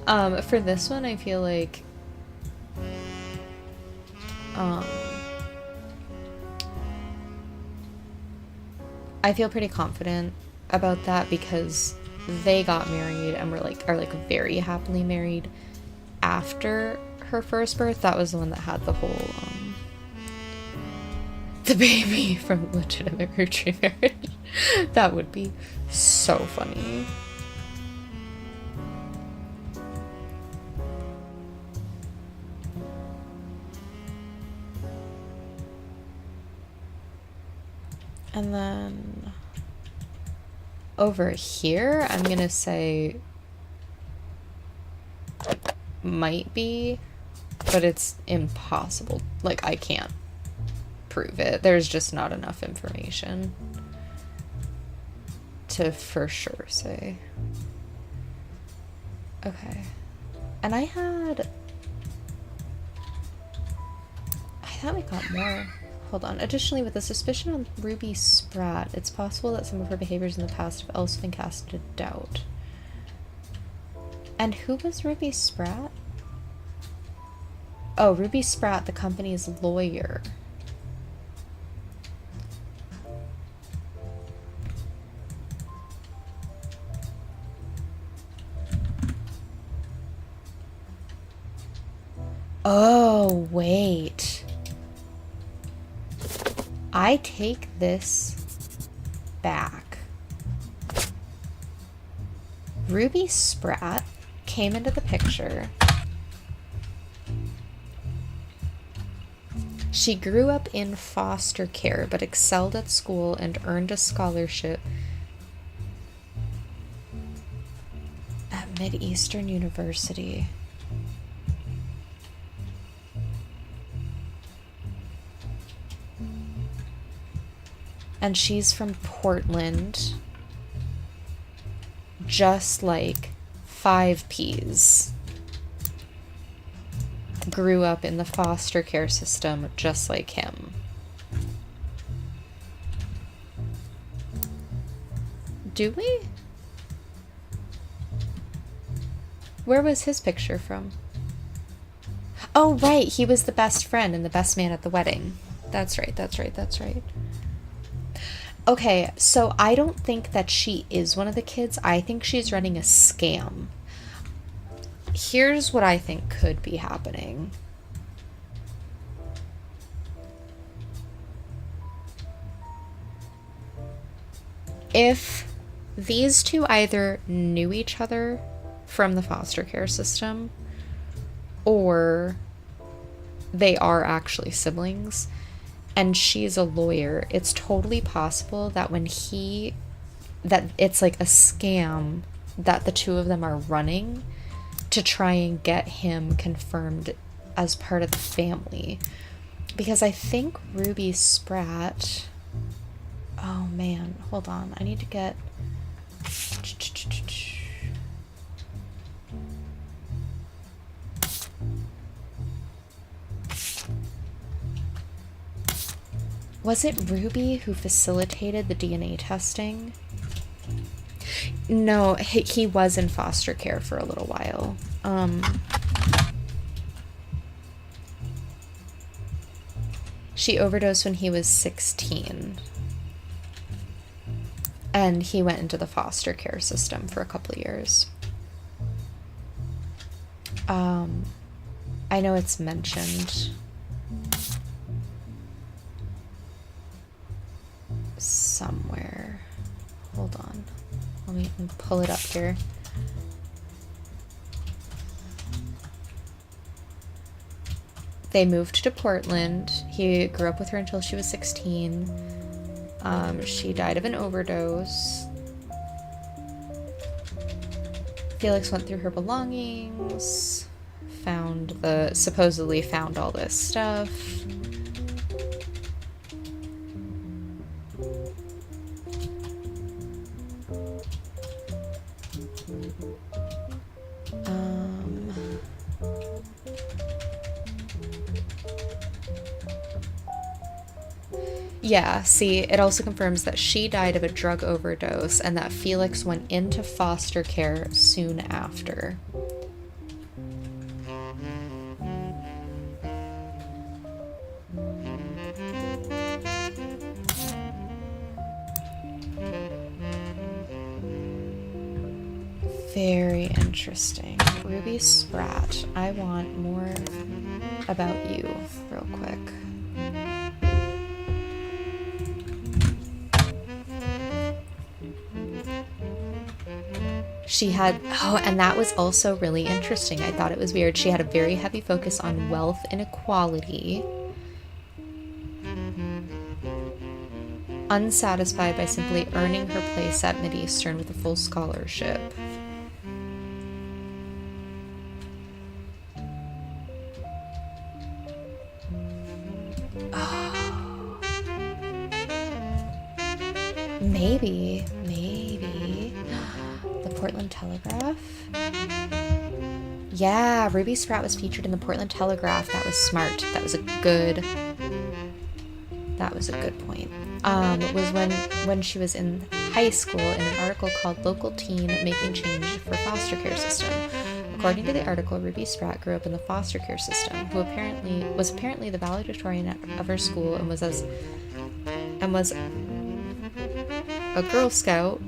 For this one, I feel like I feel pretty confident about that because they got married and are very happily married after her first birth. That was the one that had the whole the baby from legitimate root tree marriage. That would be so funny. And then over here, I'm gonna say might be, but it's impossible. Like, I can't prove it. There's just not enough information to for sure say. Okay. And I thought we got more. Hold on. Additionally, with the suspicion on Ruby Spratt, it's possible that some of her behaviors in the past have also been cast into doubt. And who was Ruby Spratt? Oh, Ruby Spratt, the company's lawyer. Oh, wait. I take this back. Ruby Spratt came into the picture. She grew up in foster care, but excelled at school and earned a scholarship at Mid-Eastern University. And she's from Portland. just like 5Ps, grew up in the foster care system just like him. Do we? Where was his picture from? Oh, right. He was the best friend and the best man at the wedding. That's right. Okay, so I don't think that she is one of the kids. I think she's running a scam. Here's what I think could be happening. If these two either knew each other from the foster care system, or they are actually siblings, and she's a lawyer, it's totally possible that that it's like a scam that the two of them are running to try and get him confirmed as part of the family. Because I think Ruby Spratt... Oh man, hold on. I need to get... Was it Ruby who facilitated the DNA testing? No, he was in foster care for a little while. She overdosed when he was 16. And he went into the foster care system for a couple of years. I know it's mentioned somewhere. Hold on. Let me pull it up here. They moved to Portland. He grew up with her until she was 16. She died of an overdose. Felix went through her belongings, supposedly found all this stuff. Yeah, see, it also confirms that she died of a drug overdose and that Felix went into foster care soon after. Very interesting. Ruby Spratt, I want more about you real quick. She had, and that was also really interesting. I thought it was weird. She had a very heavy focus on wealth inequality. Unsatisfied by simply earning her place at Mideastern with a full scholarship. Oh. Maybe. Portland Telegraph? Yeah, Ruby Spratt was featured in the Portland Telegraph. That was smart. That was a good point. Was when she was in high school in an article called Local Teen Making Change for Foster Care System. According to the article, Ruby Spratt grew up in the foster care system, who was apparently the valedictorian of her school and was a Girl Scout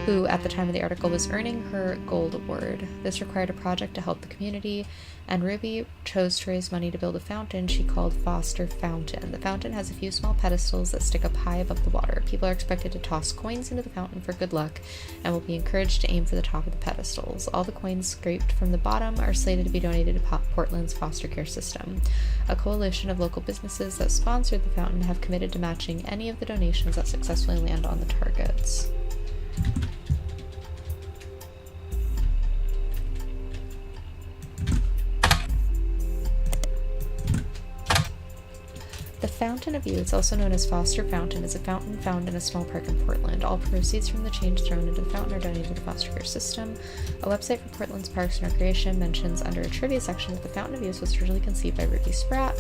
who at the time of the article was earning her gold award. This required a project to help the community, and Ruby chose to raise money to build a fountain she called Foster Fountain. The fountain has a few small pedestals that stick up high above the water. People are expected to toss coins into the fountain for good luck and will be encouraged to aim for the top of the pedestals. All the coins scraped from the bottom are slated to be donated to Portland's foster care system. A coalition of local businesses that sponsored the fountain have committed to matching any of the donations that successfully land on the targets. The Fountain of Youth, also known as Foster Fountain, is a fountain found in a small park in Portland. All proceeds from the change thrown into the fountain are donated to the foster care system. A website for Portland's Parks and Recreation mentions under a trivia section that the Fountain of Youth was originally conceived by Ruby Spratt,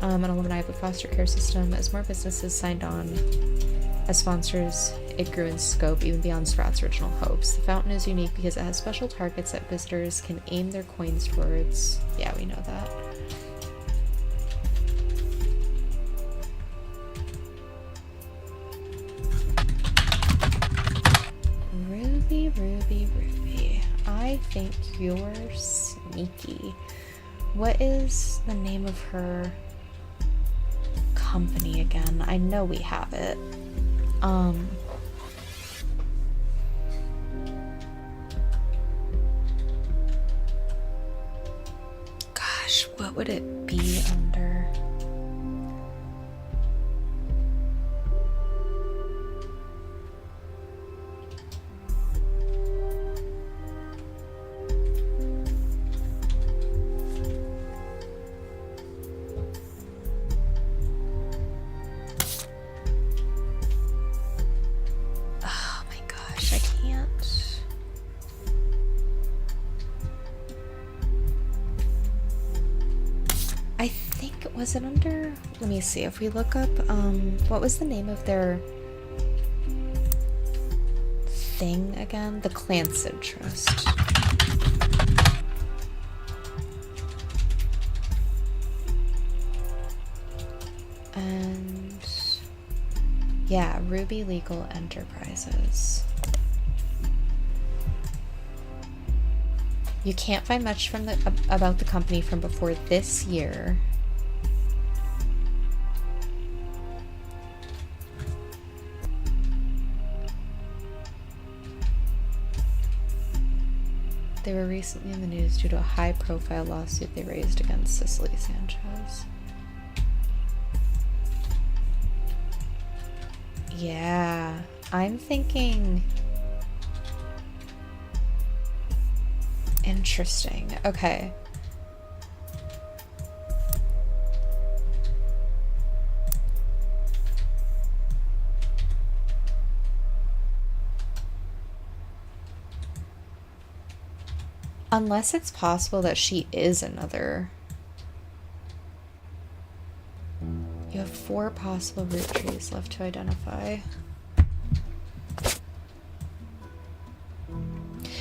an alumni of the foster care system. As more businesses signed on as sponsors, it grew in scope even beyond Spratt's original hopes. The fountain is unique because it has special targets that visitors can aim their coins towards. Yeah, we know that. Ruby, Ruby, Ruby. I think you're sneaky. What is the name of her company again? I know we have it. Gosh, what would it be under? Was it under? Let me see. If we look up, what was the name of their thing again? The Clanson Trust. And yeah, Ruby Legal Enterprises. You can't find much from about the company from before this year. They were recently in the news due to a high-profile lawsuit they raised against Cicely Sanchez. Yeah, I'm thinking... Interesting. Okay. Unless it's possible that she is another. You have 4 possible Roottrees left to identify.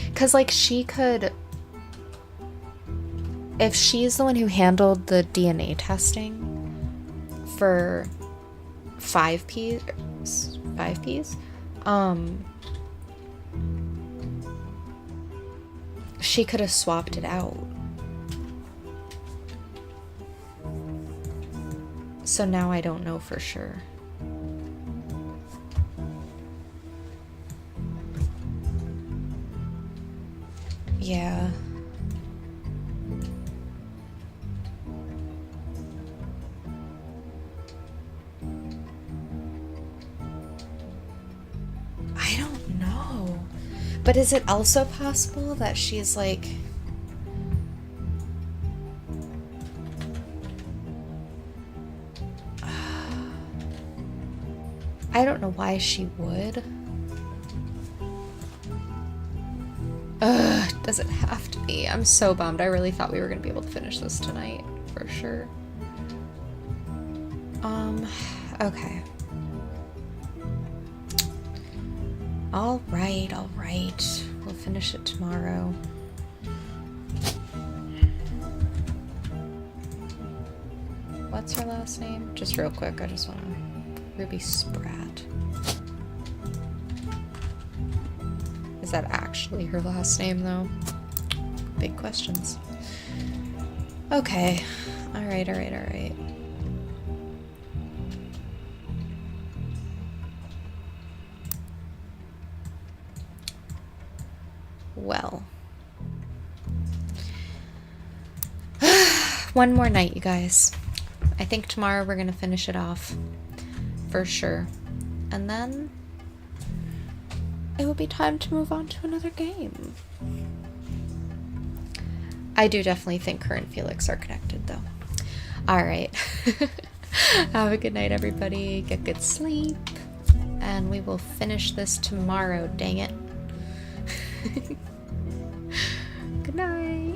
Because, like, she could... If she's the one who handled the DNA testing for 5Ps, she could have swapped it out. So now I don't know for sure. Yeah. I don't know. But is it also possible that she's like... I don't know why she would. Does it have to be? I'm so bummed. I really thought we were going to be able to finish this tonight, for sure. Okay. All right. We'll finish it tomorrow. What's her last name? Just real quick, I just want to... Ruby Spratt. Is that actually her last name, though? Big questions. Okay. Alright. Well. One more night, you guys. I think tomorrow we're gonna finish it off. For sure. And then it will be time to move on to another game. I do definitely think her and Felix are connected, though. Alright. Have a good night, everybody. Get good sleep. And we will finish this tomorrow, dang it. Good night.